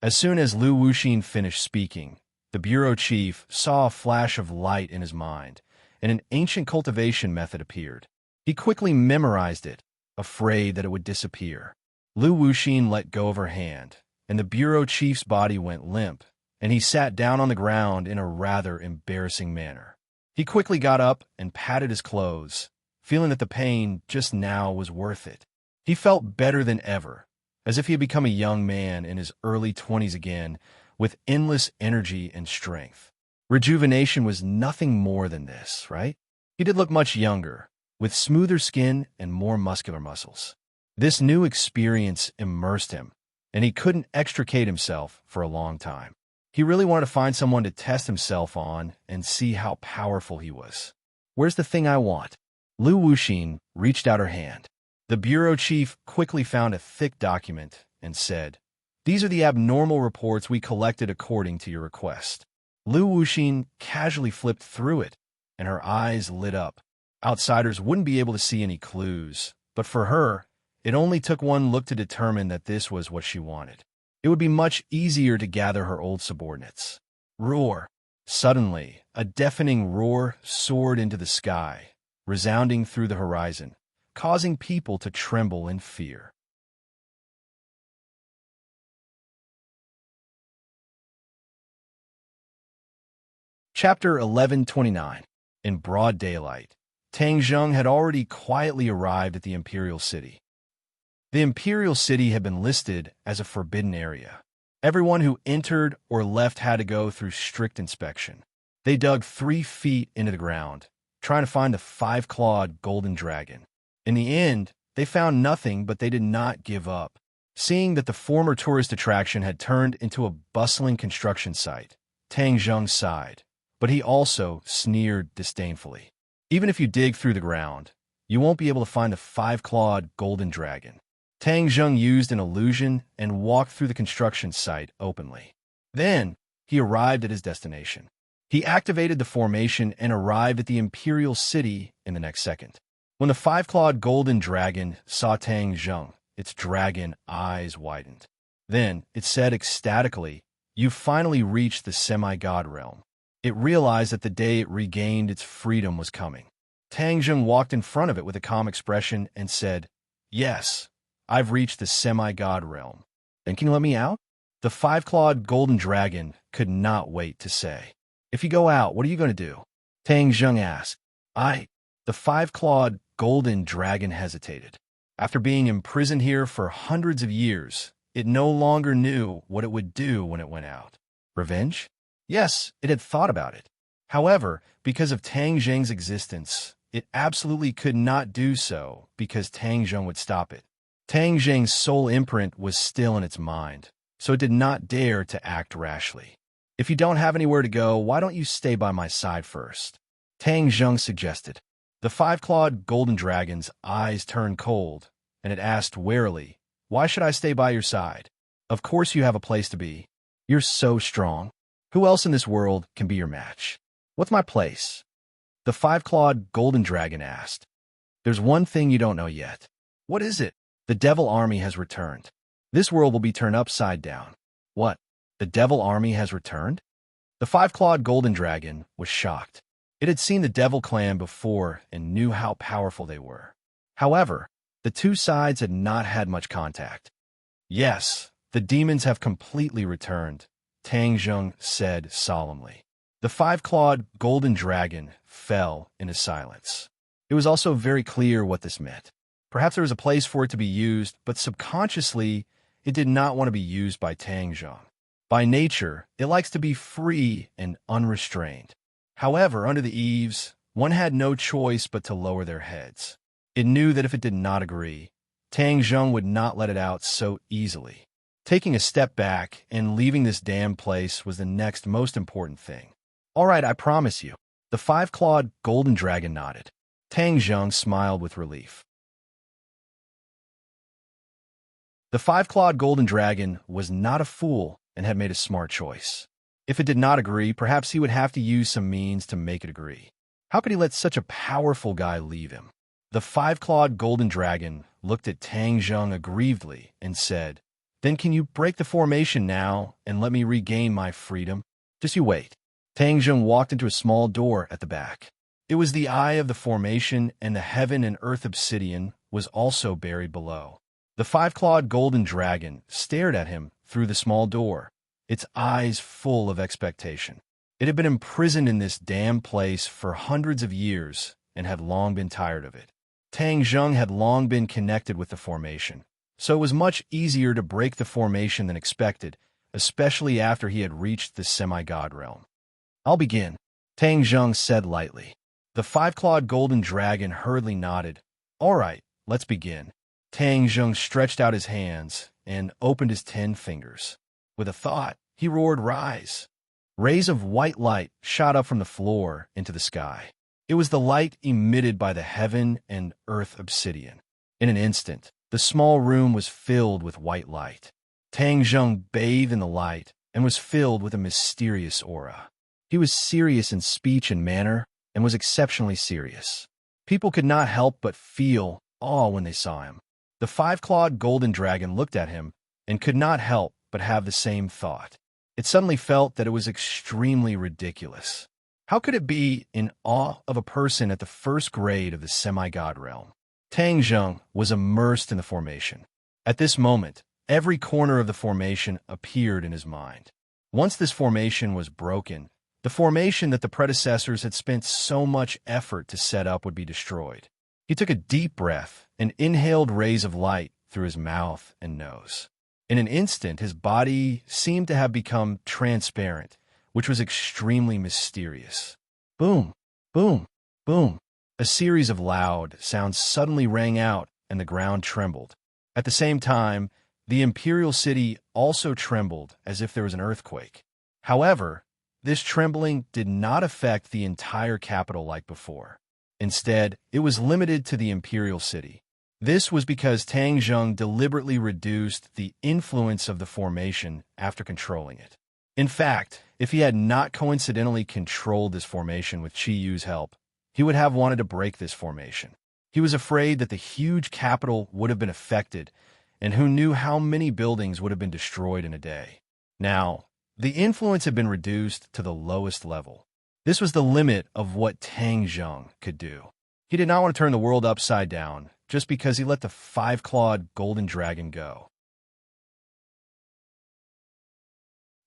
As soon as Lu Wuxin finished speaking, the bureau chief saw a flash of light in his mind, and an ancient cultivation method appeared. He quickly memorized it, afraid that it would disappear. Lu Wuxin let go of her hand, and the bureau chief's body went limp, and he sat down on the ground in a rather embarrassing manner. He quickly got up and patted his clothes, feeling that the pain just now was worth it. He felt better than ever, as if he had become a young man in his early 20s again, with endless energy and strength. Rejuvenation was nothing more than this, right? He did look much younger, with smoother skin and more muscular muscles. This new experience immersed him, and he couldn't extricate himself for a long time. He really wanted to find someone to test himself on and see how powerful he was. Where's the thing I want? Lu Wuxin reached out her hand. The bureau chief quickly found a thick document and said, "These are the abnormal reports we collected according to your request." Lu Wuxin casually flipped through it, and her eyes lit up. Outsiders wouldn't be able to see any clues, but for her, it only took one look to determine that this was what she wanted. It would be much easier to gather her old subordinates. Roar! Suddenly, a deafening roar soared into the sky, resounding through the horizon, causing people to tremble in fear. Chapter 1129. In broad daylight, Tang Zheng had already quietly arrived at the Imperial City. The Imperial City had been listed as a forbidden area. Everyone who entered or left had to go through strict inspection. They dug 3 feet into the ground, trying to find the 5-clawed golden dragon. In the end, they found nothing, but they did not give up. Seeing that the former tourist attraction had turned into a bustling construction site, Tang Zheng sighed, but he also sneered disdainfully. Even if you dig through the ground, you won't be able to find the 5-clawed golden dragon. Tang Zheng used an illusion and walked through the construction site openly. Then, he arrived at his destination. He activated the formation and arrived at the Imperial City in the next second. When the 5-clawed golden dragon saw Tang Zheng, its dragon eyes widened. Then, it said ecstatically, "You've finally reached the semi-god realm." It realized that the day it regained its freedom was coming. Tang Zheng walked in front of it with a calm expression and said, "Yes, I've reached the semi-god realm. And can you let me out?" The 5-clawed golden dragon could not wait to say, "If you go out, what are you going to do?" Tang Zheng asked. The 5-clawed golden dragon hesitated. After being imprisoned here for hundreds of years, it no longer knew what it would do when it went out. Revenge? Yes, it had thought about it. However, because of Tang Zheng's existence, it absolutely could not do so because Tang Zheng would stop it. Tang Zheng's soul imprint was still in its mind, so it did not dare to act rashly. "If you don't have anywhere to go, why don't you stay by my side first?" Tang Zheng suggested. The 5-clawed golden dragon's eyes turned cold, and it asked warily, "Why should I stay by your side? Of course you have a place to be. You're so strong. Who else in this world can be your match?" "What's my place?" the 5-clawed golden dragon asked. "There's one thing you don't know yet." "What is it?" "The devil army has returned. This world will be turned upside down." "What? The devil army has returned?" The 5-clawed golden dragon was shocked. It had seen the devil clan before and knew how powerful they were. However, the two sides had not had much contact. "Yes, the demons have completely returned," Tang Zheng said solemnly. The 5-clawed golden dragon fell into silence. It was also very clear what this meant. Perhaps there was a place for it to be used, but subconsciously, it did not want to be used by Tang Zheng. By nature, it likes to be free and unrestrained. However, under the eaves, one had no choice but to lower their heads. It knew that if it did not agree, Tang Zheng would not let it out so easily. Taking a step back and leaving this damned place was the next most important thing. "All right, I promise you." The 5-clawed golden dragon nodded. Tang Zheng smiled with relief. The 5-clawed golden dragon was not a fool and had made a smart choice. If it did not agree, perhaps he would have to use some means to make it agree. How could he let such a powerful guy leave him? The 5-clawed golden dragon looked at Tang Zheng aggrievedly and said, "Then can you break the formation now and let me regain my freedom? Just you wait." Tang Zheng walked into a small door at the back. It was the eye of the formation, and the heaven and earth obsidian was also buried below. The five-clawed golden dragon stared at him through the small door, its eyes full of expectation. It had been imprisoned in this damned place for hundreds of years and had long been tired of it. Tang Zheng had long been connected with the formation, so it was much easier to break the formation than expected, especially after he had reached the semi-god realm. "I'll begin," Tang Zheng said lightly. The five-clawed golden dragon hurriedly nodded. "All right, let's begin." Tang Zheng stretched out his hands and opened his 10 fingers. With a thought, he roared, "Rise!" Rays of white light shot up from the floor into the sky. It was the light emitted by the heaven and earth obsidian. In an instant, the small room was filled with white light. Tang Zheng bathed in the light and was filled with a mysterious aura. He was serious in speech and manner, and was exceptionally serious. People could not help but feel awe when they saw him. The five-clawed golden dragon looked at him and could not help but have the same thought. It suddenly felt that it was extremely ridiculous. How could it be in awe of a person at the first grade of the semi-god realm? Tang Zheng was immersed in the formation. At this moment, every corner of the formation appeared in his mind. Once this formation was broken, the formation that the predecessors had spent so much effort to set up would be destroyed. He took a deep breath and inhaled rays of light through his mouth and nose. In an instant, his body seemed to have become transparent, which was extremely mysterious. Boom, boom, boom. A series of loud sounds suddenly rang out, and the ground trembled. At the same time, the imperial city also trembled as if there was an earthquake. However, this trembling did not affect the entire capital like before. Instead, it was limited to the imperial city. This was because Tang Zheng deliberately reduced the influence of the formation after controlling it. In fact, if he had not coincidentally controlled this formation with Qi Yu's help, he would have wanted to break this formation. He was afraid that the huge capital would have been affected, and who knew how many buildings would have been destroyed in a day. Now, the influence had been reduced to the lowest level. This was the limit of what Tang Zheng could do. He did not want to turn the world upside down just because he let the five-clawed golden dragon go.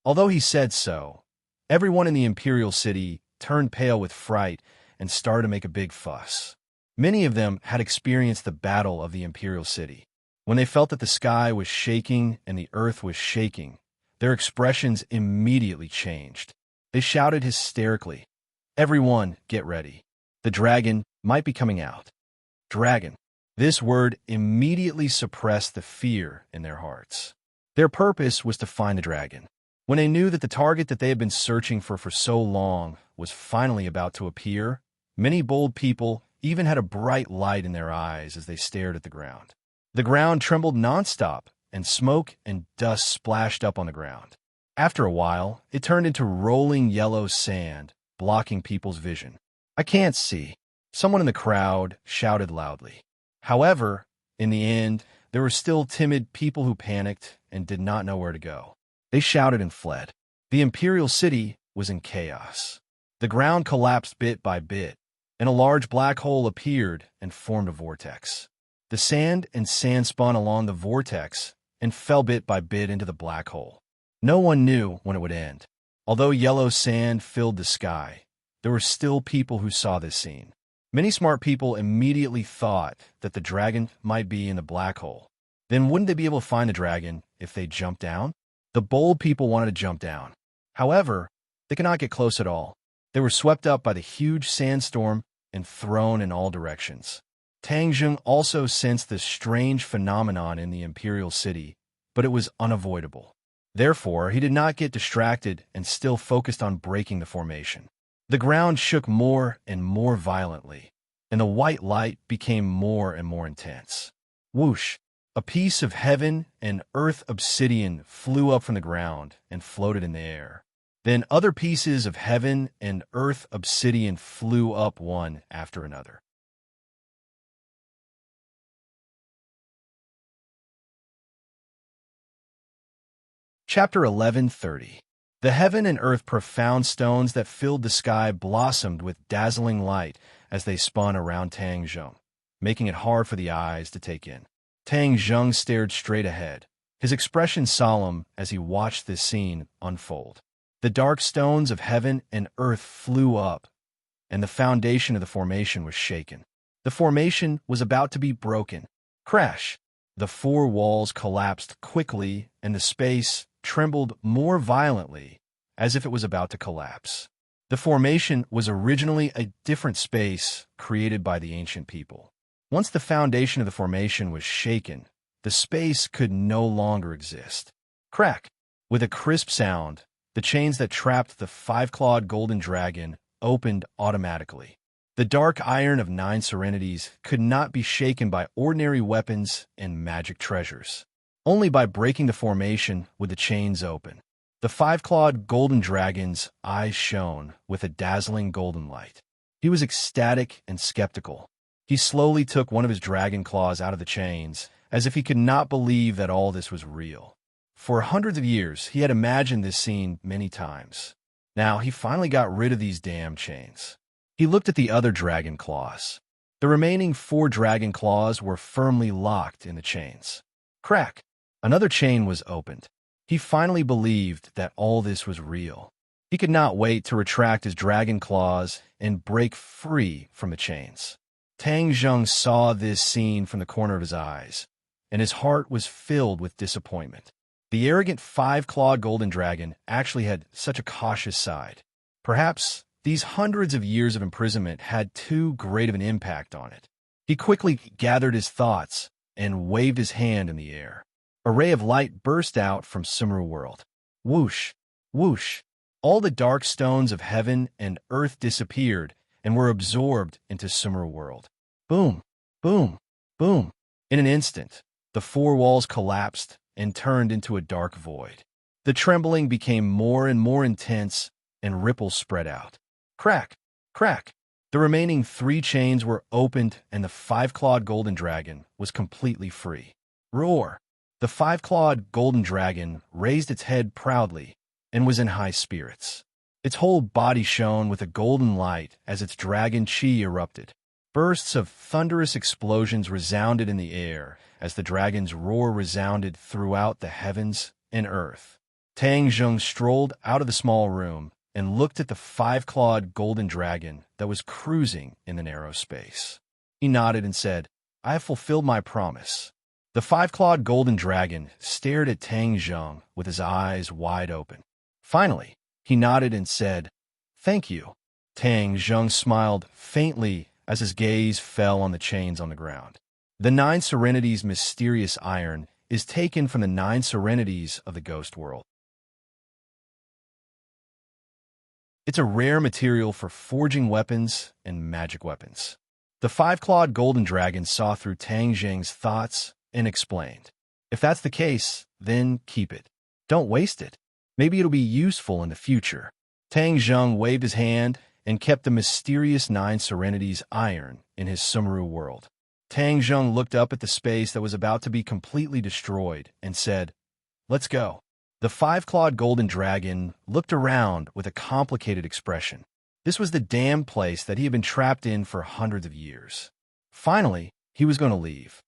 Although he said so, everyone in the imperial city turned pale with fright and started to make a big fuss. Many of them had experienced the battle of the imperial city. When they felt that the sky was shaking and the earth was shaking, their expressions immediately changed. They shouted hysterically, "Everyone, get ready. The dragon might be coming out." Dragon. This word immediately suppressed the fear in their hearts. Their purpose was to find the dragon. When they knew that the target that they had been searching for so long was finally about to appear, many bold people even had a bright light in their eyes as they stared at the ground. The ground trembled nonstop, and smoke and dust splashed up on the ground. After a while, it turned into rolling yellow sand, blocking people's vision. "I can't see," someone in the crowd shouted loudly. However, in the end, there were still timid people who panicked and did not know where to go. They shouted and fled. The imperial city was in chaos. The ground collapsed bit by bit, and a large black hole appeared and formed a vortex. The sand and sand spun along the vortex and fell bit by bit into the black hole. No one knew when it would end. Although yellow sand filled the sky, there were still people who saw this scene. Many smart people immediately thought that the dragon might be in the black hole. Then wouldn't they be able to find the dragon if they jumped down? The bold people wanted to jump down. However, they could not get close at all. They were swept up by the huge sandstorm and thrown in all directions. Tang Zheng also sensed this strange phenomenon in the imperial city, but it was unavoidable. Therefore, he did not get distracted and still focused on breaking the formation. The ground shook more and more violently, and the white light became more and more intense. Whoosh! A piece of heaven and earth obsidian flew up from the ground and floated in the air. Then other pieces of heaven and earth obsidian flew up one after another. Chapter 11:30. The heaven and earth profound stones that filled the sky blossomed with dazzling light as they spun around Tang Zheng, making it hard for the eyes to take in. Tang Zheng stared straight ahead, his expression solemn as he watched this scene unfold. The dark stones of heaven and earth flew up, and the foundation of the formation was shaken. The formation was about to be broken. Crash! The four walls collapsed quickly, and the space trembled more violently, as if it was about to collapse. The formation was originally a different space created by the ancient people. Once the foundation of the formation was shaken, the space could no longer exist. Crack! With a crisp sound, the chains that trapped the five-clawed golden dragon opened automatically. The dark iron of 9 serenities could not be shaken by ordinary weapons and magic treasures. Only by breaking the formation would the chains open. The five-clawed golden dragon's eyes shone with a dazzling golden light. He was ecstatic and skeptical. He slowly took one of his dragon claws out of the chains, as if he could not believe that all this was real. For hundreds of years, he had imagined this scene many times. Now, he finally got rid of these damn chains. He looked at the other dragon claws. The remaining 4 dragon claws were firmly locked in the chains. Crack! Another chain was opened. He finally believed that all this was real. He could not wait to retract his dragon claws and break free from the chains. Tang Zheng saw this scene from the corner of his eyes, and his heart was filled with disappointment. The arrogant 5-clawed golden dragon actually had such a cautious side. Perhaps these hundreds of years of imprisonment had too great of an impact on it. He quickly gathered his thoughts and waved his hand in the air. A ray of light burst out from Summer World. Whoosh! Whoosh! All the dark stones of heaven and earth disappeared and were absorbed into Summer World. Boom! Boom! Boom! In an instant, the 4 walls collapsed and turned into a dark void. The trembling became more and more intense, and ripples spread out. Crack! Crack! The remaining 3 chains were opened, and the 5-clawed golden dragon was completely free. Roar! The 5-clawed golden dragon raised its head proudly and was in high spirits. Its whole body shone with a golden light as its dragon chi erupted. Bursts of thunderous explosions resounded in the air as the dragon's roar resounded throughout the heavens and earth. Tang Zheng strolled out of the small room and looked at the 5-clawed golden dragon that was cruising in the narrow space. He nodded and said, "I have fulfilled my promise." The 5-clawed golden dragon stared at Tang Zheng with his eyes wide open. Finally, he nodded and said, "Thank you." Tang Zheng smiled faintly as his gaze fell on the chains on the ground. The 9 serenities' mysterious iron is taken from the 9 serenities of the ghost world. It's a rare material for forging weapons and magic weapons. The 5-clawed golden dragon saw through Tang Zheng's thoughts and explained, "If that's the case, then keep it. Don't waste it. Maybe it'll be useful in the future." Tang Zheng waved his hand and kept the mysterious 9 serenities iron in his Sumru world. Tang Zheng looked up at the space that was about to be completely destroyed and said, "Let's go." The 5-clawed golden dragon looked around with a complicated expression. This was the damned place that he had been trapped in for hundreds of years. Finally, he was going to leave.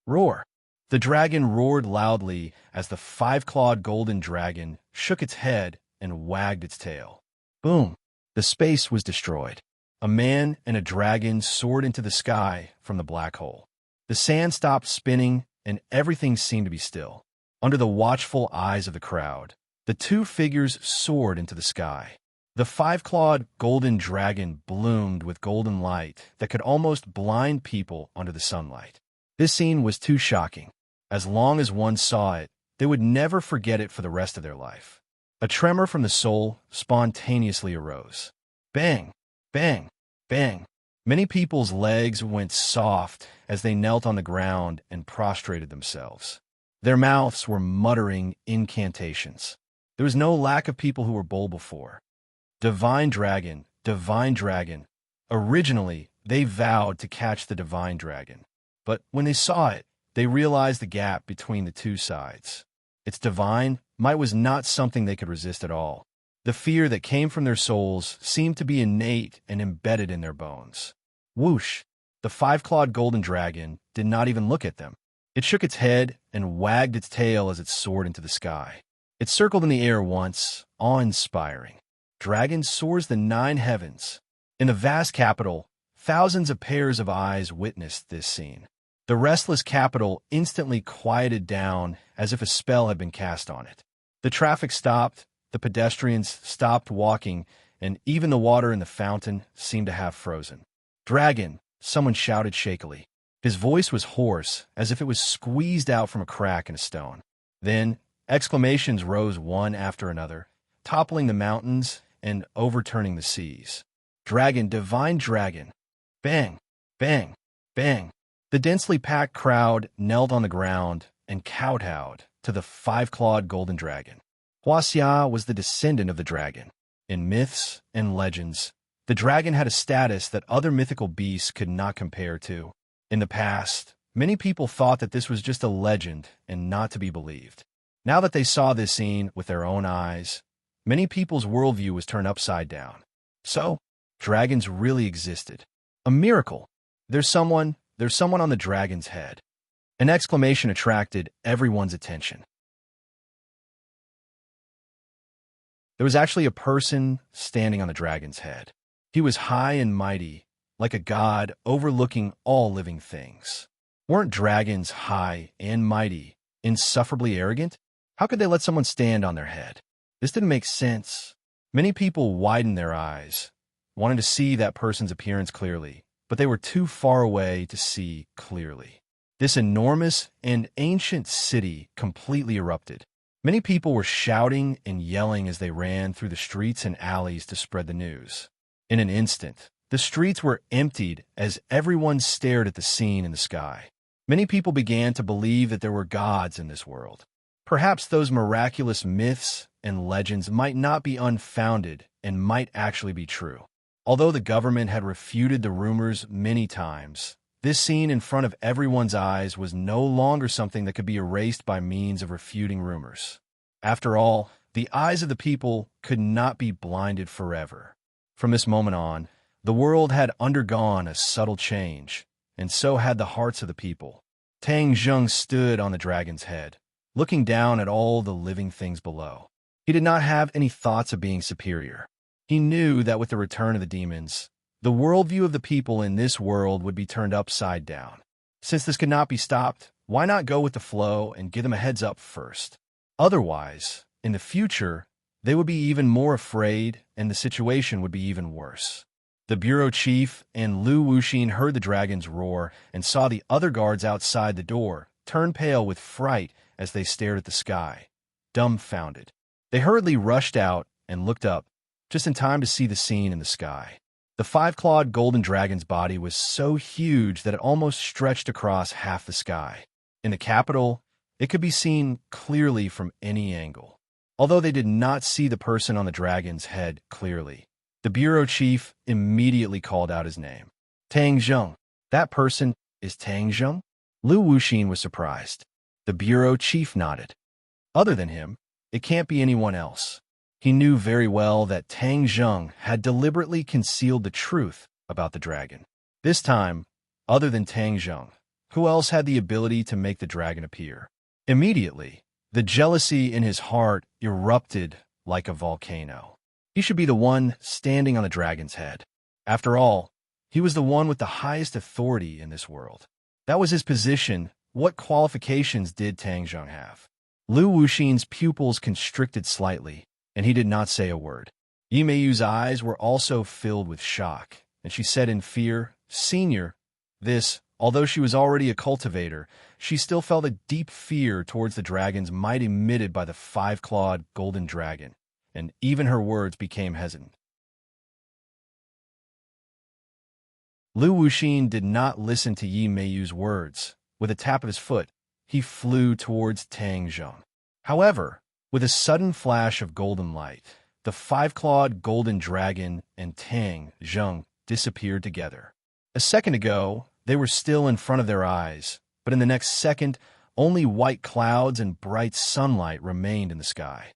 Roar! The dragon roared loudly as the 5-clawed golden dragon shook its head and wagged its tail. Boom! The space was destroyed. A man and a dragon soared into the sky from the black hole. The sand stopped spinning and everything seemed to be still. Under the watchful eyes of the crowd, the 2 figures soared into the sky. The 5-clawed golden dragon bloomed with golden light that could almost blind people under the sunlight. This scene was too shocking. As long as one saw it, they would never forget it for the rest of their life. A tremor from the soul spontaneously arose. Bang! Bang! Bang! Many people's legs went soft as they knelt on the ground and prostrated themselves. Their mouths were muttering incantations. There was no lack of people who were bold before. Divine dragon, divine dragon. Originally, they vowed to catch the divine dragon. But when they saw it, they realized the gap between the 2 sides. its divine might was not something they could resist at all. The fear that came from their souls seemed to be innate and embedded in their bones. Whoosh! The five-clawed golden dragon did not even look at them. It shook its head and wagged its tail as it soared into the sky. It circled in the air once, awe-inspiring. Dragon soars the 9 heavens. In the vast capital, thousands of pairs of eyes witnessed this scene. The restless capital instantly quieted down as if a spell had been cast on it. The traffic stopped, the pedestrians stopped walking, and even the water in the fountain seemed to have frozen. "Dragon!" someone shouted shakily. His voice was hoarse, as if it was squeezed out from a crack in a stone. Then, exclamations rose one after another, toppling the mountains and overturning the seas. "Dragon! Divine dragon!" Bang! Bang! Bang! The densely packed crowd knelt on the ground and kowtowed to the five-clawed golden dragon. Huaxia was the descendant of the dragon. In myths and legends, the dragon had a status that other mythical beasts could not compare to. In the past, many people thought that this was just a legend and not to be believed. Now that they saw this scene with their own eyes, many people's worldview was turned upside down. So, dragons really existed. A miracle! There's someone on the dragon's head. An exclamation attracted everyone's attention. There was actually a person standing on the dragon's head. He was high and mighty, like a god overlooking all living things. Weren't dragons high and mighty, insufferably arrogant? How could they let someone stand on their head? This didn't make sense. Many people widened their eyes, wanting to see that person's appearance clearly, but they were too far away to see clearly. This enormous and ancient city completely erupted. Many people were shouting and yelling as they ran through the streets and alleys to spread the news. In an instant, the streets were emptied as everyone stared at the scene in the sky. Many people began to believe that there were gods in this world. Perhaps those miraculous myths and legends might not be unfounded and might actually be true. Although the government had refuted the rumors many times, this scene in front of everyone's eyes was no longer something that could be erased by means of refuting rumors. After all, the eyes of the people could not be blinded forever. From this moment on, the world had undergone a subtle change, and so had the hearts of the people. Tang Zheng stood on the dragon's head, looking down at all the living things below. He did not have any thoughts of being superior. He knew that with the return of the demons, the worldview of the people in this world would be turned upside down. Since this could not be stopped, why not go with the flow and give them a heads up first? Otherwise, in the future, they would be even more afraid and the situation would be even worse. The bureau chief and Lu Wuxin heard the dragon's roar and saw the other guards outside the door turn pale with fright as they stared at the sky, dumbfounded. They hurriedly rushed out and looked up, just in time to see the scene in the sky. The five-clawed golden dragon's body was so huge that it almost stretched across half the sky. In the capital, it could be seen clearly from any angle. Although they did not see the person on the dragon's head clearly, the bureau chief immediately called out his name. "Tang Zheng." "That person is Tang Zheng?" Lu Wuxin was surprised. The bureau chief nodded. "Other than him, it can't be anyone else." He knew very well that Tang Zheng had deliberately concealed the truth about the dragon. This time, other than Tang Zheng, who else had the ability to make the dragon appear? Immediately, the jealousy in his heart erupted like a volcano. He should be the one standing on the dragon's head. After all, he was the one with the highest authority in this world. That was his position. What qualifications did Tang Zheng have? Lu Wuxin's pupils constricted slightly, and he did not say a word. Yi Meiyu's eyes were also filled with shock, and she said in fear, "Senior." Although she was already a cultivator, she still felt a deep fear towards the dragon's might emitted by the five-clawed golden dragon, and even her words became hesitant. Lu Wuxin did not listen to Yi Meiyu's words. With a tap of his foot, he flew towards Tang Zheng. However, with a sudden flash of golden light, the five-clawed golden dragon and Tang Zheng disappeared together. A second ago, they were still in front of their eyes, but in the next second, Only white clouds and bright sunlight remained in the sky.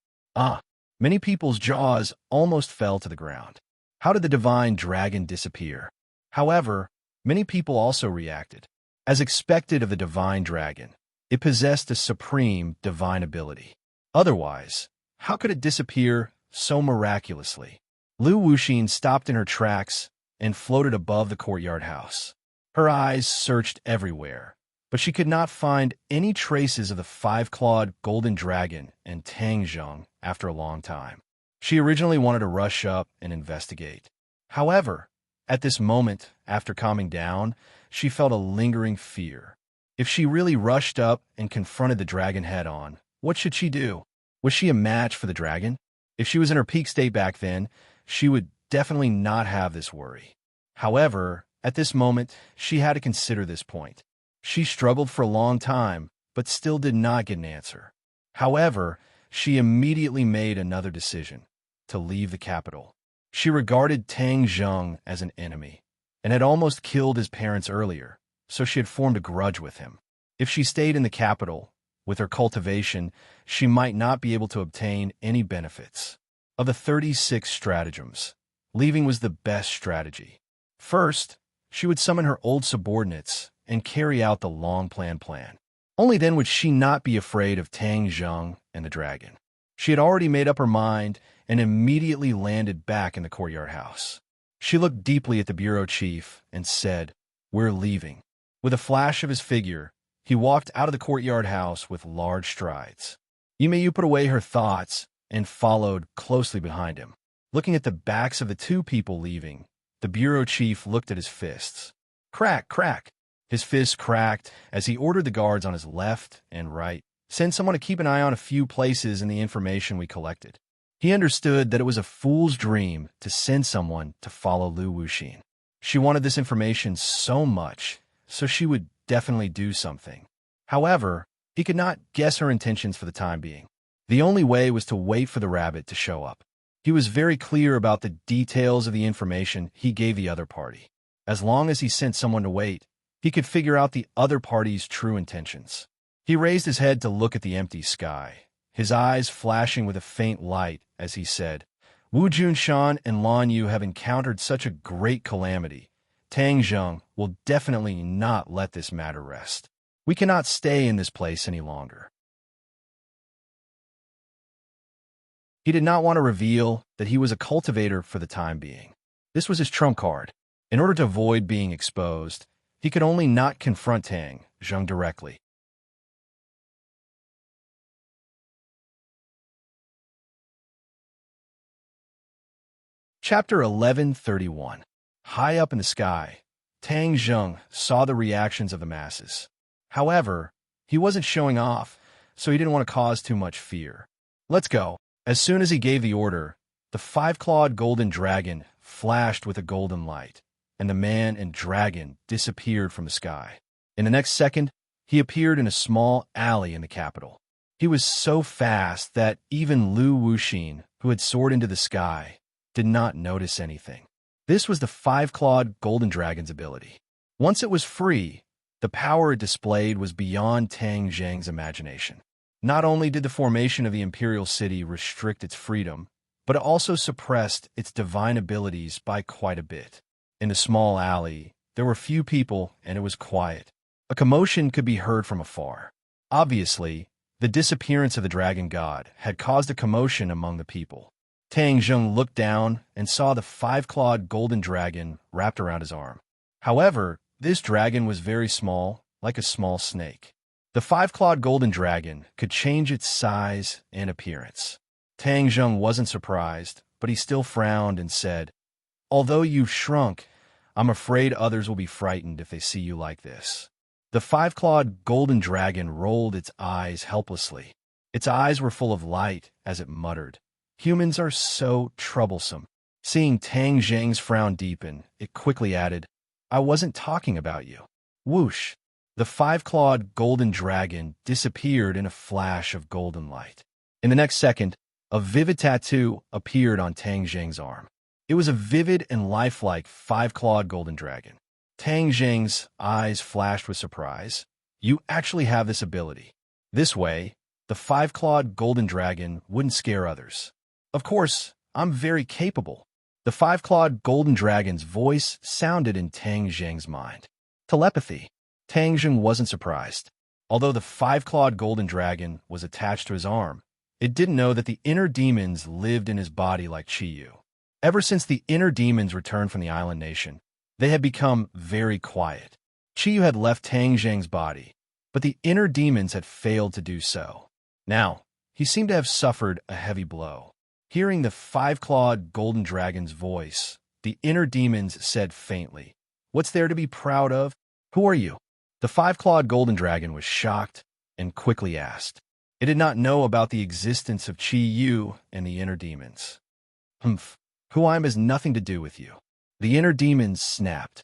Many people's jaws almost fell to the ground. How did the divine dragon disappear? However, many people also reacted. As expected of the divine dragon, it possessed a supreme divine ability. Otherwise, how could it disappear so miraculously? Lu Wuxin stopped in her tracks and floated above the courtyard house. Her eyes searched everywhere, but she could not find any traces of the five-clawed golden dragon and Tang Zheng after a long time. She originally wanted to rush up and investigate. However, at this moment, after calming down, she felt a lingering fear. If she really rushed up and confronted the dragon head-on, what should she do? Was she a match for the dragon? If she was in her peak state back then, she would definitely not have this worry. However, at this moment, she had to consider this point. She struggled for a long time, but still did not get an answer. However, she immediately made another decision: to leave the capital. She regarded Tang Zheng as an enemy, and had almost killed his parents earlier, so she had formed a grudge with him. If she stayed in the capital, with her cultivation, she might not be able to obtain any benefits. Of the 36 stratagems, leaving was the best strategy. First, she would summon her old subordinates and carry out the long-planned plan. Only then would she not be afraid of Tang Zheng and the dragon. She had already made up her mind and immediately landed back in the courtyard house. She looked deeply at the bureau chief and said, "We're leaving." With a flash of his figure, he walked out of the courtyard house with large strides. Yimeyu put away her thoughts and followed closely behind him. Looking at the backs of the two people leaving, the bureau chief looked at his fists. Crack, crack. His fists cracked as he ordered the guards on his left and right, "Send someone to keep an eye on a few places in the information we collected." He understood that it was a fool's dream to send someone to follow Lu Wuxin. She wanted this information so much, so she would definitely do something. However, he could not guess her intentions for the time being. The only way was to wait for the rabbit to show up. He was very clear about the details of the information he gave the other party. As long as he sent someone to wait, he could figure out the other party's true intentions. He raised his head to look at the empty sky, his eyes flashing with a faint light as he said, "Wu Junshan and Lan Yu have encountered such a great calamity. Tang Zheng will definitely not let this matter rest. We cannot stay in this place any longer." He did not want to reveal that he was a cultivator for the time being. This was his trump card. In order to avoid being exposed, he could only not confront Tang Zheng directly. Chapter 1131. High up in the sky, Tang Zheng saw the reactions of the masses. However, he wasn't showing off, so he didn't want to cause too much fear. "Let's go." As soon as he gave the order, the five-clawed golden dragon flashed with a golden light, and the man and dragon disappeared from the sky. In the next second, he appeared in a small alley in the capital. He was so fast that even Lu Wuxin, who had soared into the sky, did not notice anything. This was the five-clawed golden dragon's ability. Once it was free, the power it displayed was beyond Tang Zheng's imagination. Not only did the formation of the imperial city restrict its freedom, but it also suppressed its divine abilities by quite a bit. In the small alley, there were few people and it was quiet. A commotion could be heard from afar. Obviously, the disappearance of the dragon god had caused a commotion among the people. Tang Zheng looked down and saw the five-clawed golden dragon wrapped around his arm. However, this dragon was very small, like a small snake. The five-clawed golden dragon could change its size and appearance. Tang Zheng wasn't surprised, but he still frowned and said, "Although you've shrunk, I'm afraid others will be frightened if they see you like this." The five-clawed golden dragon rolled its eyes helplessly. Its eyes were full of light as it muttered, "Humans are so troublesome." Seeing Tang Zheng's frown deepen, it quickly added, "I wasn't talking about you." Whoosh! The five-clawed golden dragon disappeared in a flash of golden light. In the next second, a vivid tattoo appeared on Tang Zheng's arm. It was a vivid and lifelike five-clawed golden dragon. Tang Zheng's eyes flashed with surprise, You actually have this ability. This way, the five-clawed golden dragon wouldn't scare others. Of course, I'm very capable. The five-clawed golden dragon's voice sounded in Tang Zheng's mind. Telepathy. Tang Zheng wasn't surprised. Although the five-clawed golden dragon was attached to his arm, it didn't know that the inner demons lived in his body like Qiyu. Ever since the inner demons returned from the island nation, they had become very quiet. Qiyu had left Tang Zheng's body, but the inner demons had failed to do so. Now, he seemed to have suffered a heavy blow. Hearing the five-clawed golden dragon's voice, the inner demons said faintly, "What's there to be proud of? Who are you?" The five-clawed golden dragon was shocked and quickly asked. It did not know about the existence of Qiyu and the inner demons. "Humph, who I am has nothing to do with you." The inner demons snapped.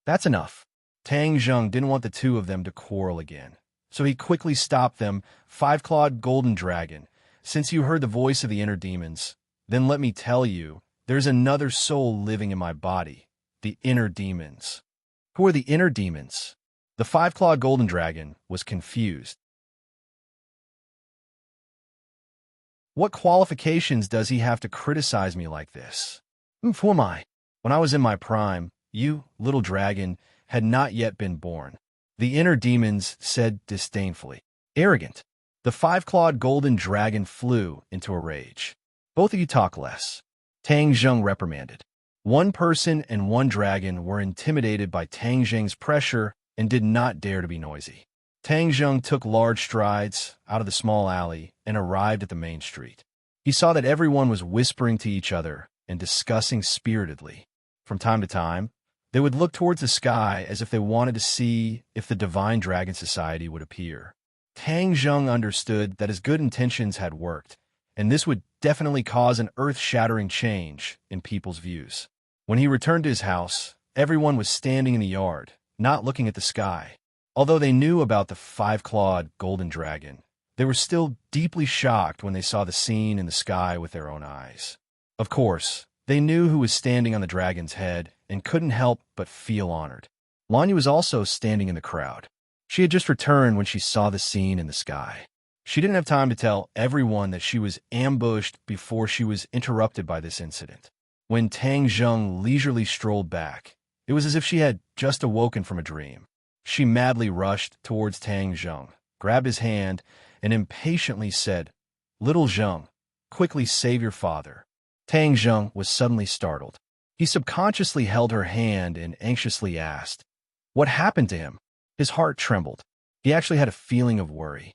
"That's enough." Tang Zheng didn't want the two of them to quarrel again, so he quickly stopped them. "Five-clawed golden dragon, since you heard the voice of the inner demons, then let me tell you, there's another soul living in my body, the inner demons." "Who are the inner demons?" The five-clawed golden dragon was confused. "What qualifications does he have to criticize me like this? Who am I? When I was in my prime, you, little dragon, had not yet been born." The inner demons said disdainfully. "Arrogant." The five-clawed golden dragon flew into a rage. "Both of you talk less," Tang Zheng reprimanded. One person and one dragon were intimidated by Tang Zheng's pressure and did not dare to be noisy. Tang Zheng took large strides out of the small alley and arrived at the main street. He saw that everyone was whispering to each other and discussing spiritedly. From time to time, they would look towards the sky as if they wanted to see if the Divine Dragon Society would appear. Tang Zheng understood that his good intentions had worked, and this would definitely cause an earth-shattering change in people's views. When he returned to his house, everyone was standing in the yard, not looking at the sky. Although they knew about the five-clawed golden dragon, they were still deeply shocked when they saw the scene in the sky with their own eyes. Of course, they knew who was standing on the dragon's head and couldn't help but feel honored. Lanya was also standing in the crowd. She had just returned when she saw the scene in the sky. She didn't have time to tell everyone that she was ambushed before she was interrupted by this incident. When Tang Zheng leisurely strolled back, it was as if she had just awoken from a dream. She madly rushed towards Tang Zheng, grabbed his hand, and impatiently said, "Little Zheng, quickly save your father." Tang Zheng was suddenly startled. He subconsciously held her hand and anxiously asked, "What happened to him?" His heart trembled. He actually had a feeling of worry.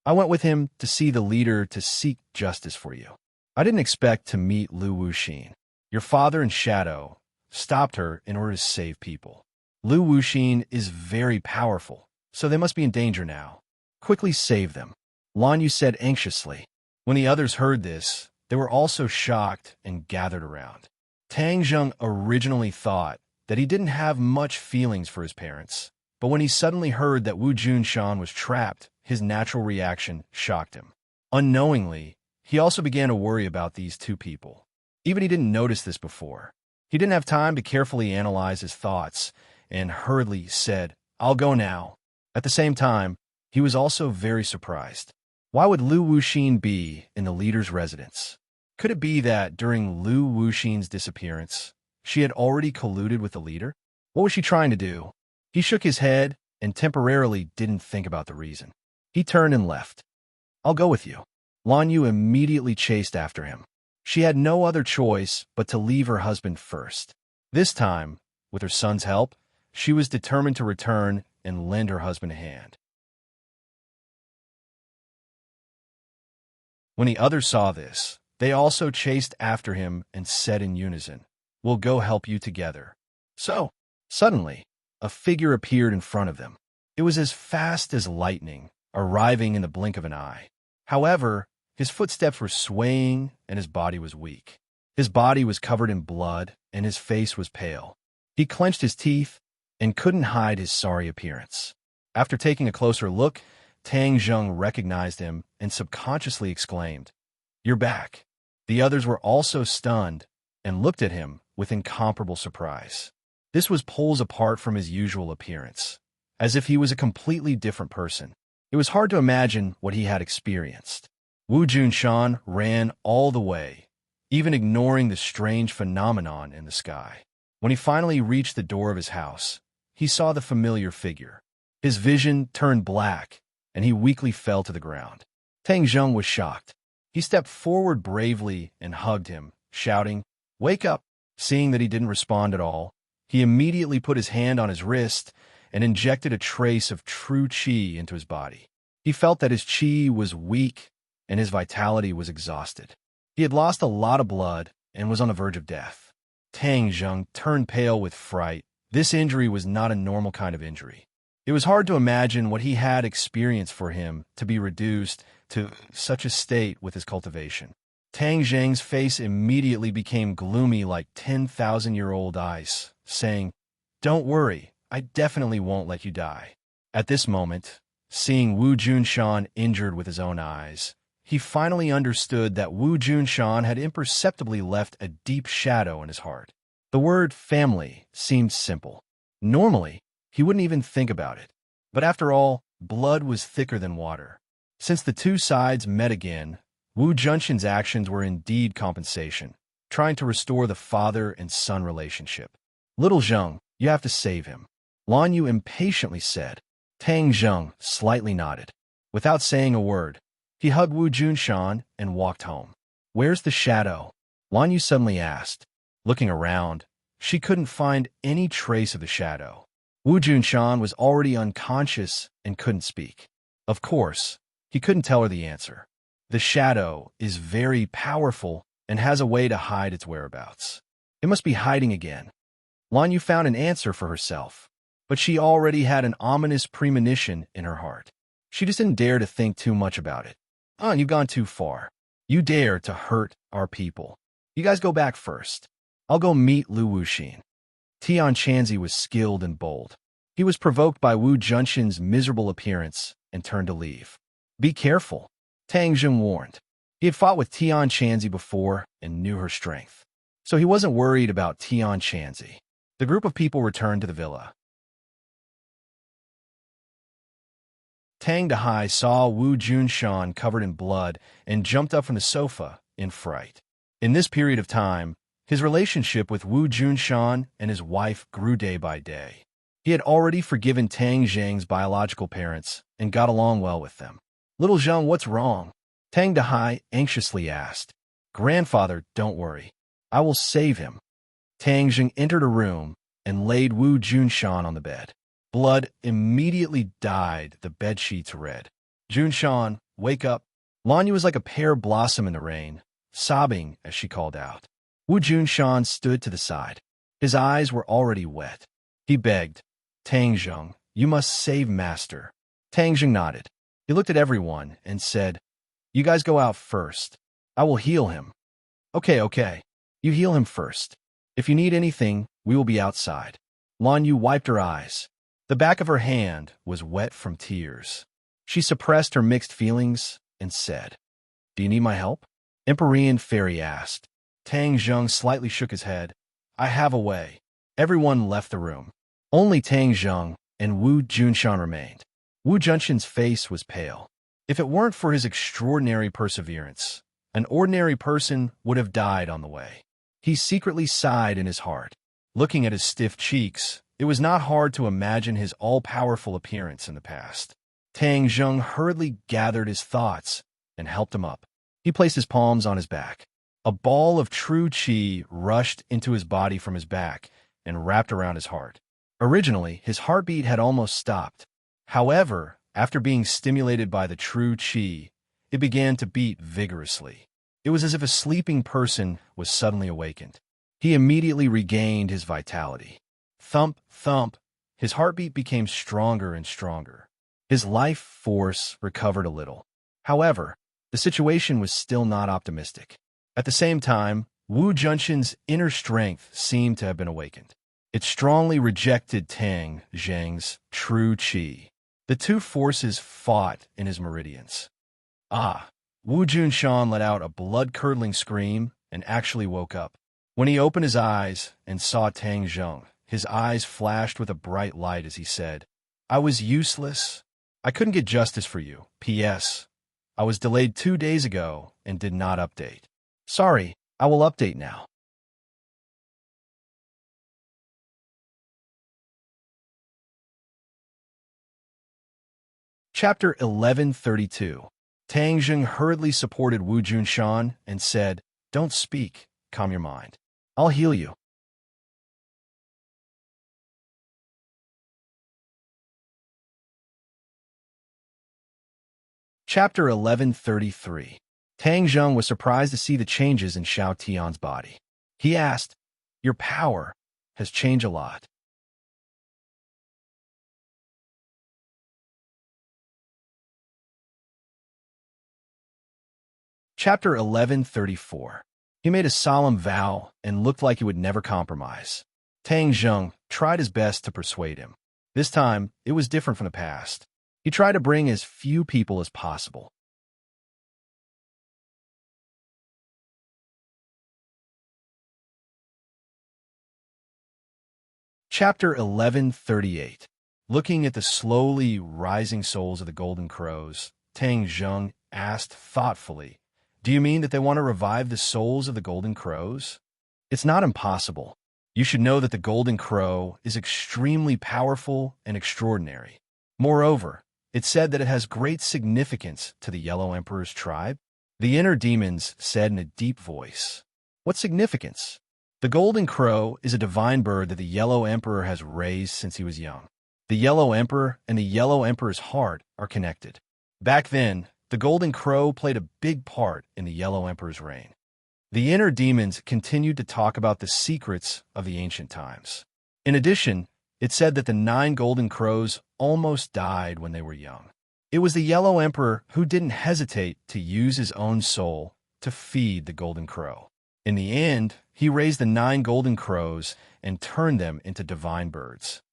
"I went with him to see the leader to seek justice for you. I didn't expect to meet Lu Wuxin. Your father and Shadow stopped her in order to save people. Lu Wuxin is very powerful, so they must be in danger now. Quickly save them," Lan Yu said anxiously. When the others heard this, they were also shocked and gathered around. Tang Zheng originally thought that he didn't have much feelings for his parents, but when he suddenly heard that Wu Junshan was trapped, his natural reaction shocked him. Unknowingly, he also began to worry about these two people. Even he didn't notice this before. He didn't have time to carefully analyze his thoughts and hurriedly said, "I'll go now." At the same time, he was also very surprised. Why would Lu Wuxin be in the leader's residence? Could it be that during Lu Wuxin's disappearance, she had already colluded with the leader? What was she trying to do? He shook his head and temporarily didn't think about the reason. He turned and left. "I'll go with you." Lan Yu immediately chased after him. She had no other choice but to leave her husband first. This time, with her son's help, she was determined to return and lend her husband a hand. When the others saw this, they also chased after him and said in unison, "We'll go help you together." So, suddenly, a figure appeared in front of them. It was as fast as lightning, arriving in the blink of an eye. However, his footsteps were swaying and his body was weak. His body was covered in blood and his face was pale. He clenched his teeth and couldn't hide his sorry appearance. After taking a closer look, Tang Zheng recognized him and subconsciously exclaimed, "You're back." The others were also stunned and looked at him with incomparable surprise. This was poles apart from his usual appearance. as if he was a completely different person. It was hard to imagine what he had experienced. Wu Junshan ran all the way, even ignoring the strange phenomenon in the sky. When he finally reached the door of his house, he saw the familiar figure. His vision turned black, and he weakly fell to the ground. Tang Zheng was shocked. He stepped forward bravely and hugged him, shouting, "Wake up!" Seeing that he didn't respond at all, he immediately put his hand on his wrist and injected a trace of true qi into his body. He felt that his qi was weak and his vitality was exhausted. He had lost a lot of blood and was on the verge of death. Tang Zheng turned pale with fright. This injury was not a normal kind of injury. It was hard to imagine what he had experienced for him to be reduced to such a state with his cultivation. Tang Zheng's face immediately became gloomy like 10,000-year-old ice, saying, "Don't worry, I definitely won't let you die." At this moment, seeing Wu Junshan injured with his own eyes, he finally understood that Wu Junshan had imperceptibly left a deep shadow in his heart. The word family seemed simple. Normally, he wouldn't even think about it. But after all, blood was thicker than water. Since the two sides met again, Wu Junshan's actions were indeed compensation, trying to restore the father and son relationship. "Little Zheng, you have to save him," Lan Yu impatiently said. Tang Zheng slightly nodded. Without saying a word, he hugged Wu Junshan and walked home. "Where's the shadow?" Lan Yu suddenly asked. Looking around, she couldn't find any trace of the shadow. Wu Junshan was already unconscious and couldn't speak. Of course, he couldn't tell her the answer. The shadow is very powerful and has a way to hide its whereabouts. It must be hiding again. Lan Yu found an answer for herself, but she already had an ominous premonition in her heart. She just didn't dare to think too much about it. You've gone too far. You dare to hurt our people. You guys go back first. I'll go meet Lu Wuxin." Tian Chanzi was skilled and bold. He was provoked by Wu Junshan's miserable appearance and turned to leave. "Be careful," Tang Zheng warned. He had fought with Tian Chanzi before and knew her strength, so he wasn't worried about Tian Chanzi. The group of people returned to the villa. Tang Dehai saw Wu Junshan covered in blood and jumped up from the sofa in fright. In this period of time, his relationship with Wu Junshan and his wife grew day by day. He had already forgiven Tang Zheng's biological parents and got along well with them. "Little Zheng, what's wrong?" Tang Dehai anxiously asked. "Grandfather, don't worry. I will save him." Tang Zheng entered a room and laid Wu Junshan on the bed. Blood immediately dyed the bedsheets red. "Junshan, wake up." Lan Yu was like a pear blossom in the rain, sobbing as she called out. Wu Junshan stood to the side. His eyes were already wet. He begged, "Tang Zheng, you must save Master." Tang Zheng nodded. He looked at everyone and said, "You guys go out first. I will heal him." Okay. You heal him first. If you need anything, we will be outside." Lan Yu wiped her eyes. The back of her hand was wet from tears. She suppressed her mixed feelings and said, "Do you need my help?" Empyrean Fairy asked. Tang Zheng slightly shook his head. "I have a way." Everyone left the room. Only Tang Zheng and Wu Junshan remained. Wu Junshan's face was pale. If it weren't for his extraordinary perseverance, an ordinary person would have died on the way. He secretly sighed in his heart. Looking at his stiff cheeks, it was not hard to imagine his all-powerful appearance in the past. Tang Zheng hurriedly gathered his thoughts and helped him up. He placed his palms on his back. A ball of true qi rushed into his body from his back and wrapped around his heart. Originally, his heartbeat had almost stopped. However, after being stimulated by the true qi, it began to beat vigorously. It was as if a sleeping person was suddenly awakened. He immediately regained his vitality. Thump, thump, his heartbeat became stronger and stronger. His life force recovered a little. However, the situation was still not optimistic. At the same time, Wu Junshan's inner strength seemed to have been awakened. It strongly rejected Tang Zheng's true qi. The two forces fought in his meridians. Wu Junshan let out a blood-curdling scream and actually woke up. When he opened his eyes and saw Tang Zheng, his eyes flashed with a bright light as he said, I was useless. I couldn't get justice for you. P.S. I was delayed 2 days ago and did not update. Sorry, I will update now. Chapter 1132. Tang Jing hurriedly supported Wu Junshan and said, "Don't speak. Calm your mind. I'll heal you." Chapter 1133. Tang Zheng was surprised to see the changes in Xiao Tian's body. He asked, "Your power has changed a lot." Chapter 1134. He made a solemn vow and looked like he would never compromise. Tang Zheng tried his best to persuade him. This time, it was different from the past. He tried to bring as few people as possible. Chapter 1138. Looking at the slowly rising souls of the golden crows, Tang Zheng asked thoughtfully, "Do you mean that they want to revive the souls of the golden crows?" "It's not impossible. You should know that the golden crow is extremely powerful and extraordinary. Moreover, it's said that it has great significance to the Yellow Emperor's tribe." The inner demons said in a deep voice. "What significance?" "The golden crow is a divine bird that the Yellow Emperor has raised since he was young. The Yellow Emperor and the Yellow Emperor's heart are connected. Back then, the golden crow played a big part in the Yellow Emperor's reign." The inner demons continued to talk about the secrets of the ancient times. In addition, it said that the 9 golden crows almost died when they were young. It was the Yellow Emperor who didn't hesitate to use his own soul to feed the golden crow. In the end, he raised the 9 golden crows and turned them into divine birds.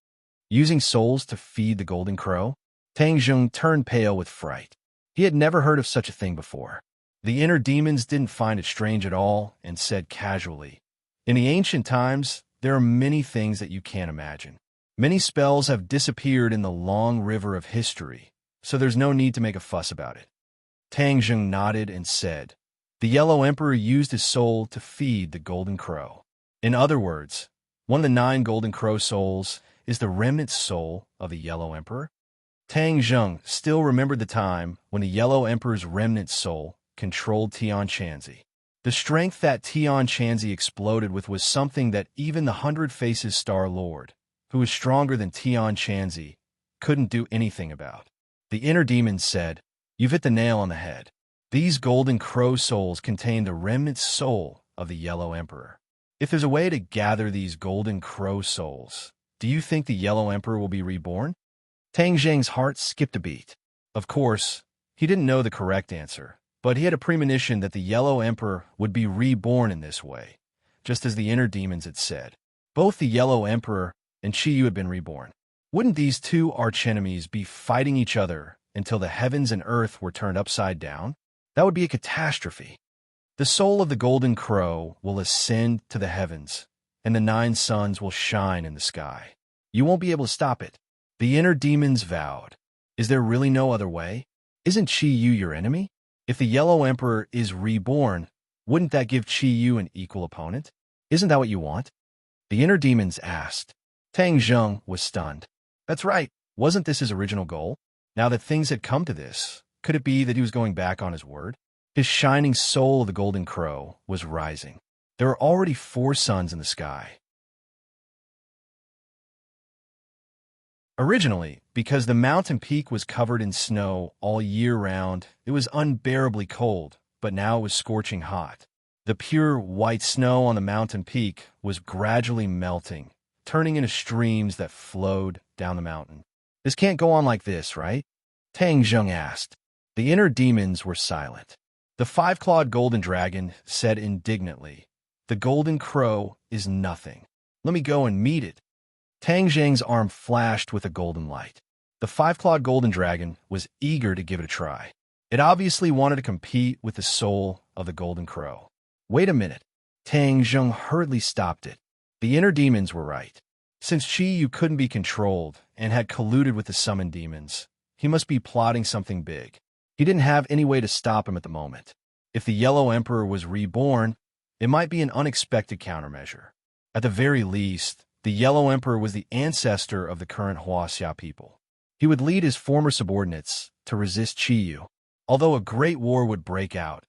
Using souls to feed the golden crow? Tang Zheng turned pale with fright. He had never heard of such a thing before. The inner demons didn't find it strange at all and said casually, "In the ancient times, there are many things that you can't imagine. Many spells have disappeared in the long river of history, so there's no need to make a fuss about it." Tang Zheng nodded and said, "The Yellow Emperor used his soul to feed the golden crow. In other words, one of the 9 golden crow souls is the remnant soul of the Yellow Emperor." Tang Zheng still remembered the time when the Yellow Emperor's remnant soul controlled Tian Chanzi. The strength that Tian Chanzi exploded with was something that even the 100 Faces Star Lord, who was stronger than Tian Chanzi, couldn't do anything about. The inner demons said, "You've hit the nail on the head. These golden crow souls contain the remnant soul of the Yellow Emperor. If there's a way to gather these golden crow souls, do you think the Yellow Emperor will be reborn?" Tang Zheng's heart skipped a beat. Of course, he didn't know the correct answer, but he had a premonition that the Yellow Emperor would be reborn in this way, just as the inner demons had said. Both the Yellow Emperor and Qi Yu had been reborn. Wouldn't these 2 archenemies be fighting each other until the heavens and earth were turned upside down? That would be a catastrophe. The soul of the golden crow will ascend to the heavens, and the 9 suns will shine in the sky. You won't be able to stop it. The inner demons vowed. Is there really no other way? Isn't Qi Yu your enemy? If the Yellow Emperor is reborn, wouldn't that give Qi Yu an equal opponent? Isn't that what you want? The inner demons asked. Tang Zheng was stunned. That's right. Wasn't this his original goal? Now that things had come to this, could it be that he was going back on his word? His shining soul of the golden crow was rising. There were already 4 suns in the sky. Originally, because the mountain peak was covered in snow all year round, it was unbearably cold, but now it was scorching hot. The pure white snow on the mountain peak was gradually melting, turning into streams that flowed down the mountain. This can't go on like this, right? Tang Zheng asked. The inner demons were silent. The 5-clawed golden dragon said indignantly, "The golden crow is nothing. Let me go and meet it." Tang Zheng's arm flashed with a golden light. The 5-clawed golden dragon was eager to give it a try. It obviously wanted to compete with the soul of the golden crow. Wait a minute. Tang Zheng hurriedly stopped it. The inner demons were right. Since Qi Yu couldn't be controlled and had colluded with the summoned demons, he must be plotting something big. He didn't have any way to stop him at the moment. If the Yellow Emperor was reborn, it might be an unexpected countermeasure. At the very least, the Yellow Emperor was the ancestor of the current Huaxia people. He would lead his former subordinates to resist Qi Yu. Although a great war would break out,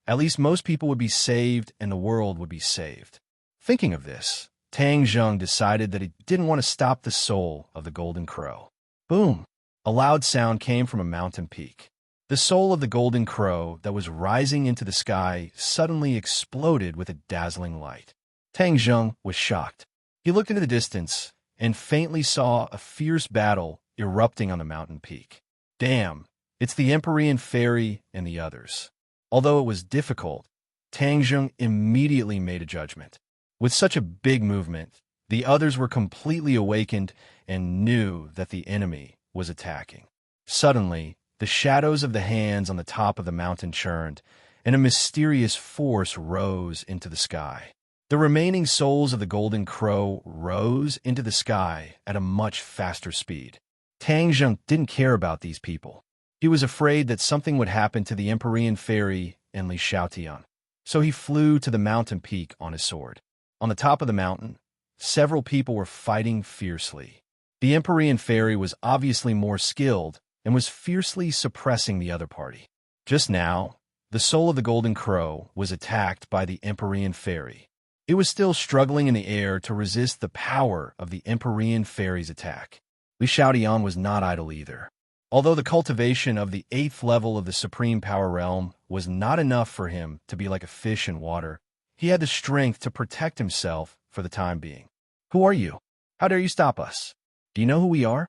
at least most people would be saved and the world would be saved. Thinking of this, Tang Zheng decided that he didn't want to stop the soul of the Golden Crow. Boom! A loud sound came from a mountain peak. The soul of the Golden Crow that was rising into the sky suddenly exploded with a dazzling light. Tang Zheng was shocked. He looked into the distance and faintly saw a fierce battle erupting on the mountain peak. Damn, it's the Empyrean Fairy and the others. Although it was difficult, Tang Zheng immediately made a judgment. With such a big movement, the others were completely awakened and knew that the enemy was attacking. Suddenly, the shadows of the hands on the top of the mountain churned, and a mysterious force rose into the sky. The remaining souls of the Golden Crow rose into the sky at a much faster speed. Tang Zheng didn't care about these people. He was afraid that something would happen to the Empyrean Fairy and Li Xiaotian. So he flew to the mountain peak on his sword. On the top of the mountain, several people were fighting fiercely. The Empyrean Fairy was obviously more skilled and was fiercely suppressing the other party. Just now, the soul of the Golden Crow was attacked by the Empyrean Fairy. It was still struggling in the air to resist the power of the Empyrean Fairy's attack. Li Xiaotian was not idle either. Although the cultivation of the 8th level of the Supreme Power Realm was not enough for him to be like a fish in water, he had the strength to protect himself for the time being. Who are you? How dare you stop us? Do you know who we are?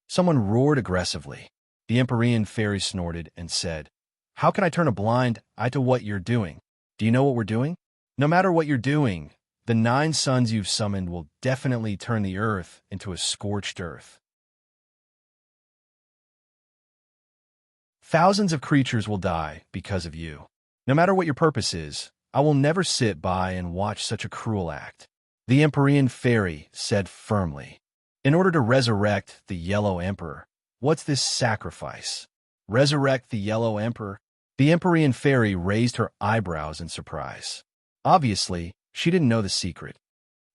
Someone roared aggressively. The Empyrean Fairy snorted and said, How can I turn a blind eye to what you're doing? Do you know what we're doing? No matter what you're doing, the 9 suns you've summoned will definitely turn the earth into a scorched earth. Thousands of creatures will die because of you. No matter what your purpose is, I will never sit by and watch such a cruel act. The Empyrean Fairy said firmly. In order to resurrect the Yellow Emperor, what's this sacrifice? Resurrect the Yellow Emperor? The Empyrean Fairy raised her eyebrows in surprise. Obviously, she didn't know the secret.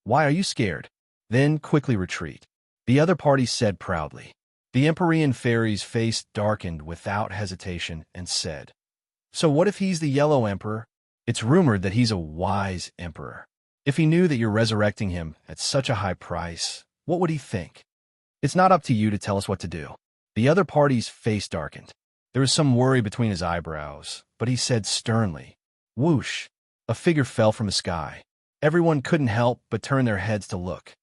Why are you scared? Then quickly retreat. The other party said proudly. The Empyrean Fairy's face darkened without hesitation and said, So what if he's the Yellow Emperor? It's rumored that he's a wise emperor. If he knew that you're resurrecting him at such a high price, what would he think? It's not up to you to tell us what to do. The other party's face darkened. There was some worry between his eyebrows, but he said sternly, Whoosh! A figure fell from the sky. Everyone couldn't help but turn their heads to look.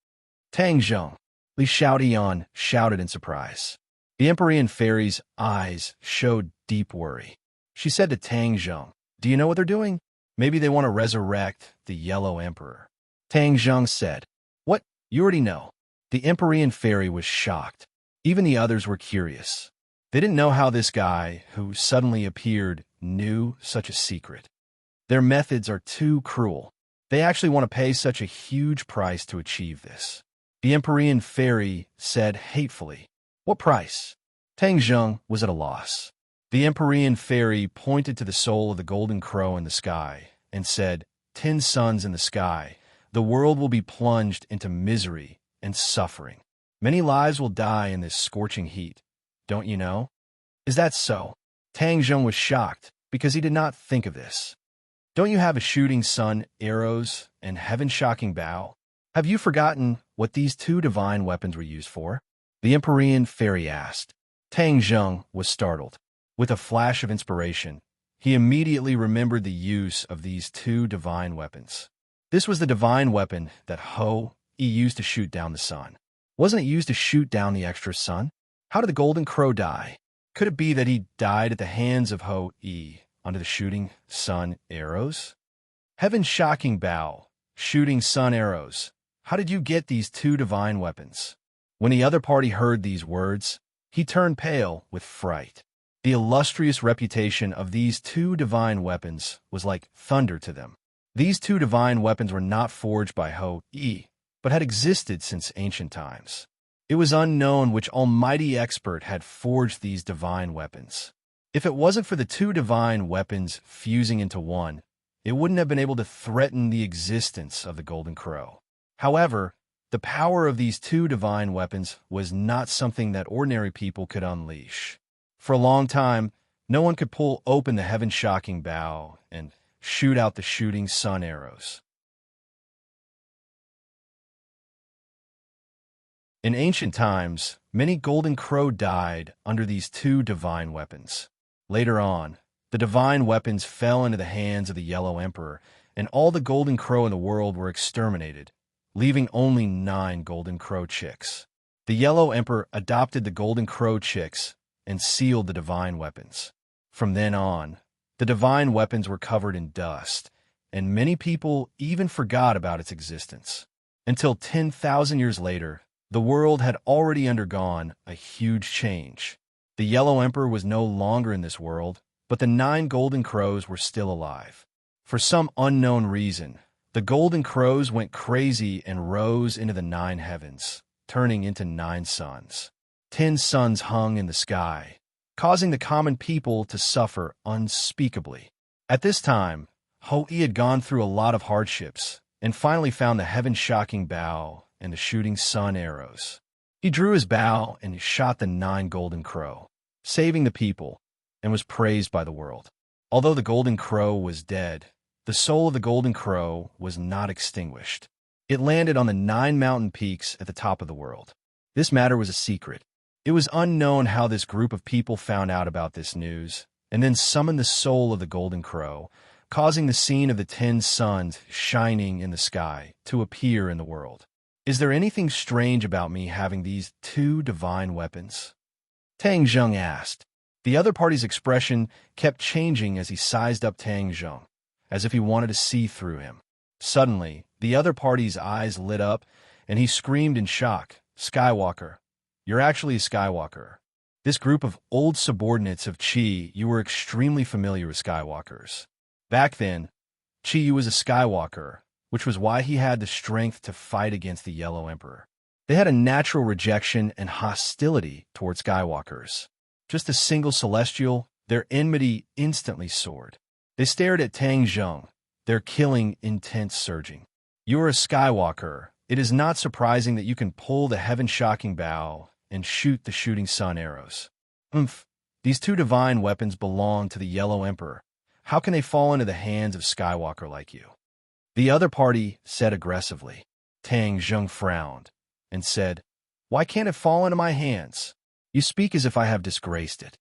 Tang Zheng! Li Xiaotian shouted in surprise. The Empyrean Fairy's eyes showed deep worry. She said to Tang Zheng, Do you know what they're doing? Maybe they want to resurrect the Yellow Emperor. Tang Zheng said, What? You already know. The Empyrean Fairy was shocked. Even the others were curious. They didn't know how this guy, who suddenly appeared, knew such a secret. Their methods are too cruel. They actually want to pay such a huge price to achieve this. The Empyrean Fairy said hatefully, What price? Tang Zheng was at a loss. The Empyrean Fairy pointed to the soul of the Golden Crow in the sky and said, 10 suns in the sky, the world will be plunged into misery and suffering. Many lives will die in this scorching heat. Don't you know? Is that so? Tang Zheng was shocked because he did not think of this. Don't you have a shooting sun, arrows, and heaven-shocking bow? Have you forgotten what these 2 divine weapons were used for? The Empyrean Fairy asked. Tang Zheng was startled. With a flash of inspiration, he immediately remembered the use of these 2 divine weapons. This was the divine weapon that Ho-E used to shoot down the sun. Wasn't it used to shoot down the extra sun? How did the Golden Crow die? Could it be that he died at the hands of Ho-E under the shooting sun arrows? Heaven-shocking bow, shooting sun arrows. How did you get these 2 divine weapons? When the other party heard these words, he turned pale with fright. The illustrious reputation of these 2 divine weapons was like thunder to them. These 2 divine weapons were not forged by Ho-E. but had existed since ancient times. It was unknown which almighty expert had forged these divine weapons. If it wasn't for the two divine weapons fusing into one, it wouldn't have been able to threaten the existence of the Golden Crow. However, the power of these two divine weapons was not something that ordinary people could unleash. For a long time, no one could pull open the heaven-shocking bow and shoot out the shooting sun arrows. In ancient times, many Golden Crow died under these two divine weapons. Later on, the divine weapons fell into the hands of the Yellow Emperor, and all the Golden Crow in the world were exterminated, leaving only 9 Golden Crow chicks. The Yellow Emperor adopted the Golden Crow chicks and sealed the divine weapons. From then on, the divine weapons were covered in dust, and many people even forgot about its existence. Until 10,000 years later, the world had already undergone a huge change. The Yellow Emperor was no longer in this world, but the 9 Golden Crows were still alive. For some unknown reason, the Golden Crows went crazy and rose into the 9 heavens, turning into 9 suns. 10 suns hung in the sky, causing the common people to suffer unspeakably. At this time, Hoi had gone through a lot of hardships and finally found the heaven-shocking bow and the shooting sun arrows. He drew his bow and shot the 9 Golden Crow, saving the people, and was praised by the world. Although the Golden Crow was dead, the soul of the Golden Crow was not extinguished. It landed on the 9 mountain peaks at the top of the world. This matter was a secret. It was unknown how this group of people found out about this news, and then summoned the soul of the Golden Crow, causing the scene of the 10 suns shining in the sky to appear in the world. Is there anything strange about me having these 2 divine weapons? Tang Zheng asked. The other party's expression kept changing as he sized up Tang Zheng, as if he wanted to see through him. Suddenly, the other party's eyes lit up, and he screamed in shock, "Skywalker! You're actually a Skywalker." This group of old subordinates of Qi, you were extremely familiar with Skywalkers. Back then, Qi was a Skywalker, which was why he had the strength to fight against the Yellow Emperor. They had a natural rejection and hostility toward Skywalkers. Just a single celestial, their enmity instantly soared. They stared at Tang Zheng, their killing intent surging. You are a Skywalker. It is not surprising that you can pull the heaven-shocking bow and shoot the shooting sun arrows. These 2 divine weapons belong to the Yellow Emperor. How can they fall into the hands of Skywalker like you? The other party said aggressively. Tang Zheng frowned and said, "Why can't it fall into my hands? You speak as if I have disgraced it.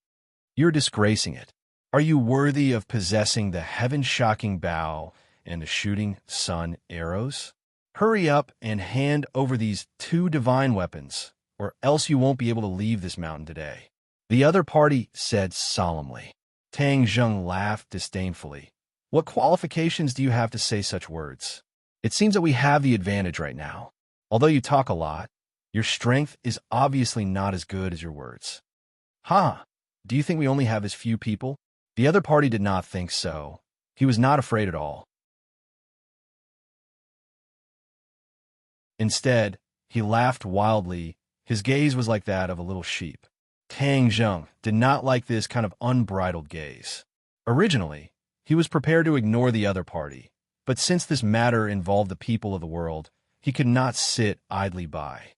You're disgracing it. Are you worthy of possessing the heaven-shocking bow and the shooting sun arrows? Hurry up and hand over these 2 divine weapons, or else you won't be able to leave this mountain today." The other party said solemnly. Tang Zheng laughed disdainfully. "What qualifications do you have to say such words? It seems that we have the advantage right now. Although you talk a lot, your strength is obviously not as good as your words." "Ha! Do you think we only have as few people?" The other party did not think so. He was not afraid at all. Instead, he laughed wildly. His gaze was like that of a little sheep. Tang Zheng did not like this kind of unbridled gaze. Originally, he was prepared to ignore the other party, but since this matter involved the people of the world, he could not sit idly by.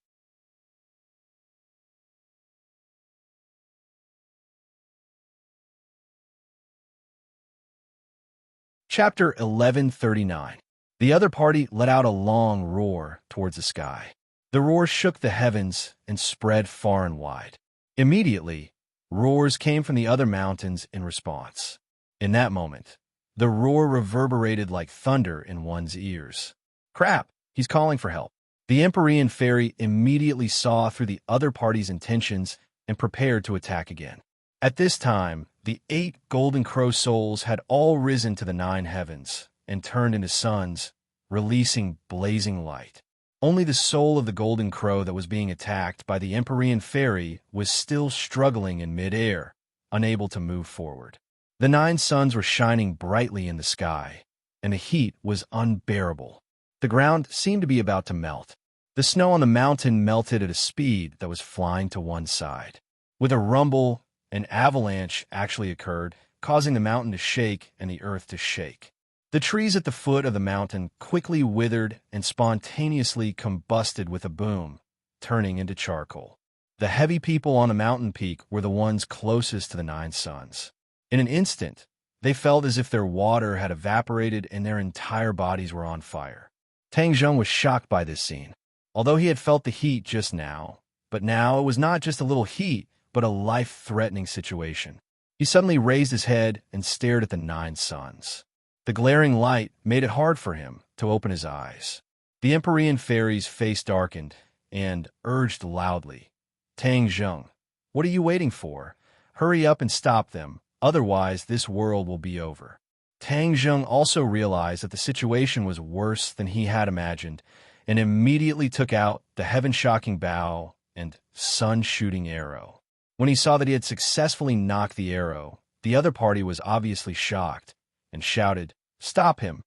Chapter 1139. The other party let out a long roar towards the sky. The roar shook the heavens and spread far and wide. Immediately, roars came from the other mountains in response. In that moment, the roar reverberated like thunder in one's ears. "Crap, he's calling for help." The Empyrean fairy immediately saw through the other party's intentions and prepared to attack again. At this time, the 8 Golden Crow souls had all risen to the 9 heavens and turned into suns, releasing blazing light. Only the soul of the Golden Crow that was being attacked by the Empyrean fairy was still struggling in mid-air, unable to move forward. The 9 suns were shining brightly in the sky, and the heat was unbearable. The ground seemed to be about to melt. The snow on the mountain melted at a speed that was flying to one side. With a rumble, an avalanche actually occurred, causing the mountain to shake and the earth to shake. The trees at the foot of the mountain quickly withered and spontaneously combusted with a boom, turning into charcoal. The heavy people on the mountain peak were the ones closest to the nine suns. In an instant, they felt as if their water had evaporated and their entire bodies were on fire. Tang Zheng was shocked by this scene. Although he had felt the heat just now, but now it was not just a little heat, but a life-threatening situation. He suddenly raised his head and stared at the nine suns. The glaring light made it hard for him to open his eyes. The Empyrean fairy's face darkened and urged loudly, "Tang Zheng, what are you waiting for? Hurry up and stop them, otherwise this world will be over." Tang Zheng also realized that the situation was worse than he had imagined, and immediately took out the heaven-shocking bow and sun-shooting arrow. When he saw that he had successfully knocked the arrow, the other party was obviously shocked and shouted, "Stop him!"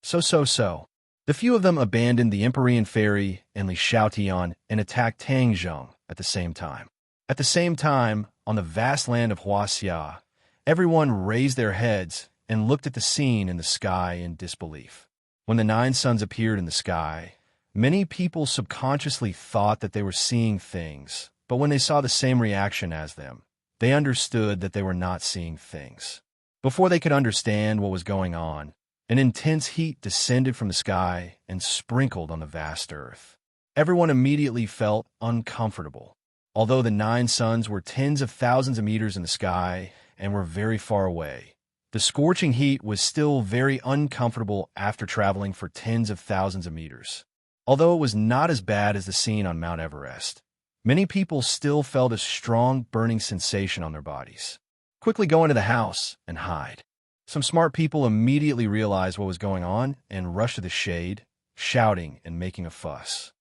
So. The few of them abandoned the Empyrean fairy and Li Xiaotian and attacked Tang Zheng at the same time. At the same time, on the vast land of Huaxia, everyone raised their heads and looked at the scene in the sky in disbelief. When the nine suns appeared in the sky, many people subconsciously thought that they were seeing things, but when they saw the same reaction as them, they understood that they were not seeing things. Before they could understand what was going on, an intense heat descended from the sky and sprinkled on the vast earth. Everyone immediately felt uncomfortable. Although the nine suns were tens of thousands of meters in the sky and were very far away, the scorching heat was still very uncomfortable after traveling for tens of thousands of meters. Although it was not as bad as the scene on Mount Everest, many people still felt a strong burning sensation on their bodies. Quickly go into the house and hide. Some smart people immediately realized what was going on and rushed to the shade, shouting and making a fuss.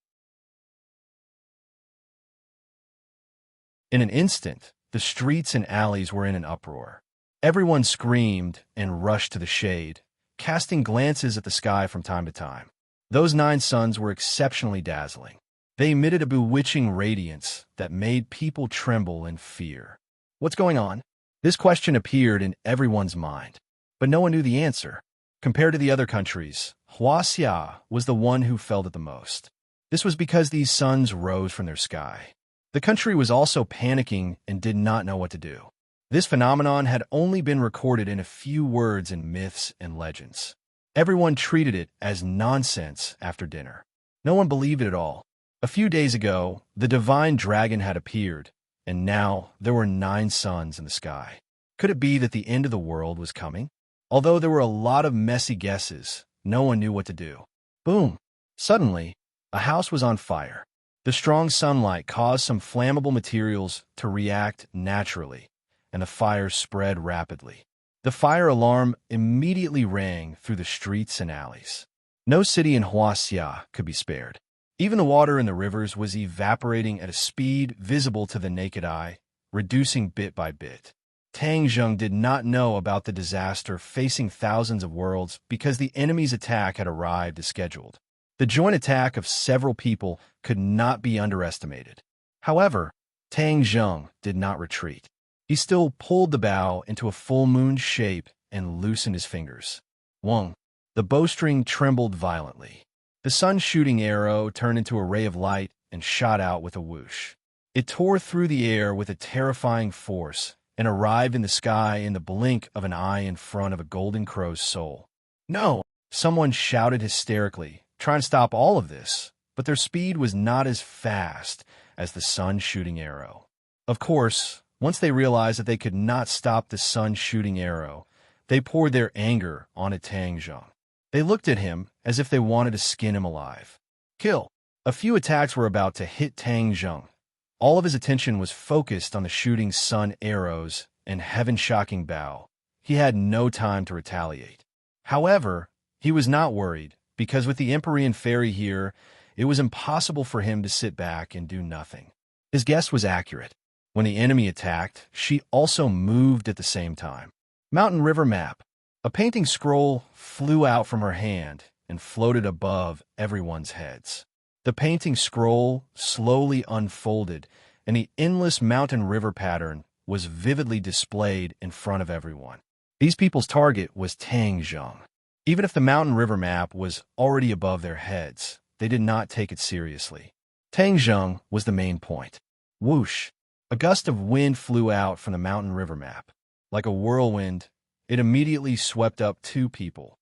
In an instant, the streets and alleys were in an uproar. Everyone screamed and rushed to the shade, casting glances at the sky from time to time. Those nine suns were exceptionally dazzling. They emitted a bewitching radiance that made people tremble in fear. What's going on? This question appeared in everyone's mind, but no one knew the answer. Compared to the other countries, Huaxia was the one who felt it the most. This was because these suns rose from their sky. The country was also panicking and did not know what to do. This phenomenon had only been recorded in a few words in myths and legends. Everyone treated it as nonsense after dinner. No one believed it at all. A few days ago, the divine dragon had appeared, and now there were nine suns in the sky. Could it be that the end of the world was coming? Although there were a lot of messy guesses, no one knew what to do. Boom! Suddenly, a house was on fire. The strong sunlight caused some flammable materials to react naturally, and the fire spread rapidly. The fire alarm immediately rang through the streets and alleys. No city in Huaxia could be spared. Even the water in the rivers was evaporating at a speed visible to the naked eye, reducing bit by bit. Tang Zheng did not know about the disaster facing thousands of worlds because the enemy's attack had arrived as scheduled. The joint attack of several people could not be underestimated. However, Tang Zheng did not retreat. He still pulled the bow into a full moon shape and loosened his fingers. Wong. The bowstring trembled violently. The sun-shooting arrow turned into a ray of light and shot out with a whoosh. It tore through the air with a terrifying force and arrived in the sky in the blink of an eye in front of a golden crow's soul. No! Someone shouted hysterically, trying to stop all of this, but their speed was not as fast as the sun-shooting arrow. Of course, once they realized that they could not stop the sun-shooting arrow, they poured their anger onto Tang Zheng. They looked at him as if they wanted to skin him alive. Kill! A few attacks were about to hit Tang Zheng. All of his attention was focused on the shooting sun arrows and heaven-shocking bow. He had no time to retaliate. However, he was not worried, because with the Empyrean fairy here, it was impossible for him to sit back and do nothing. His guess was accurate. When the enemy attacked, she also moved at the same time. Mountain River Map. A painting scroll flew out from her hand and floated above everyone's heads. The painting scroll slowly unfolded, and the endless mountain-river pattern was vividly displayed in front of everyone. These people's target was Tangjung. Even if the mountain-river map was already above their heads, they did not take it seriously. Tangjung was the main point. Whoosh! A gust of wind flew out from the mountain-river map. Like a whirlwind, it immediately swept up two people.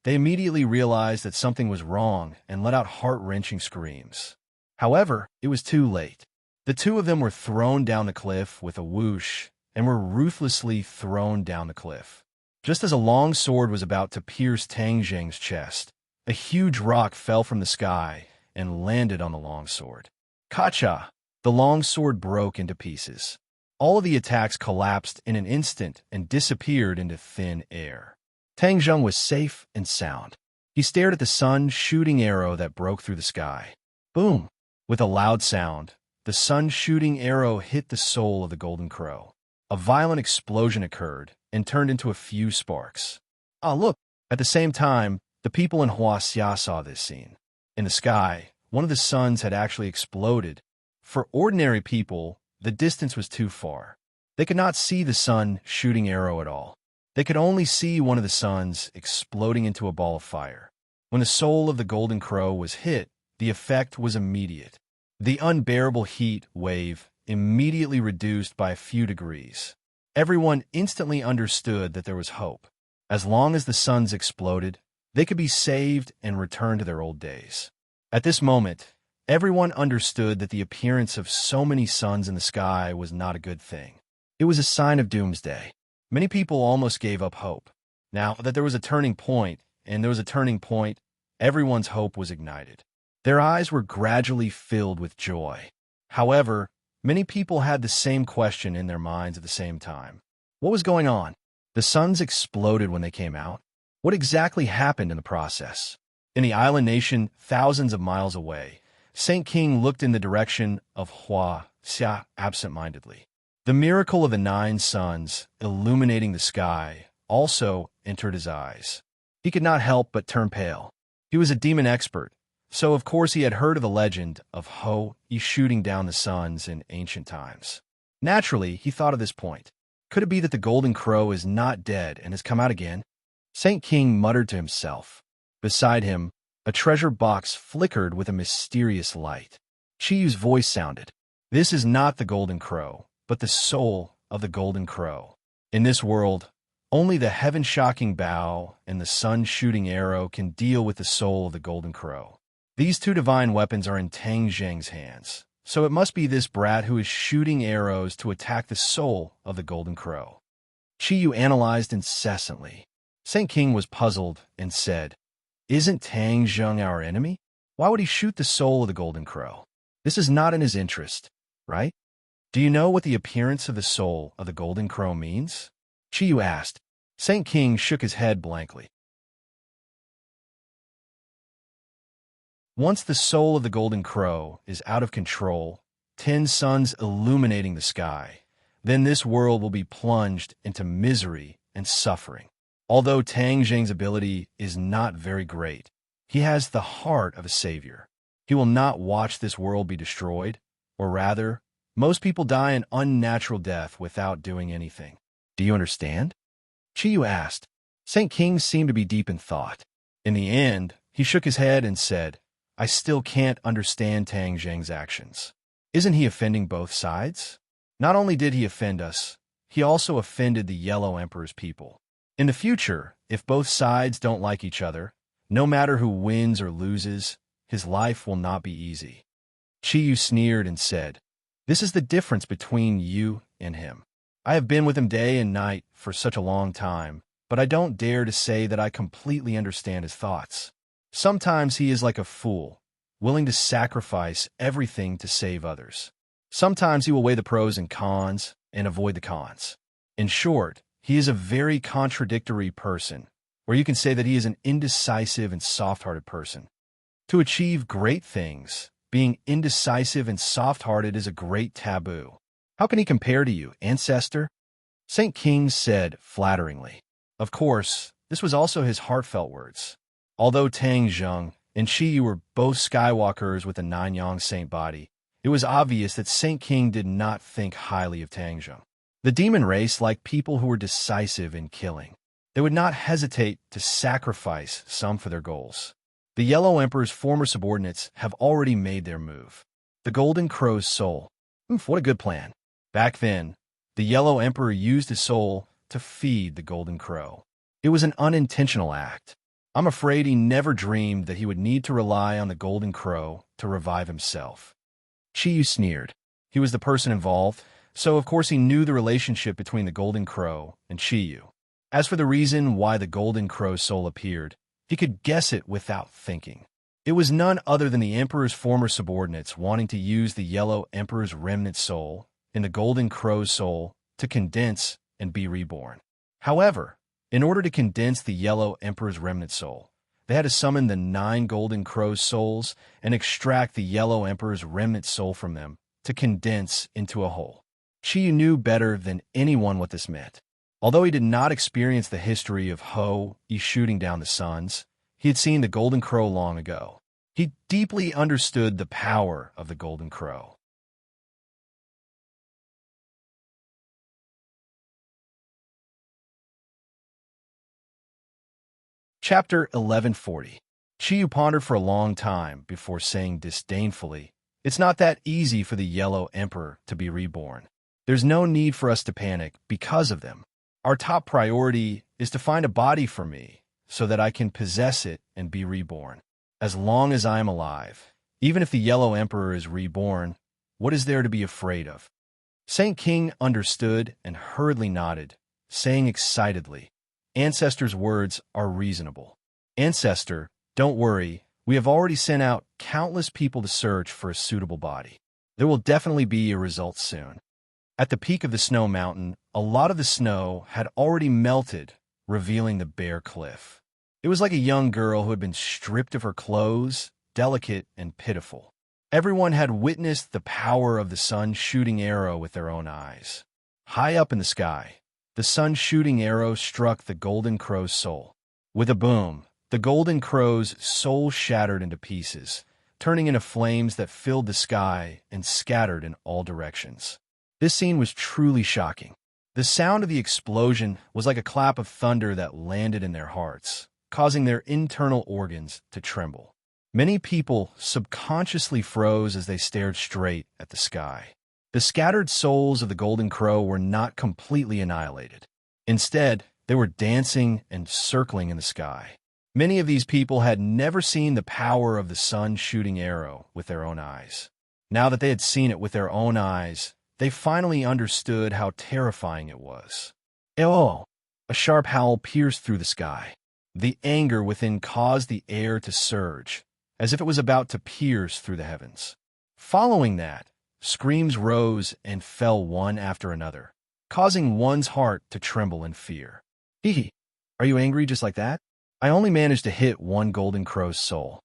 They immediately realized that something was wrong and let out heart-wrenching screams. However, it was too late. The two of them were thrown down the cliff with a whoosh and were ruthlessly thrown down the cliff. Just as a long sword was about to pierce Tangjung's chest, a huge rock fell from the sky and landed on the longsword. Kacha! The longsword broke into pieces. All of the attacks collapsed in an instant and disappeared into thin air. Tangjung was safe and sound. He stared at the sun-shooting arrow that broke through the sky. Boom! With a loud sound, the sun-shooting arrow hit the soul of the golden crow. A violent explosion occurred and turned into a few sparks. Look! At the same time, the people in Huaxia saw this scene. In the sky, one of the suns had actually exploded. For ordinary people, the distance was too far. They could not see the sun-shooting arrow at all. They could only see one of the suns exploding into a ball of fire. When the soul of the golden crow was hit, the effect was immediate. The unbearable heat wave immediately reduced by a few degrees. Everyone instantly understood that there was hope. As long as the suns exploded, they could be saved and return to their old days. At this moment, everyone understood that the appearance of so many suns in the sky was not a good thing. It was a sign of doomsday. Many people almost gave up hope. Now that there was a turning point, everyone's hope was ignited. Their eyes were gradually filled with joy. However, many people had the same question in their minds at the same time. What was going on? The suns exploded when they came out. What exactly happened in the process? In the island nation, thousands of miles away, Saint King looked in the direction of Huaxia absent-mindedly. The miracle of the 9 suns illuminating the sky also entered his eyes. He could not help but turn pale. He was a demon expert, so of course he had heard of the legend of Ho-Yi shooting down the suns in ancient times. Naturally, he thought of this point. Could it be that the golden crow is not dead and has come out again? Saint King muttered to himself. Beside him, a treasure box flickered with a mysterious light. Chiyu's voice sounded. This is not the golden crow, but the soul of the golden crow. In this world, only the heaven-shocking bow and the sun-shooting arrow can deal with the soul of the golden crow. These two divine weapons are in Tangjung's hands, so it must be this brat who is shooting arrows to attack the soul of the golden crow. Chiyu analyzed incessantly. Saint King was puzzled and said, "Isn't Tangjung our enemy? Why would he shoot the soul of the golden crow? This is not in his interest, right? Do you know what the appearance of the soul of the golden crow means?" Chiyu asked. Saint King shook his head blankly. Once the soul of the golden crow is out of control, 10 suns illuminating the sky, then this world will be plunged into misery and suffering. Although Tangjung's ability is not very great, he has the heart of a savior. He will not watch this world be destroyed, or rather, most people die an unnatural death without doing anything. Do you understand? Chiyu asked. Saint King seemed to be deep in thought. In the end, he shook his head and said, "I still can't understand Tangjung's actions. Isn't he offending both sides? Not only did he offend us, he also offended the Yellow Emperor's people. In the future, if both sides don't like each other, no matter who wins or loses, his life will not be easy." Chiyu sneered and said, "This is the difference between you and him. I have been with him day and night for such a long time, but I don't dare to say that I completely understand his thoughts. Sometimes he is like a fool, willing to sacrifice everything to save others. Sometimes he will weigh the pros and cons and avoid the cons. In short, he is a very contradictory person, or you can say that he is an indecisive and soft-hearted person. To achieve great things, being indecisive and soft-hearted is a great taboo. How can he compare to you, ancestor?" Saint King said flatteringly. Of course, This was also his heartfelt words. Although Tang Zheng and Qi Yu were both Skywalkers with a Nanyang saint body, it was obvious that Saint King did not think highly of Tang Zheng. The demon race liked people who were decisive in killing. They would not hesitate to sacrifice some for their goals. The Yellow Emperor's former subordinates have already made their move. The Golden Crow's soul. What a good plan. Back then, the Yellow Emperor used his soul to feed the Golden Crow. It was an unintentional act. I'm afraid he never dreamed that he would need to rely on the Golden Crow to revive himself. Qi Yu sneered. He was the person involved, so of course he knew the relationship between the Golden Crow and Qi Yu. As for the reason why the Golden Crow's soul appeared, he could guess it without thinking. It was none other than the Emperor's former subordinates wanting to use the Yellow Emperor's remnant soul in the Golden Crow's soul to condense and be reborn. However, in order to condense the Yellow Emperor's remnant soul, they had to summon the 9 Golden Crow's souls and extract the Yellow Emperor's remnant soul from them to condense into a whole. Qi Yu knew better than anyone what this meant. Although he did not experience the history of Yi shooting down the suns, he had seen the Golden Crow long ago. He deeply understood the power of the Golden Crow. Chapter 1140. Qi Yu pondered for a long time before saying disdainfully, "It's not that easy for the Yellow Emperor to be reborn. There's no need for us to panic because of them. Our top priority is to find a body for me so that I can possess it and be reborn. As long as I am alive, even if the Yellow Emperor is reborn, what is there to be afraid of?" Saint King understood and hurriedly nodded, saying excitedly, "Ancestor's words are reasonable. Ancestor, don't worry, we have already sent out countless people to search for a suitable body. There will definitely be a result soon." At the peak of the snow mountain, a lot of the snow had already melted, revealing the bare cliff. It was like a young girl who had been stripped of her clothes, delicate and pitiful. Everyone had witnessed the power of the sun shooting arrow with their own eyes. High up in the sky, the sun shooting arrow struck the Golden Crow's soul. With a boom, the Golden Crow's soul shattered into pieces, turning into flames that filled the sky and scattered in all directions. This scene was truly shocking. The sound of the explosion was like a clap of thunder that landed in their hearts, causing their internal organs to tremble. Many people subconsciously froze as they stared straight at the sky. The scattered souls of the Golden Crow were not completely annihilated. Instead, they were dancing and circling in the sky. Many of these people had never seen the power of the sun shooting arrow with their own eyes. Now that they had seen it with their own eyes, they finally understood how terrifying it was. Oh! A sharp howl pierced through the sky. The anger within caused the air to surge, as if it was about to pierce through the heavens. Following that, screams rose and fell one after another, causing one's heart to tremble in fear. "Hee, are you angry just like that? I only managed to hit one Golden Crow's soul."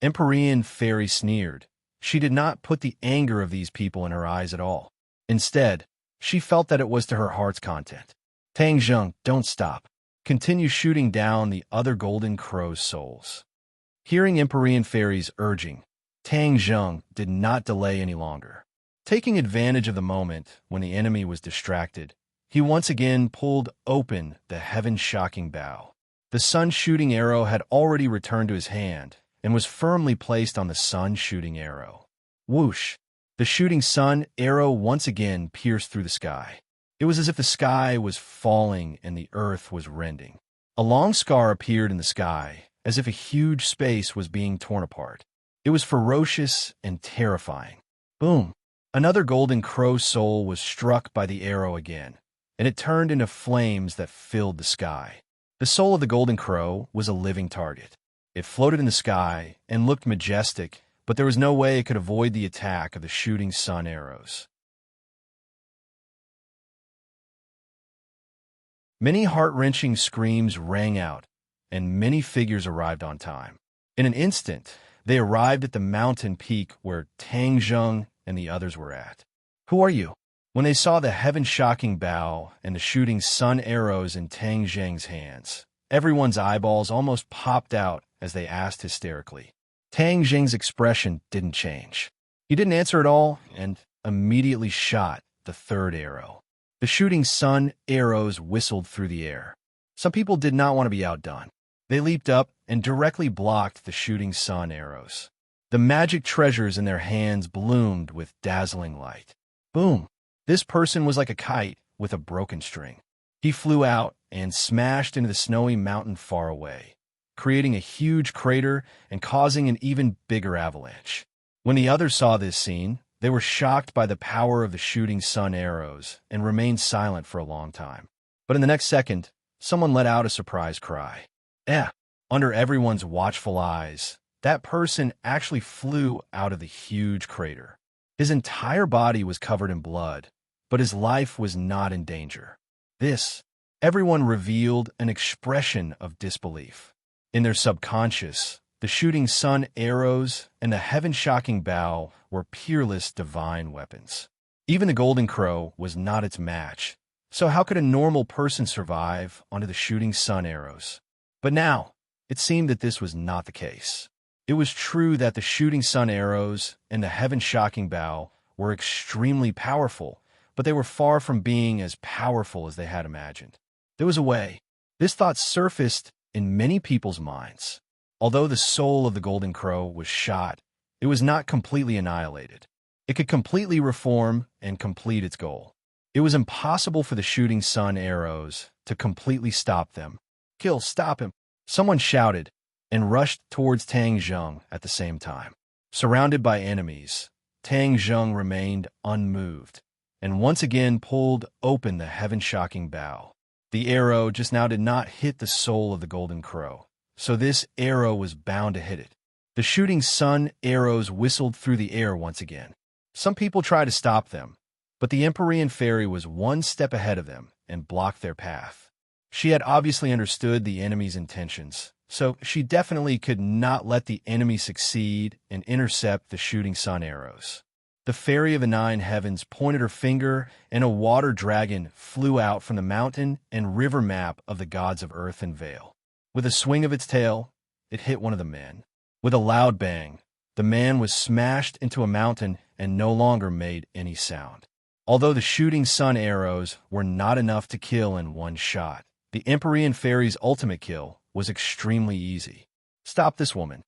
Empyrean Fairy sneered. She did not put the anger of these people in her eyes at all. Instead, she felt that it was to her heart's content. "Tang Zheng, don't stop. Continue shooting down the other Golden Crow's souls." Hearing Empyrean Fairy's urging, Tang Zheng did not delay any longer. Taking advantage of the moment when the enemy was distracted, he once again pulled open the heaven-shocking bow. The sun-shooting arrow had already returned to his hand and was firmly placed on the sun-shooting arrow. Whoosh! The shooting sun arrow once again pierced through the sky. It was as if the sky was falling and the earth was rending. A long scar appeared in the sky, as if a huge space was being torn apart. It was ferocious and terrifying. Boom! Another Golden Crow soul was struck by the arrow again, and it turned into flames that filled the sky. The soul of the Golden Crow was a living target. It floated in the sky and looked majestic, but there was no way it could avoid the attack of the shooting sun arrows. Many heart-wrenching screams rang out, and many figures arrived on time. In an instant, they arrived at the mountain peak where Tang Zheng and the others were at. "Who are you?" When they saw the heaven-shocking bow and the shooting sun arrows in Tang Zheng's hands, Everyone's eyeballs almost popped out as they asked hysterically. Tang Jing's expression didn't change. He didn't answer at all and immediately shot the third arrow. The shooting sun arrows whistled through the air. Some people did not want to be outdone. They leaped up and directly blocked the shooting sun arrows. The magic treasures in their hands bloomed with dazzling light. Boom! This person was like a kite with a broken string. He flew out and smashed into the snowy mountain far away, creating a huge crater and causing an even bigger avalanche. When the others saw this scene, they were shocked by the power of the shooting sun arrows and remained silent for a long time. But in the next second, someone let out a surprised cry. Under everyone's watchful eyes, that person actually flew out of the huge crater. His entire body was covered in blood, but his life was not in danger. Everyone revealed an expression of disbelief. In their subconscious, the shooting sun arrows and the heaven-shocking bow were peerless divine weapons. Even the golden crow was not its match, so how could a normal person survive under the shooting sun arrows? But now, it seemed that this was not the case. It was true that the shooting sun arrows and the heaven-shocking bow were extremely powerful, but they were far from being as powerful as they had imagined. There was a way. This thought surfaced in many people's minds. Although the soul of the golden crow was shot, it was not completely annihilated. It could completely reform and complete its goal. It was impossible for the shooting sun arrows to completely stop them. Stop him! Someone shouted and rushed towards Tang Zheng at the same time. Surrounded by enemies, Tang Zheng remained unmoved and once again pulled open the heaven-shocking bow. The arrow just now did not hit the soul of the golden crow, so this arrow was bound to hit it. The shooting sun arrows whistled through the air once again. Some people tried to stop them, but the Empyrean fairy was one step ahead of them and blocked their path. She had obviously understood the enemy's intentions, so she definitely could not let the enemy succeed and intercept the shooting sun arrows. The fairy of the nine heavens pointed her finger, and a water dragon flew out from the mountain and river map of the gods of earth and Vale. With a swing of its tail, it hit one of the men. With a loud bang, the man was smashed into a mountain and no longer made any sound. Although the shooting sun arrows were not enough to kill in one shot, the Empyrean fairy's ultimate kill was extremely easy. Stop this woman.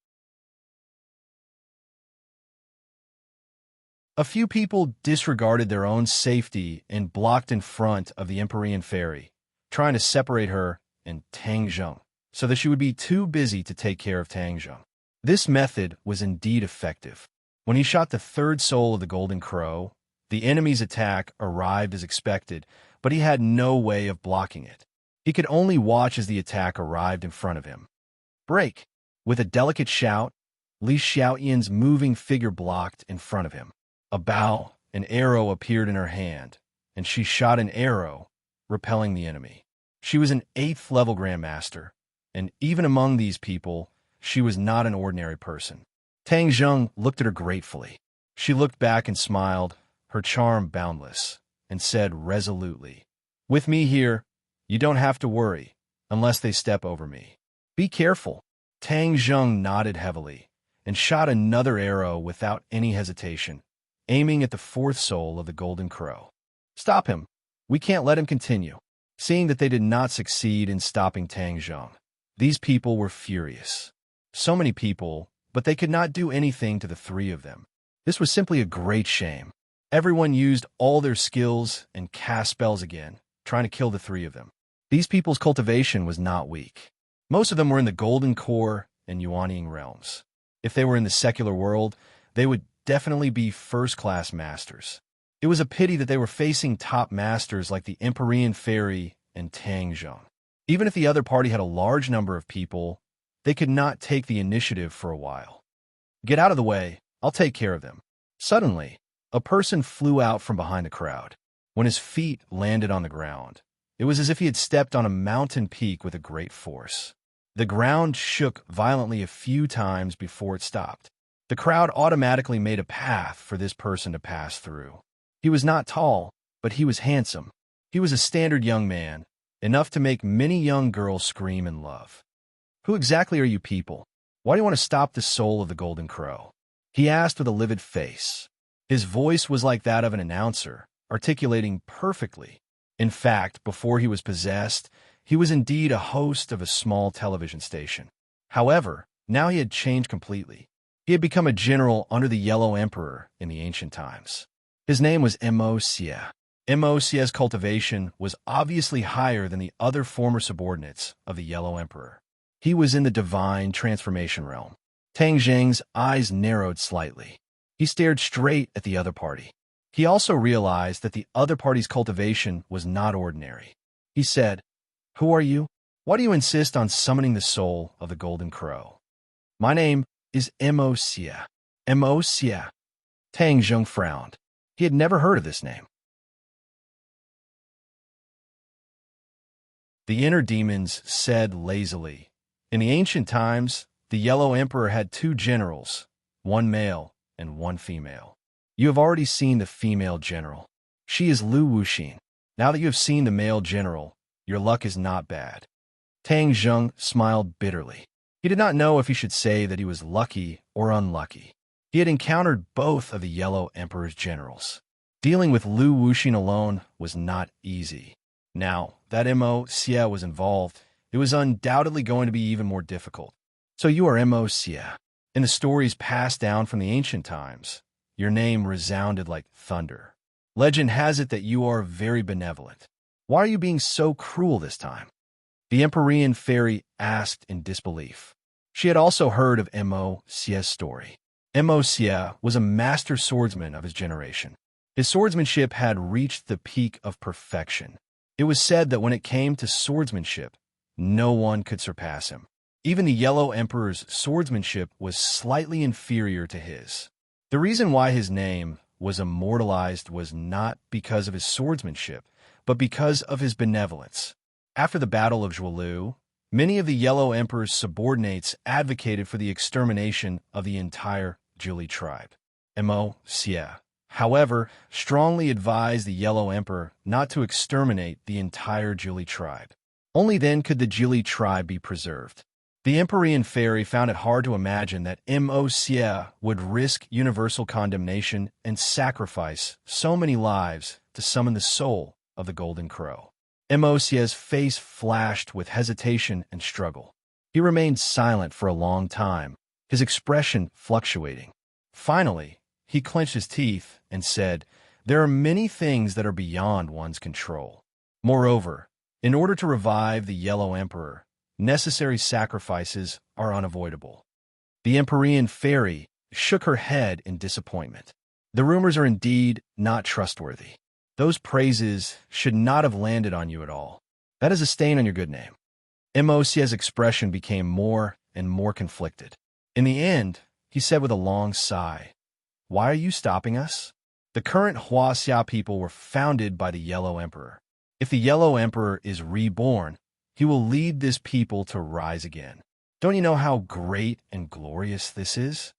A few people disregarded their own safety and blocked in front of the Empyrean fairy, trying to separate her and Tang Zheng, so that she would be too busy to take care of Tang Zheng. This method was indeed effective. When he shot the third soul of the golden crow, the enemy's attack arrived as expected, but he had no way of blocking it. He could only watch as the attack arrived in front of him. Break! With a delicate shout, Li Xiaoyan's moving figure blocked in front of him. A bow, an arrow appeared in her hand, and she shot an arrow, repelling the enemy. She was an 8th level Grandmaster, and even among these people, she was not an ordinary person. Tang Zheng looked at her gratefully. She looked back and smiled, her charm boundless, and said resolutely, "With me here, you don't have to worry, unless they step over me. Be careful." Tang Zheng nodded heavily, and shot another arrow without any hesitation, aiming at the 4th soul of the golden crow. "Stop him! We can't let him continue." Seeing that they did not succeed in stopping Tang Zheng, these people were furious. So many people, but they could not do anything to the 3 of them. This was simply a great shame. Everyone used all their skills and cast spells again, trying to kill the 3 of them. These people's cultivation was not weak. Most of them were in the Golden Core and Yuanying realms. If they were in the secular world, they would definitely be first-class masters. It was a pity that they were facing top masters like the Empyrean Fairy and Tang Zheng. Even if the other party had a large number of people, they could not take the initiative for a while. "Get out of the way, I'll take care of them." Suddenly, a person flew out from behind the crowd. When his feet landed on the ground, it was as if he had stepped on a mountain peak with a great force. The ground shook violently a few times before it stopped. The crowd automatically made a path for this person to pass through. He was not tall, but he was handsome. He was a standard young man, enough to make many young girls scream in love. Who exactly are you people? Why do you want to stop the soul of the Golden Crow? He asked with a livid face. His voice was like that of an announcer, articulating perfectly. In fact, before he was possessed, he was indeed a host of a small television station. However, now he had changed completely. He had become a general under the Yellow Emperor in the ancient times. His name was Immerse. Immerse's cultivation was obviously higher than the other former subordinates of the Yellow Emperor. He was in the divine transformation realm. Tang Zheng's eyes narrowed slightly. He stared straight at the other party. He also realized that the other party's cultivation was not ordinary. He said, "Who are you? Why do you insist on summoning the soul of the Golden Crow?" "My name is Immerse." Immerse? Tang Zheng frowned. He had never heard of this name. The inner demons said lazily, "In the ancient times, the Yellow Emperor had two generals, one male and one female. You have already seen the female general. She is Lu Wuxin. Now that you have seen the male general, your luck is not bad." Tang Zheng smiled bitterly. He did not know if he should say that he was lucky or unlucky. He had encountered both of the Yellow Emperor's generals. Dealing with Lu Wuxin alone was not easy. Now that Immerse was involved, it was undoubtedly going to be even more difficult. "So you are Immerse. In the stories passed down from the ancient times, your name resounded like thunder. Legend has it that you are very benevolent. Why are you being so cruel this time?" The Empyrean fairy asked in disbelief. She had also heard of Immerse's story. Immerse was a master swordsman of his generation. His swordsmanship had reached the peak of perfection. It was said that when it came to swordsmanship, no one could surpass him. Even the Yellow Emperor's swordsmanship was slightly inferior to his. The reason why his name was immortalized was not because of his swordsmanship, but because of his benevolence. After the Battle of Zhuolu, many of the Yellow Emperor's subordinates advocated for the extermination of the entire Zhuli tribe. Immerse, however, strongly advised the Yellow Emperor not to exterminate the entire Zhuli tribe. Only then could the Zhuli tribe be preserved. The Empyrean fairy found it hard to imagine that Immerse would risk universal condemnation and sacrifice so many lives to summon the soul of the Golden Crow. Immerse's face flashed with hesitation and struggle. He remained silent for a long time, his expression fluctuating. Finally, he clenched his teeth and said, "There are many things that are beyond one's control. Moreover, in order to revive the Yellow Emperor, necessary sacrifices are unavoidable." The Empyrean fairy shook her head in disappointment. "The rumors are indeed not trustworthy. Those praises should not have landed on you at all. That is a stain on your good name." Immerse's expression became more and more conflicted. In the end, he said with a long sigh, "Why are you stopping us? The current Huaxia people were founded by the Yellow Emperor. If the Yellow Emperor is reborn, he will lead this people to rise again. Don't you know how great and glorious this is?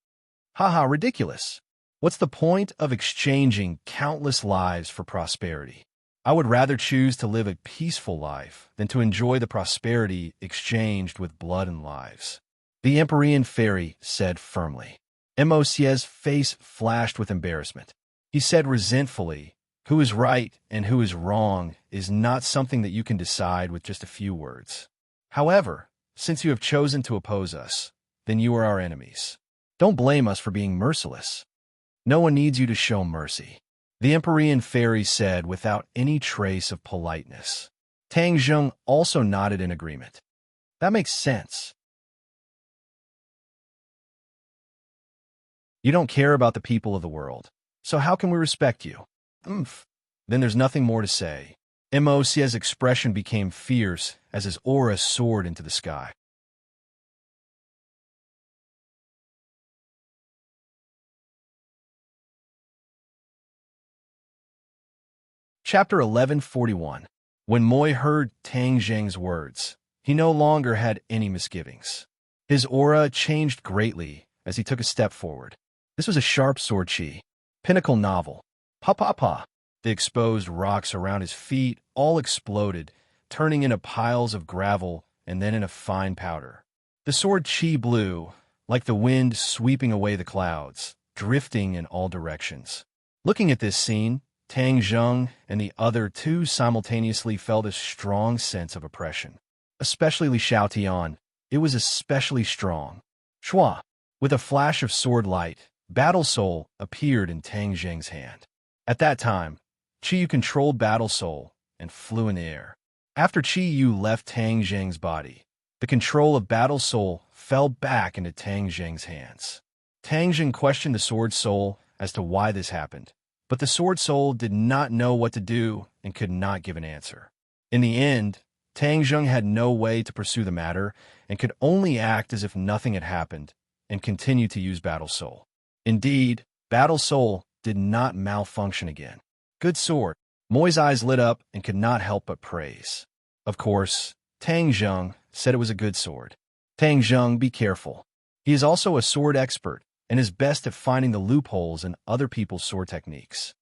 Haha, ridiculous. What's the point of exchanging countless lives for prosperity? I would rather choose to live a peaceful life than to enjoy the prosperity exchanged with blood and lives." The Empyrean fairy said firmly. Immerse's face flashed with embarrassment. He said resentfully, "Who is right and who is wrong is not something that you can decide with just a few words. However, since you have chosen to oppose us, then you are our enemies. Don't blame us for being merciless. No one needs you to show mercy." The Empyrean fairy said without any trace of politeness. Tang Zheng also nodded in agreement. "That makes sense. You don't care about the people of the world, so how can we respect you?" Then there's nothing more to say. Immerse's expression became fierce as his aura soared into the sky. Chapter 1141. When Moi heard Tang Zheng's words, he no longer had any misgivings. His aura changed greatly as he took a step forward. This was a sharp sword chi. Pinnacle novel. Pa pa pa. The exposed rocks around his feet all exploded, turning into piles of gravel and then into fine powder. The sword Qi blew, like the wind sweeping away the clouds, drifting in all directions. Looking at this scene, Tang Zheng and the other two simultaneously felt a strong sense of oppression. Especially Li Xiaotian, it was especially strong. Shua, with a flash of sword light, Battle Soul appeared in Tang Zheng's hand. At that time, Qiyu controlled Battle Soul and flew in the air. After Qiyu left Tang Zheng's body, the control of Battle Soul fell back into Tang Zheng's hands. Tang Zheng questioned the Sword Soul as to why this happened, but the Sword Soul did not know what to do and could not give an answer. In the end, Tang Zheng had no way to pursue the matter and could only act as if nothing had happened and continue to use Battle Soul. Indeed, Battle Soul did not malfunction again. Good sword. Moi's eyes lit up and could not help but praise. Of course, Tang Zheng said it was a good sword. Tang Zheng, be careful. He is also a sword expert and is best at finding the loopholes in other people's sword techniques.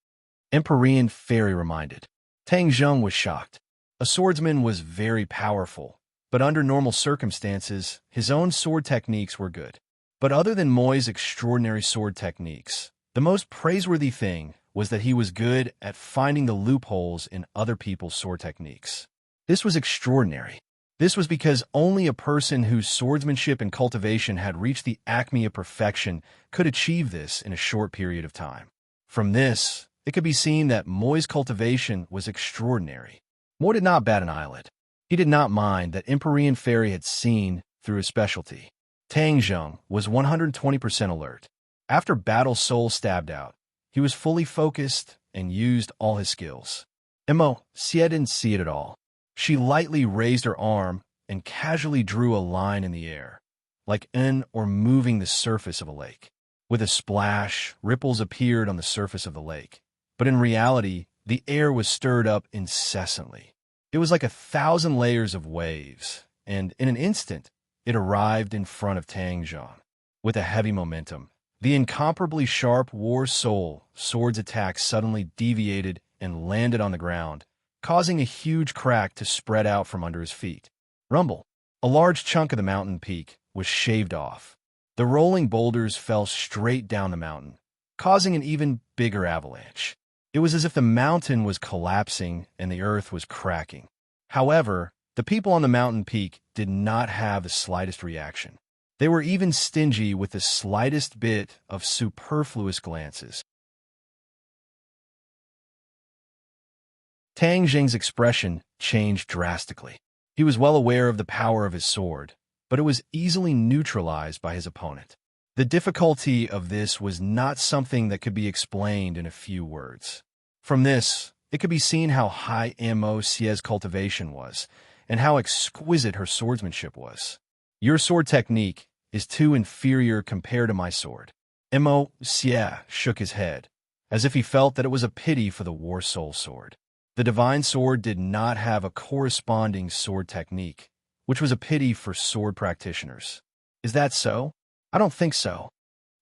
Empyrean Fairy reminded. Tang Zheng was shocked. A swordsman was very powerful, but under normal circumstances, his own sword techniques were good. But other than Moi's extraordinary sword techniques, the most praiseworthy thing was that he was good at finding the loopholes in other people's sword techniques. This was extraordinary. This was because only a person whose swordsmanship and cultivation had reached the acme of perfection could achieve this in a short period of time. From this, it could be seen that Moi's cultivation was extraordinary. Moi did not bat an eyelid. He did not mind that Empyrean Fairy had seen through his specialty. Tang Zheng was 120% alert. After Battle Soul stabbed out, he was fully focused and used all his skills. Xie didn't see it at all. She lightly raised her arm and casually drew a line in the air, like or moving the surface of a lake. With a splash, ripples appeared on the surface of the lake. But in reality, the air was stirred up incessantly. It was like 1,000 layers of waves, and in an instant, it arrived in front of Tang Zheng. With a heavy momentum, the incomparably sharp War Soul sword's attack suddenly deviated and landed on the ground, causing a huge crack to spread out from under his feet. Rumble. A large chunk of the mountain peak was shaved off. The rolling boulders fell straight down the mountain, causing an even bigger avalanche. It was as if the mountain was collapsing and the earth was cracking. However, the people on the mountain peak did not have the slightest reaction. They were even stingy with the slightest bit of superfluous glances. Tang Zheng's expression changed drastically. He was well aware of the power of his sword, but it was easily neutralized by his opponent. The difficulty of this was not something that could be explained in a few words. From this, it could be seen how high Immerse's cultivation was, and how exquisite her swordsmanship was. Your sword technique is too inferior compared to my sword. Immerse shook his head, as if he felt that it was a pity for the War Soul sword. The Divine Sword did not have a corresponding sword technique, which was a pity for sword practitioners. Is that so? I don't think so.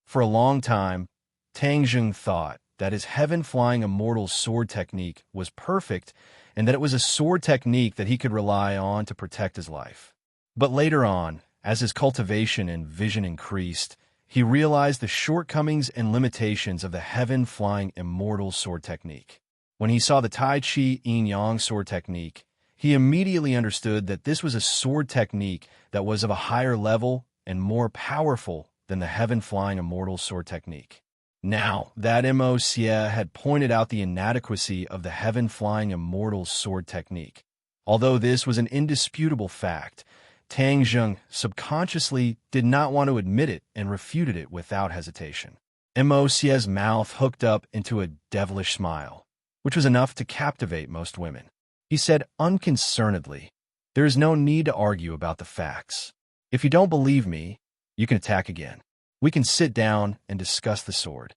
For a long time, Tang Zheng thought that his heaven-flying immortal sword technique was perfect and that it was a sword technique that he could rely on to protect his life. But later on, as his cultivation and vision increased, he realized the shortcomings and limitations of the heaven-flying immortal sword technique. When he saw the Tai Chi Yin-Yang sword technique, he immediately understood that this was a sword technique that was of a higher level and more powerful than the heaven-flying immortal sword technique. Now that Immerse had pointed out the inadequacy of the heaven-flying immortal sword technique. Although this was an indisputable fact, Tang Zheng subconsciously did not want to admit it and refuted it without hesitation. Immerse's mouth hooked up into a devilish smile, which was enough to captivate most women. He said unconcernedly, "There is no need to argue about the facts. If you don't believe me, you can attack again. We can sit down and discuss the sword."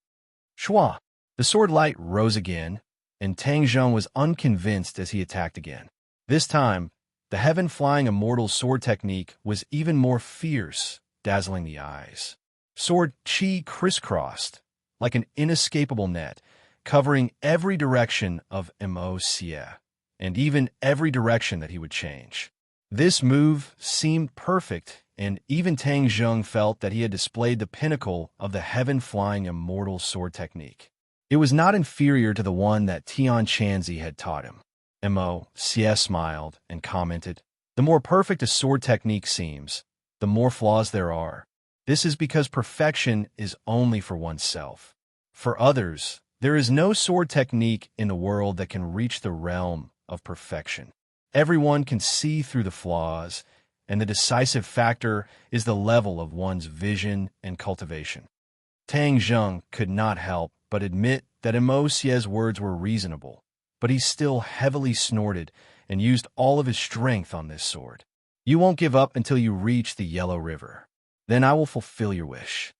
Shua. The sword light rose again, and Tang Zheng was unconvinced as he attacked again. This time, the heaven-flying immortal sword technique was even more fierce, dazzling the eyes. Sword Qi crisscrossed, like an inescapable net, covering every direction of Immerse. and even every direction that he would change. This move seemed perfect, and even Tang Zheng felt that he had displayed the pinnacle of the heaven-flying immortal sword technique. It was not inferior to the one that Tian Chanzi had taught him. Mo. Smiled and commented, "The more perfect a sword technique seems, the more flaws there are. This is because perfection is only for oneself. For others, there is no sword technique in the world that can reach the realm of perfection. Everyone can see through the flaws, and the decisive factor is the level of one's vision and cultivation." Tang Zheng could not help but admit that Mo's words were reasonable, but he still heavily snorted and used all of his strength on this sword. "You won't give up until you reach the Yellow River. Then I will fulfill your wish,"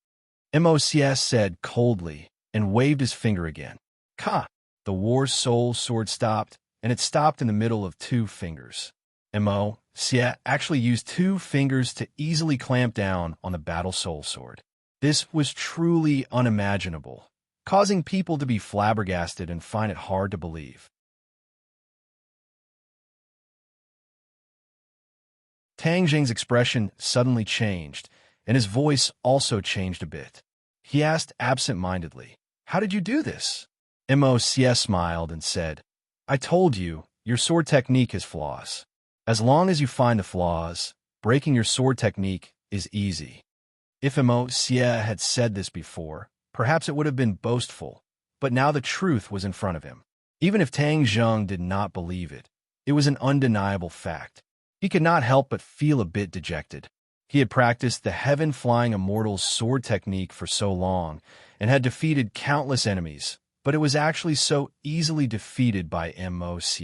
Mos said coldly and waved his finger again. Ka! The War Soul sword stopped, and it stopped in the middle of two fingers. Mo. actually used two fingers to easily clamp down on the Battle Soul sword. This was truly unimaginable, causing people to be flabbergasted and find it hard to believe. Tang Jing's expression suddenly changed, and his voice also changed a bit. He asked absent-mindedly, "How did you do this?" Mos smiled and said, "I told you, your sword technique has flaws. As long as you find the flaws, breaking your sword technique is easy." If Mos had said this before, perhaps it would have been boastful, but now the truth was in front of him. Even if Tang Zheng did not believe it, it was an undeniable fact. He could not help but feel a bit dejected. He had practiced the heaven-flying immortal sword technique for so long and had defeated countless enemies, but it was actually so easily defeated by Mos.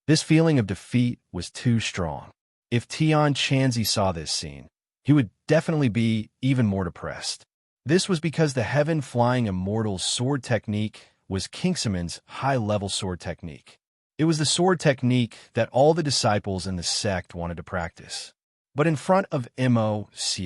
This feeling of defeat was too strong. If Tian Chanzi saw this scene, he would definitely be even more depressed. This was because the heaven-flying immortal sword technique was Kingsiman's high-level sword technique. It was the sword technique that all the disciples in the sect wanted to practice. But in front of Mos,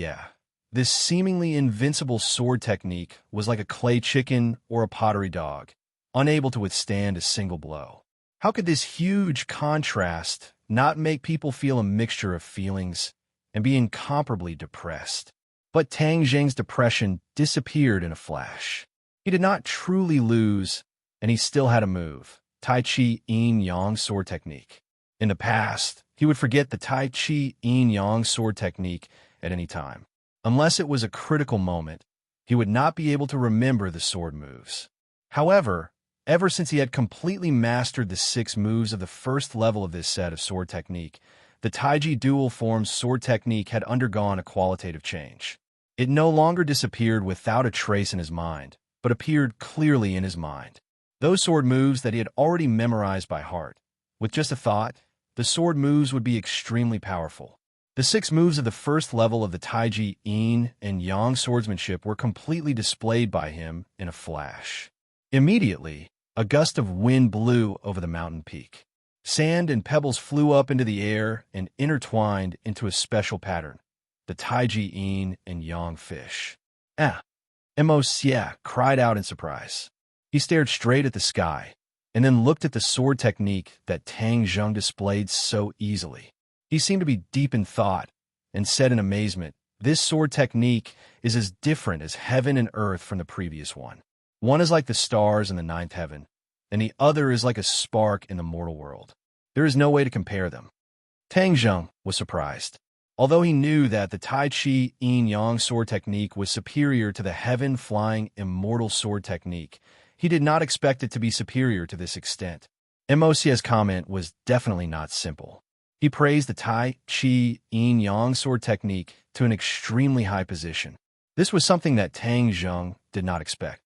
this seemingly invincible sword technique was like a clay chicken or a pottery dog, unable to withstand a single blow. How could this huge contrast not make people feel a mixture of feelings and be incomparably depressed? But Tang Jing's depression disappeared in a flash. He did not truly lose, and he still had a move, Tai Chi Yin Yang sword technique. In the past, he would forget the Tai Chi Yin Yang sword technique at any time. Unless it was a critical moment, he would not be able to remember the sword moves. However, ever since he had completely mastered the 6 moves of the first level of this set of sword technique, the Taiji dual forms sword technique had undergone a qualitative change. It no longer disappeared without a trace in his mind, but appeared clearly in his mind. Those sword moves that he had already memorized by heart. With just a thought, the sword moves would be extremely powerful. The 6 moves of the first level of the Taiji Yin and Yang swordsmanship were completely displayed by him in a flash. Immediately, a gust of wind blew over the mountain peak. Sand and pebbles flew up into the air and intertwined into a special pattern, the Taiji Yin and Yang fish. Mos cried out in surprise. He stared straight at the sky, and then looked at the sword technique that Tang Zheng displayed so easily. He seemed to be deep in thought, and said in amazement, "This sword technique is as different as heaven and earth from the previous one. One is like the stars in the 9th heaven, and the other is like a spark in the mortal world. There is no way to compare them." Tang Zheng was surprised. Although he knew that the Tai Chi Yin Yang sword technique was superior to the heaven-flying immortal sword technique, he did not expect it to be superior to this extent. Mos's comment was definitely not simple. He praised the Tai Chi Yin Yang sword technique to an extremely high position. This was something that Tang Zheng did not expect.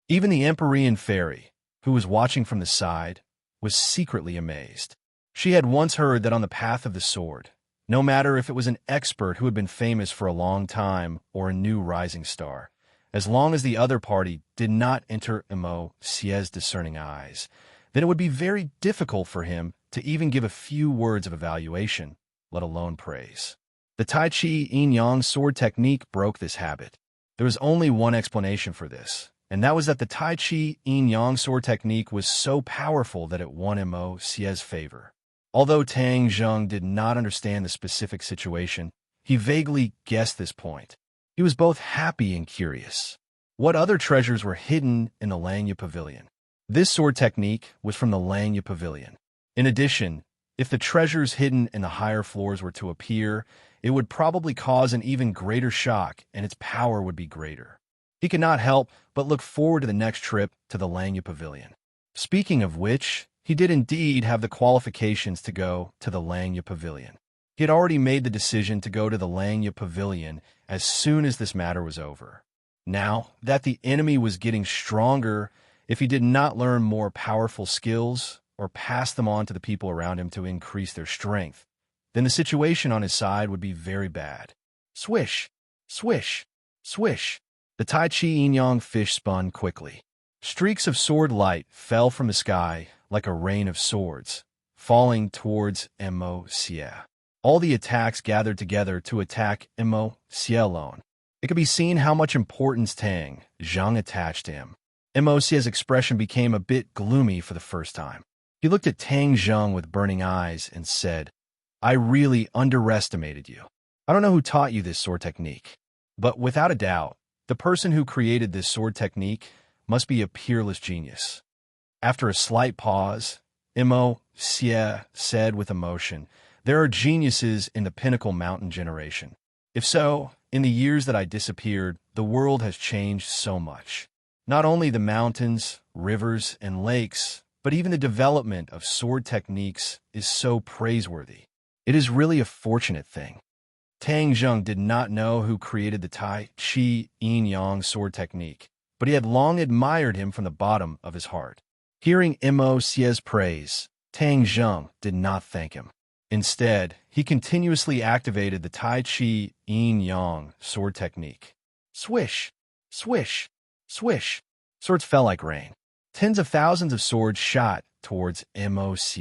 Even the Empyrean fairy, who was watching from the side, was secretly amazed. She had once heard that on the path of the sword, no matter if it was an expert who had been famous for a long time or a new rising star, as long as the other party did not enter Mos's discerning eyes, then it would be very difficult for him to even give a few words of evaluation, let alone praise. The Tai Chi Yin Yang sword technique broke this habit. There was only one explanation for this, and that was that the Tai Chi Yin-Yang sword technique was so powerful that it won Immerse's favor. Although Tang Zheng did not understand the specific situation, he vaguely guessed this point. He was both happy and curious. What other treasures were hidden in the Langya Pavilion? This sword technique was from the Langya Pavilion. In addition, if the treasures hidden in the higher floors were to appear, it would probably cause an even greater shock and its power would be greater. He could not help but look forward to the next trip to the Langya Pavilion. Speaking of which, he did indeed have the qualifications to go to the Langya Pavilion. He had already made the decision to go to the Langya Pavilion as soon as this matter was over. Now that the enemy was getting stronger, if he did not learn more powerful skills or pass them on to the people around him to increase their strength, then the situation on his side would be very bad. Swish, swish, swish. The Tai Chi Yin-Yang fish spun quickly. Streaks of sword light fell from the sky like a rain of swords, falling towards Immerse. All the attacks gathered together to attack Immerse alone. It could be seen how much importance Tang Zheng attached to him. Immerse's expression became a bit gloomy for the first time. He looked at Tang Zheng with burning eyes and said, "I really underestimated you. I don't know who taught you this sword technique, but without a doubt, the person who created this sword technique must be a peerless genius." After a slight pause, Immerse said with emotion, "There are geniuses in the Pinnacle Mountain generation. If so, in the years that I disappeared, the world has changed so much. Not only the mountains, rivers, and lakes, but even the development of sword techniques is so praiseworthy. It is really a fortunate thing." Tang Zheng did not know who created the Tai Chi Yin-Yang sword technique, but he had long admired him from the bottom of his heart. Hearing Immerse's praise, Tang Zheng did not thank him. Instead, he continuously activated the Tai Chi Yin-Yang sword technique. Swish, swish, swish. Swords fell like rain. Tens of thousands of swords shot towards Immerse.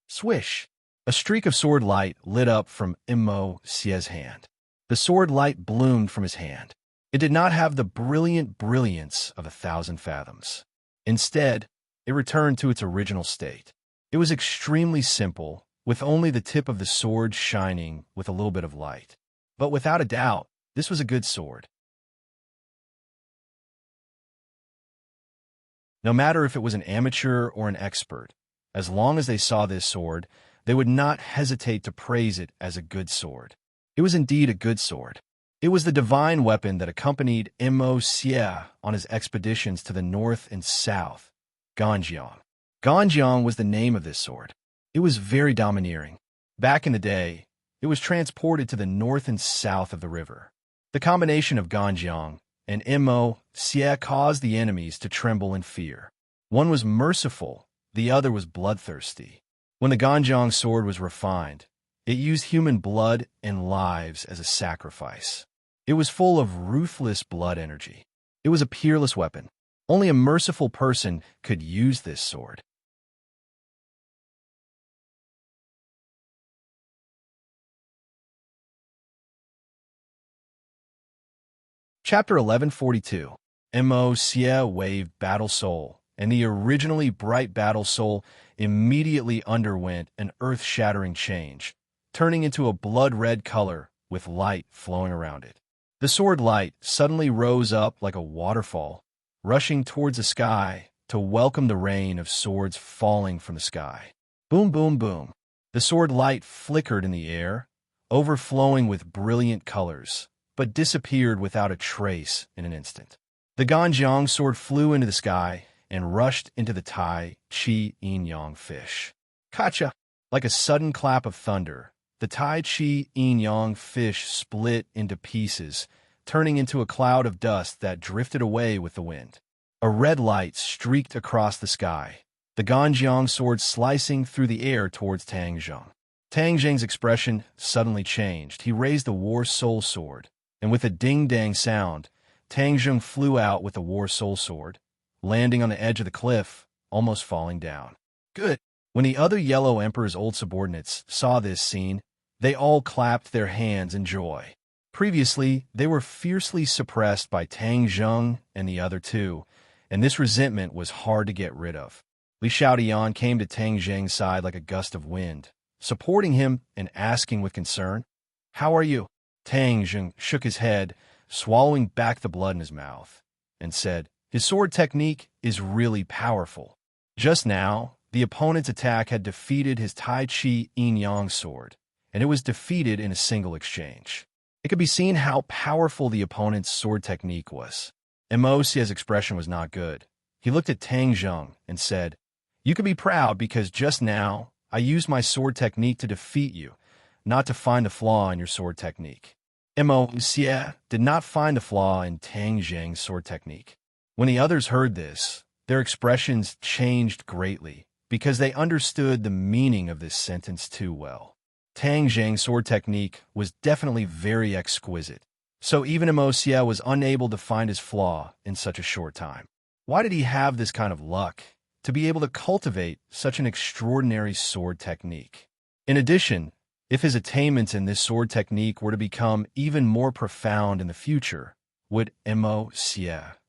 Swish. A streak of sword light lit up from Immerse's hand. The sword light bloomed from his hand. It did not have the brilliant brilliance of 1,000 fathoms. Instead, it returned to its original state. It was extremely simple, with only the tip of the sword shining with a little bit of light. But without a doubt, this was a good sword. No matter if it was an amateur or an expert, as long as they saw this sword, they would not hesitate to praise it as a good sword. It was indeed a good sword. It was the divine weapon that accompanied Immerse on his expeditions to the north and south, Ganjiang. Ganjiang was the name of this sword. It was very domineering. Back in the day, it was transported to the north and south of the river. The combination of Ganjiang and Immerse caused the enemies to tremble in fear. One was merciful, the other was bloodthirsty. When the Ganjiang sword was refined, it used human blood and lives as a sacrifice. It was full of ruthless blood energy. It was a peerless weapon. Only a merciful person could use this sword. Chapter 1142. Immerse waved Battle Soul, and the originally bright Battle Soul immediately underwent an earth-shattering change, turning into a blood-red color with light flowing around it. The sword light suddenly rose up like a waterfall, rushing towards the sky to welcome the rain of swords falling from the sky. Boom, boom, boom. The sword light flickered in the air, overflowing with brilliant colors, but disappeared without a trace in an instant. The Ganjiang sword flew into the sky and rushed into the Tai Chi Yin-Yang fish. Kacha! Like a sudden clap of thunder, the Tai Chi Yin-Yang fish split into pieces, turning into a cloud of dust that drifted away with the wind. A red light streaked across the sky, the Ganjiang sword slicing through the air towards Tang Zheng. Tang Zheng's expression suddenly changed. He raised the War Soul Sword, and with a ding-dang sound, Tang Zheng flew out with the War Soul Sword, landing on the edge of the cliff, almost falling down. Good. When the other Yellow Emperor's old subordinates saw this scene, they all clapped their hands in joy. Previously, they were fiercely suppressed by Tang Zheng and the other two, and this resentment was hard to get rid of. Li Xiaodian came to Tang Zheng's side like a gust of wind, supporting him and asking with concern, "How are you?" Tang Zheng shook his head, swallowing back the blood in his mouth, and said, "His sword technique is really powerful. Just now, the opponent's attack had defeated his Tai Chi Yin-Yang sword, and it was defeated in a single exchange." It could be seen how powerful the opponent's sword technique was. Immerse's expression was not good. He looked at Tang Zheng and said, "You can be proud because just now, I used my sword technique to defeat you, not to find a flaw in your sword technique." Immerse did not find a flaw in Tang Zheng's sword technique. When the others heard this, their expressions changed greatly because they understood the meaning of this sentence too well. Tang Zheng's sword technique was definitely very exquisite, so even Immerse was unable to find his flaw in such a short time. Why did he have this kind of luck to be able to cultivate such an extraordinary sword technique? In addition, if his attainments in this sword technique were to become even more profound in the future, would Immerse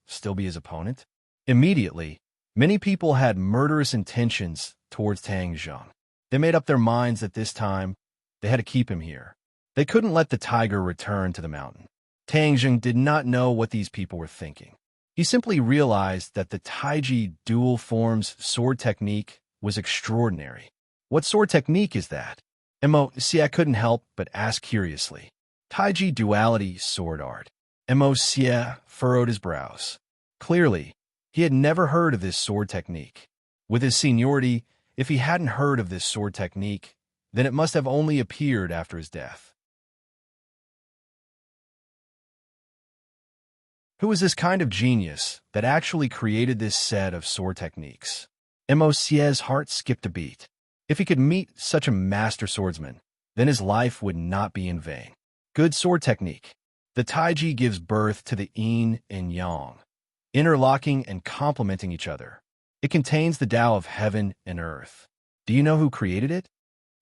still be his opponent? Immediately, many people had murderous intentions towards Tang Zheng. They made up their minds that this time, they had to keep him here. They couldn't let the tiger return to the mountain. Tang Zheng did not know what these people were thinking. He simply realized that the Taiji dual forms sword technique was extraordinary. What sword technique is that? Immerse couldn't help but ask curiously. Taiji duality sword art. Immerse furrowed his brows. Clearly, he had never heard of this sword technique. With his seniority, if he hadn't heard of this sword technique, then it must have only appeared after his death. Who is this kind of genius that actually created this set of sword techniques? Immerse's heart skipped a beat. If he could meet such a master swordsman, then his life would not be in vain. Good sword technique. The Taiji gives birth to the yin and yang, interlocking and complementing each other. It contains the Tao of heaven and earth. Do you know who created it?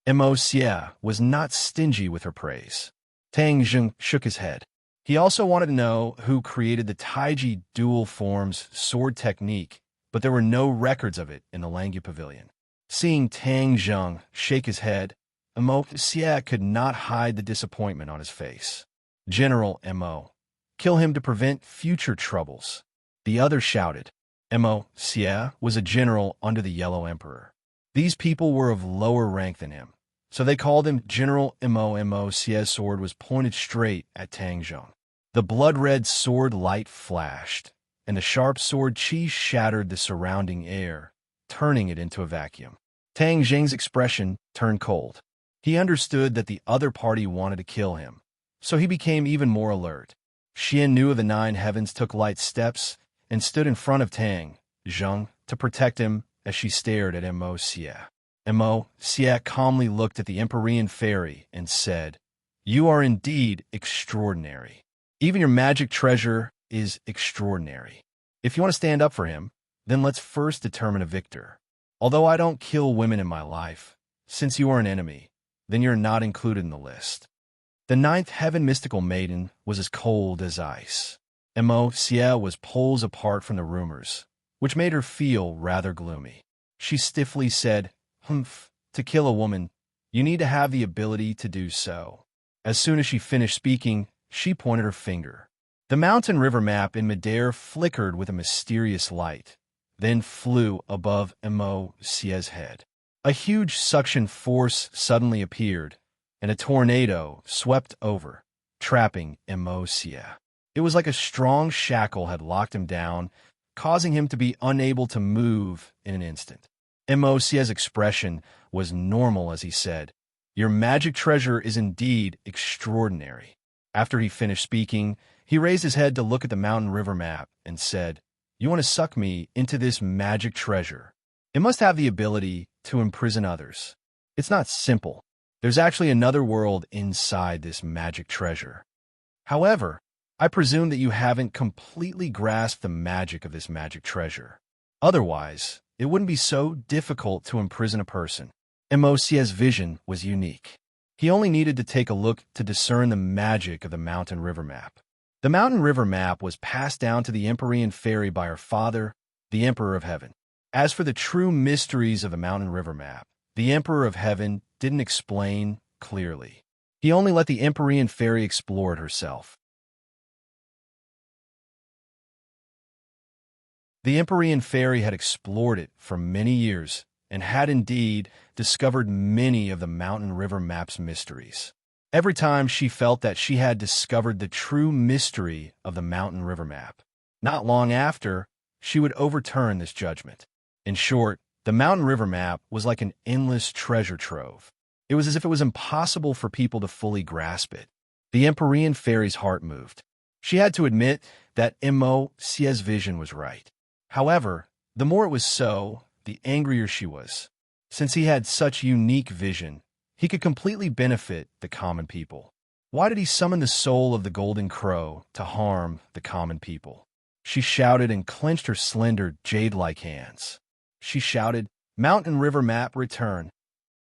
Immerse was not stingy with her praise. Tang Zheng shook his head. He also wanted to know who created the Taiji dual forms sword technique, but there were no records of it in the Langyu Pavilion. Seeing Tang Zheng shake his head, Immerse could not hide the disappointment on his face. "General Mo, kill him to prevent future troubles." The other shouted. Immerse was a general under the Yellow Emperor. These people were of lower rank than him, so they called him General Mo. Immerse's sword was pointed straight at Tang Zheng. The blood-red sword light flashed, and the sharp sword chi shattered the surrounding air, turning it into a vacuum. Tang Zheng's expression turned cold. He understood that the other party wanted to kill him, so he became even more alert. Xian knew of the 9 heavens took light steps and stood in front of Tang Zheng to protect him as she stared at Immerse. Immerse calmly looked at the Empyrean fairy and said, "You are indeed extraordinary. Even your magic treasure is extraordinary. If you want to stand up for him, then let's first determine a victor. Although I don't kill women in my life, since you are an enemy, then you're not included in the list." The 9th heaven mystical maiden was as cold as ice. Immerse was poles apart from the rumors, which made her feel rather gloomy. She stiffly said, "Humph, to kill a woman, you need to have the ability to do so." As soon as she finished speaking, she pointed her finger. The mountain river map in midair flickered with a mysterious light, then flew above Immerse's head. A huge suction force suddenly appeared, and a tornado swept over, trapping Immerse. It was like a strong shackle had locked him down, causing him to be unable to move in an instant. Immerse's expression was normal as he said, "Your magic treasure is indeed extraordinary." After he finished speaking, he raised his head to look at the mountain river map and said, "You want to suck me into this magic treasure? It must have the ability to imprison others. It's not simple. There's actually another world inside this magic treasure. However, I presume that you haven't completely grasped the magic of this magic treasure. Otherwise, it wouldn't be so difficult to imprison a person." Immerse's vision was unique. He only needed to take a look to discern the magic of the mountain river map. The mountain river map was passed down to the Empyrean fairy by her father, the Emperor of Heaven. As for the true mysteries of the mountain river map, the Emperor of Heaven didn't explain clearly. He only let the Empyrean fairy explore it herself. The Empyrean fairy had explored it for many years and had indeed discovered many of the mountain river map's mysteries. Every time she felt that she had discovered the true mystery of the mountain river map, not long after, she would overturn this judgment. In short, the mountain river map was like an endless treasure trove. It was as if it was impossible for people to fully grasp it. The Empyrean fairy's heart moved. She had to admit that Immerse's vision was right. However, the more it was so, the angrier she was. Since he had such unique vision, he could completely benefit the common people. Why did he summon the soul of the golden crow to harm the common people? She shouted and clenched her slender, jade-like hands. She shouted, "Mountain river map, return."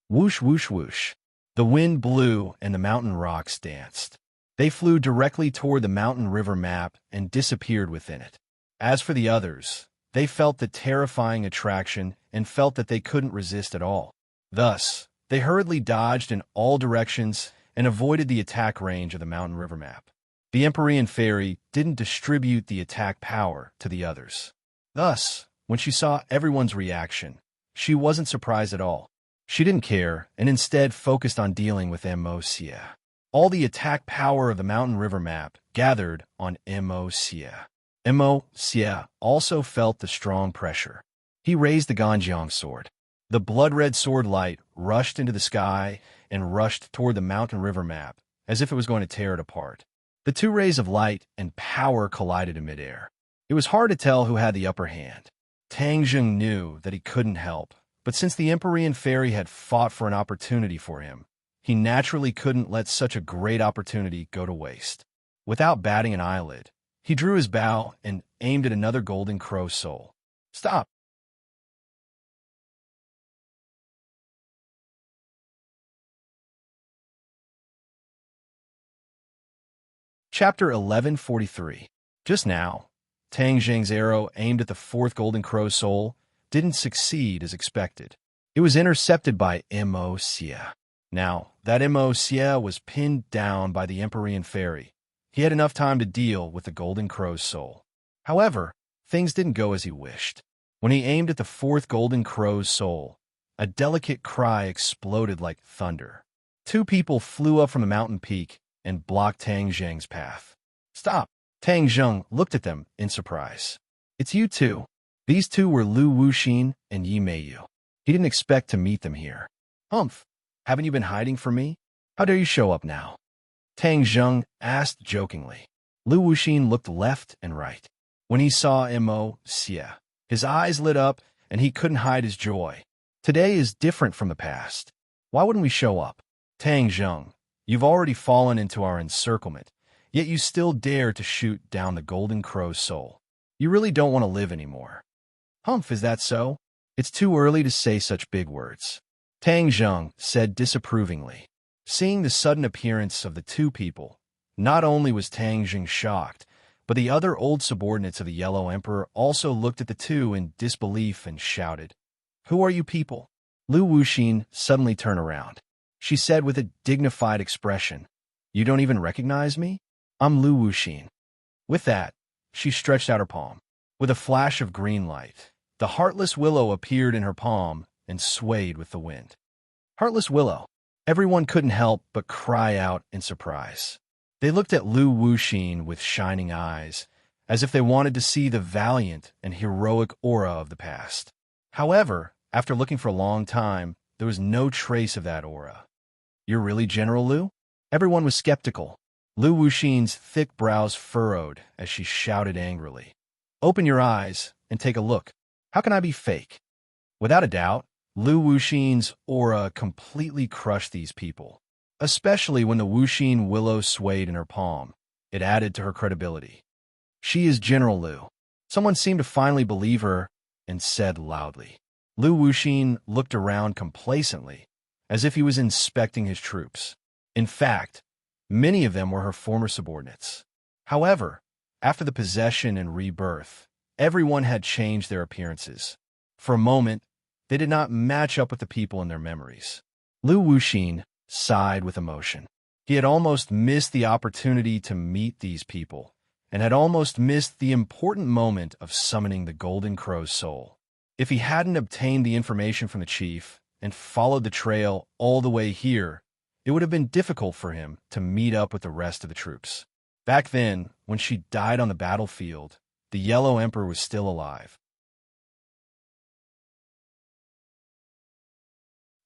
Whoosh, whoosh, whoosh. The wind blew and the mountain rocks danced. They flew directly toward the mountain river map and disappeared within it. As for the others, they felt the terrifying attraction and felt that they couldn't resist at all. Thus, they hurriedly dodged in all directions and avoided the attack range of the mountain river map. The Empyrean fairy didn't distribute the attack power to the others. Thus, when she saw everyone's reaction, she wasn't surprised at all. She didn't care and instead focused on dealing with Immerse. All the attack power of the mountain river map gathered on Immerse. Immerse also felt the strong pressure. He raised the Ganjiang sword. The blood-red sword light rushed into the sky and rushed toward the mountain river map, as if it was going to tear it apart. The two rays of light and power collided in midair. It was hard to tell who had the upper hand. Tang Zheng knew that he couldn't help, but since the Empyrean fairy had fought for an opportunity for him, he naturally couldn't let such a great opportunity go to waste. Without batting an eyelid, he drew his bow and aimed at another golden crow soul. "Stop!" Chapter 1143. Just now, Tang Zheng's arrow aimed at the fourth golden crow soul didn't succeed as expected. It was intercepted by Immerse. Now, that Immerse was pinned down by the Empyrean fairy. He had enough time to deal with the golden crow's soul. However, things didn't go as he wished. When he aimed at the fourth golden crow's soul, a delicate cry exploded like thunder. Two people flew up from the mountain peak and blocked Tang Zheng's path. "Stop!" Tang Zheng looked at them in surprise. "It's you two." These two were Lu Wuxin and Yi Meiyu. He didn't expect to meet them here. "Humph! Haven't you been hiding from me? How dare you show up now?" Tang Zheng asked jokingly. Lu Wuxin looked left and right. When he saw Immerse, his eyes lit up and he couldn't hide his joy. Today is different from the past. Why wouldn't we show up? Tang Zheng, you've already fallen into our encirclement, yet you still dare to shoot down the golden crow's soul. You really don't want to live anymore. Humph, is that so? It's too early to say such big words. Tang Zheng said disapprovingly. Seeing the sudden appearance of the two people, not only was Tang Zheng shocked, but the other old subordinates of the Yellow Emperor also looked at the two in disbelief and shouted, "Who are you people?" Lu Wuxin suddenly turned around. She said with a dignified expression, "You don't even recognize me? I'm Lu Wuxin." With that, she stretched out her palm. With a flash of green light, the heartless willow appeared in her palm and swayed with the wind. Heartless willow. Everyone couldn't help but cry out in surprise. They looked at Lu Wuxin with shining eyes, as if they wanted to see the valiant and heroic aura of the past. However, after looking for a long time, there was no trace of that aura. "You're really General Lu?" Everyone was skeptical. Lu Wuxin's thick brows furrowed as she shouted angrily. "Open your eyes and take a look. How can I be fake?" Without a doubt, Lu Wuxin's aura completely crushed these people, especially when the Wuxin willow swayed in her palm. It added to her credibility. "She is General Lu." Someone seemed to finally believe her and said loudly. Lu Wuxin looked around complacently, as if he was inspecting his troops. In fact, many of them were her former subordinates. However, after the possession and rebirth, everyone had changed their appearances. For a moment, they did not match up with the people in their memories. Lu Wuxin sighed with emotion. He had almost missed the opportunity to meet these people, and had almost missed the important moment of summoning the Golden Crow's soul. If he hadn't obtained the information from the chief and followed the trail all the way here, it would have been difficult for him to meet up with the rest of the troops. Back then, when she died on the battlefield, the Yellow Emperor was still alive.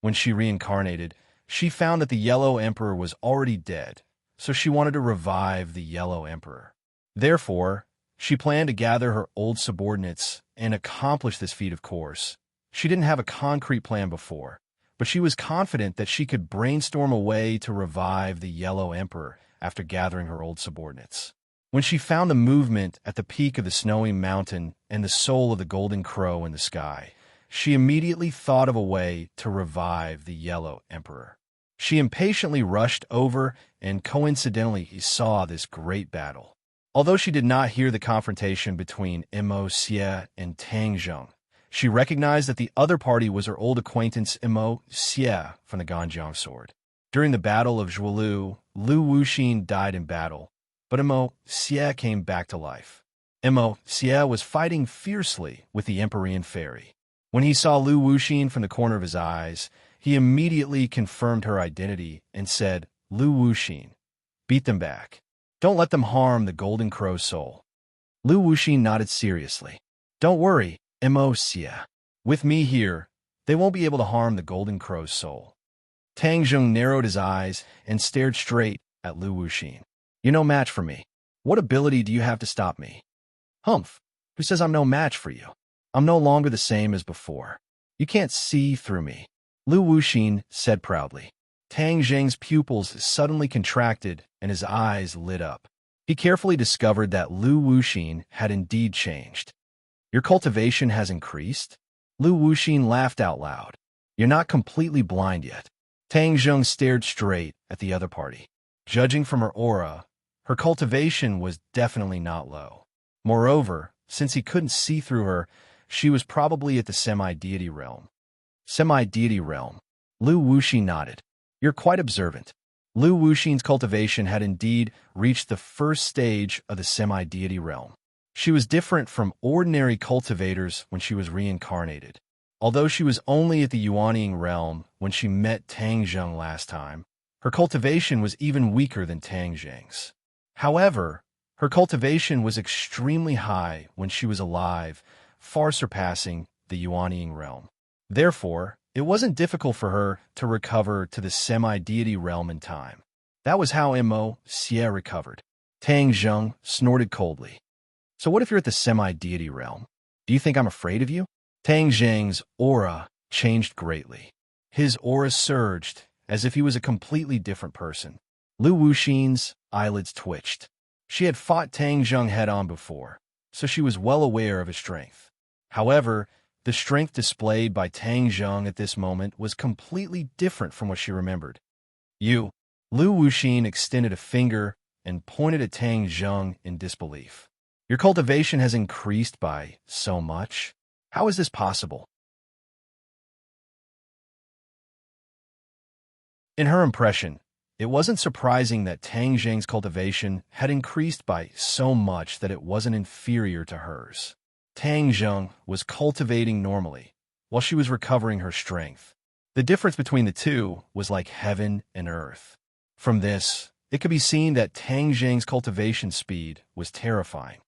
When she reincarnated, she found that the Yellow Emperor was already dead, so she wanted to revive the Yellow Emperor. Therefore, she planned to gather her old subordinates and accomplish this feat, of course. She didn't have a concrete plan before, but she was confident that she could brainstorm a way to revive the Yellow Emperor after gathering her old subordinates. When she found the movement at the peak of the snowy mountain and the soul of the Golden Crow in the sky, she immediately thought of a way to revive the Yellow Emperor. She impatiently rushed over and coincidentally saw this great battle. Although she did not hear the confrontation between Immerse and Tang Zheng, she recognized that the other party was her old acquaintance Immerse from the Ganjiang sword. During the Battle of Zhuolu, Lu Wuxin died in battle, but Immerse came back to life. Immerse was fighting fiercely with the Empyrean fairy. When he saw Lu Wuxin from the corner of his eyes, he immediately confirmed her identity and said, "Lu Wuxin, beat them back. Don't let them harm the Golden Crow's soul." Lu Wuxin nodded seriously. "Don't worry, Immerse. With me here, they won't be able to harm the Golden Crow's soul." Tang Zheng narrowed his eyes and stared straight at Lu Wuxin. "You're no match for me. What ability do you have to stop me?" "Humph, who says I'm no match for you? I'm no longer the same as before. You can't see through me," Lu Wuxin said proudly. Tang Zheng's pupils suddenly contracted and his eyes lit up. He carefully discovered that Lu Wuxin had indeed changed. "Your cultivation has increased?" Lu Wuxin laughed out loud. "You're not completely blind yet." Tang Zheng stared straight at the other party. Judging from her aura, her cultivation was definitely not low. Moreover, since he couldn't see through her, she was probably at the semi-deity realm. Semi-deity realm. Lu Wuxin nodded. "You're quite observant." Lu Wuxin's cultivation had indeed reached the first stage of the semi-deity realm. She was different from ordinary cultivators when she was reincarnated. Although she was only at the Yuanying realm when she met Tang Zheng last time, her cultivation was even weaker than Tang Zheng's. However, her cultivation was extremely high when she was alive, far surpassing the Yuanying realm. Therefore, it wasn't difficult for her to recover to the semi-deity realm in time. That was how Immerse recovered. Tang Zheng snorted coldly. "So what if you're at the semi-deity realm? Do you think I'm afraid of you?" Tang Zheng's aura changed greatly. His aura surged as if he was a completely different person. Lu Wuxin's eyelids twitched. She had fought Tang Zheng head-on before, so she was well aware of his strength. However, the strength displayed by Tang Zheng at this moment was completely different from what she remembered. "You." Lu Wuxin extended a finger and pointed at Tang Zheng in disbelief. "Your cultivation has increased by so much? How is this possible?" In her impression, it wasn't surprising that Tang Zheng's cultivation had increased by so much that it wasn't inferior to hers. Tang Zheng was cultivating normally, while she was recovering her strength. The difference between the two was like heaven and earth. From this, it could be seen that Tang Zheng's cultivation speed was terrifying.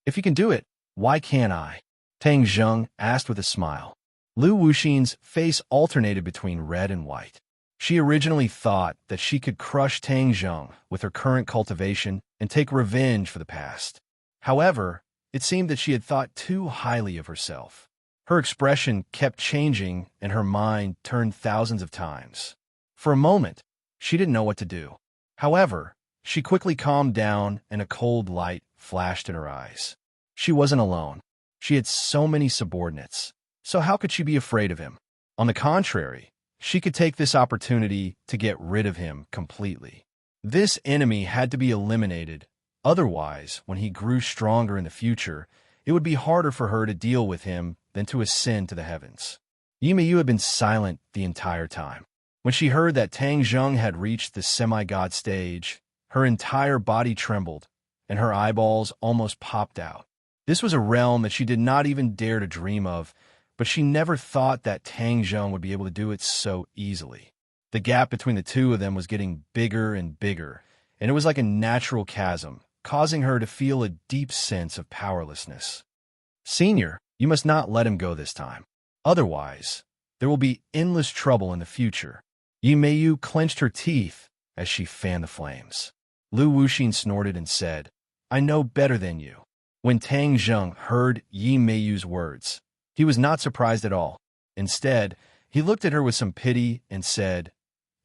"If you can do it, why can't I?" Tang Zheng asked with a smile. Lu Wuxin's face alternated between red and white. She originally thought that she could crush Tang Zheng with her current cultivation and take revenge for the past. However, it seemed that she had thought too highly of herself. Her expression kept changing and her mind turned thousands of times. For a moment, she didn't know what to do. However, she quickly calmed down and a cold light flashed in her eyes. She wasn't alone. She had so many subordinates. So how could she be afraid of him? On the contrary, she could take this opportunity to get rid of him completely. This enemy had to be eliminated. Otherwise, when he grew stronger in the future, it would be harder for her to deal with him than to ascend to the heavens. Yimeyu had been silent the entire time. When she heard that Tang Zheng had reached the semi-god stage, her entire body trembled, and her eyeballs almost popped out. This was a realm that she did not even dare to dream of, but she never thought that Tang Zheng would be able to do it so easily. The gap between the two of them was getting bigger and bigger, and it was like a natural chasm, causing her to feel a deep sense of powerlessness. Senior, you must not let him go this time. Otherwise, there will be endless trouble in the future. Yimeyu clenched her teeth as she fanned the flames. Lu Wuxin snorted and said, I know better than you. When Tang Zheng heard Yimeyu's words, he was not surprised at all. Instead, he looked at her with some pity and said,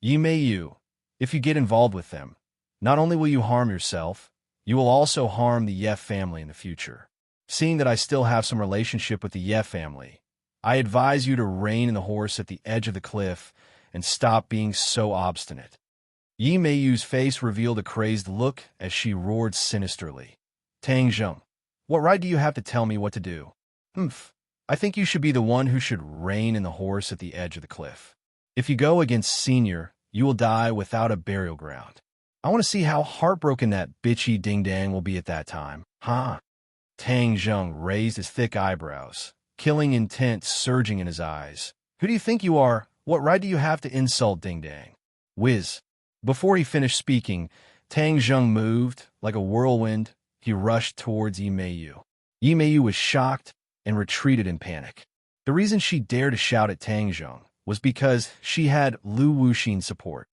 Yimeyu, if you get involved with them, not only will you harm yourself, you will also harm the Ye family in the future. Seeing that I still have some relationship with the Ye family, I advise you to rein in the horse at the edge of the cliff and stop being so obstinate. Yimeyu's face revealed a crazed look as she roared sinisterly. Tang Zheng, what right do you have to tell me what to do? I think you should be the one who should rein in the horse at the edge of the cliff. If you go against Senior, you will die without a burial ground. I want to see how heartbroken that bitchy ding-dang will be at that time. Huh? Tang Zheng raised his thick eyebrows, killing intent surging in his eyes. Who do you think you are? What right do you have to insult ding-dang? Whiz. Before he finished speaking, Tang Zheng moved. Like a whirlwind, he rushed towards Yimeyu. Yimeyu was shocked and retreated in panic. The reason she dared to shout at Tang Zheng was because she had Lu Wuxin's support.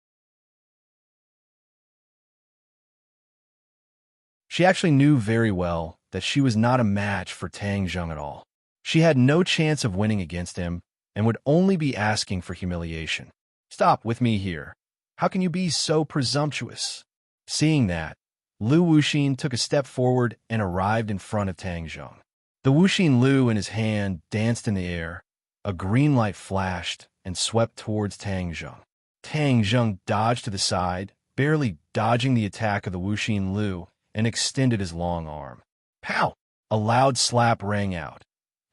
She actually knew very well that she was not a match for Tang Zheng at all. She had no chance of winning against him and would only be asking for humiliation. Stop with me here. How can you be so presumptuous? Seeing that, Lu Wuxin took a step forward and arrived in front of Tang Zheng. The Wuxin Lu in his hand danced in the air. A green light flashed and swept towards Tang Zheng. Tang Zheng dodged to the side, barely dodging the attack of the Wuxin Lu, and extended his long arm. Pow! A loud slap rang out,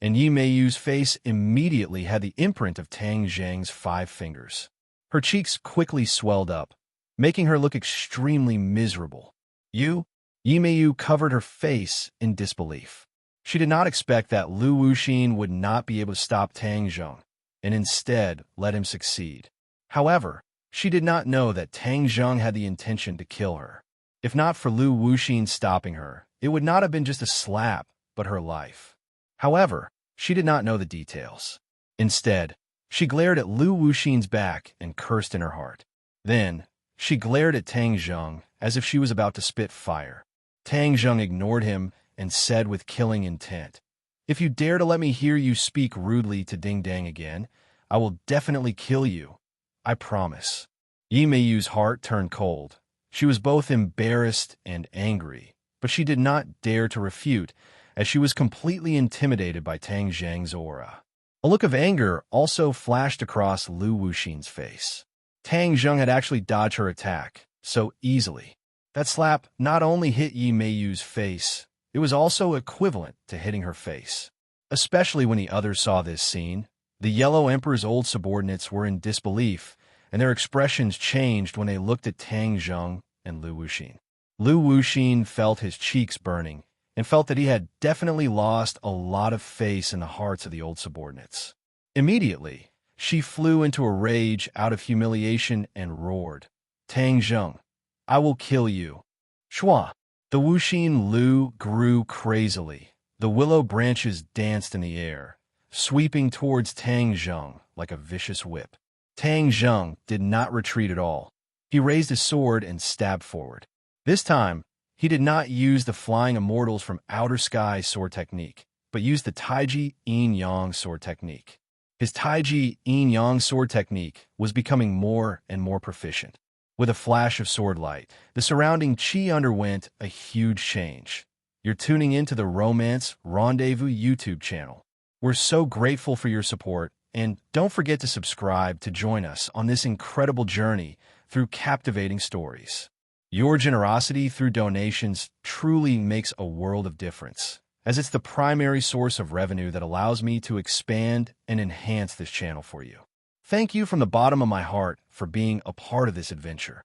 and Yimeyu's face immediately had the imprint of Tang Zheng's 5 fingers. Her cheeks quickly swelled up, making her look extremely miserable. Yimeyu covered her face in disbelief. She did not expect that Lu Wuxin would not be able to stop Tang Zheng, and instead let him succeed. However, she did not know that Tang Zheng had the intention to kill her. If not for Lu Wuxin stopping her, it would not have been just a slap, but her life. However, she did not know the details. Instead, she glared at Lu Wuxin's back and cursed in her heart. Then, she glared at Tang Zheng as if she was about to spit fire. Tang Zheng ignored him and said with killing intent, If you dare to let me hear you speak rudely to Ding Dang again, I will definitely kill you. I promise. Yimeyu's heart turned cold. She was both embarrassed and angry, but she did not dare to refute, as she was completely intimidated by Tang Zheng's aura. A look of anger also flashed across Lu Wuxin's face. Tang Zheng had actually dodged her attack so easily. That slap not only hit Yimeyu's face, it was also equivalent to hitting her face. Especially when the others saw this scene, the Yellow Emperor's old subordinates were in disbelief, and their expressions changed when they looked at Tang Zheng and Lu Wuxin. Lu Wuxin felt his cheeks burning, and felt that he had definitely lost a lot of face in the hearts of the old subordinates. Immediately, she flew into a rage out of humiliation and roared, Tang Zheng, I will kill you. Shua! The Wuxin Lu grew crazily. The willow branches danced in the air, sweeping towards Tang Zheng like a vicious whip. Tang Zheng did not retreat at all. He raised his sword and stabbed forward. This time, he did not use the Flying Immortals from Outer Sky sword technique, but used the Taiji Yin-Yang sword technique. His Taiji Yin-Yang sword technique was becoming more and more proficient. With a flash of sword light, the surrounding chi underwent a huge change. You're tuning into the Romance Rendezvous YouTube channel. We're so grateful for your support, And don't forget to subscribe to join us on this incredible journey through captivating stories. Your generosity through donations truly makes a world of difference, as it's the primary source of revenue that allows me to expand and enhance this channel for you. Thank you from the bottom of my heart for being a part of this adventure.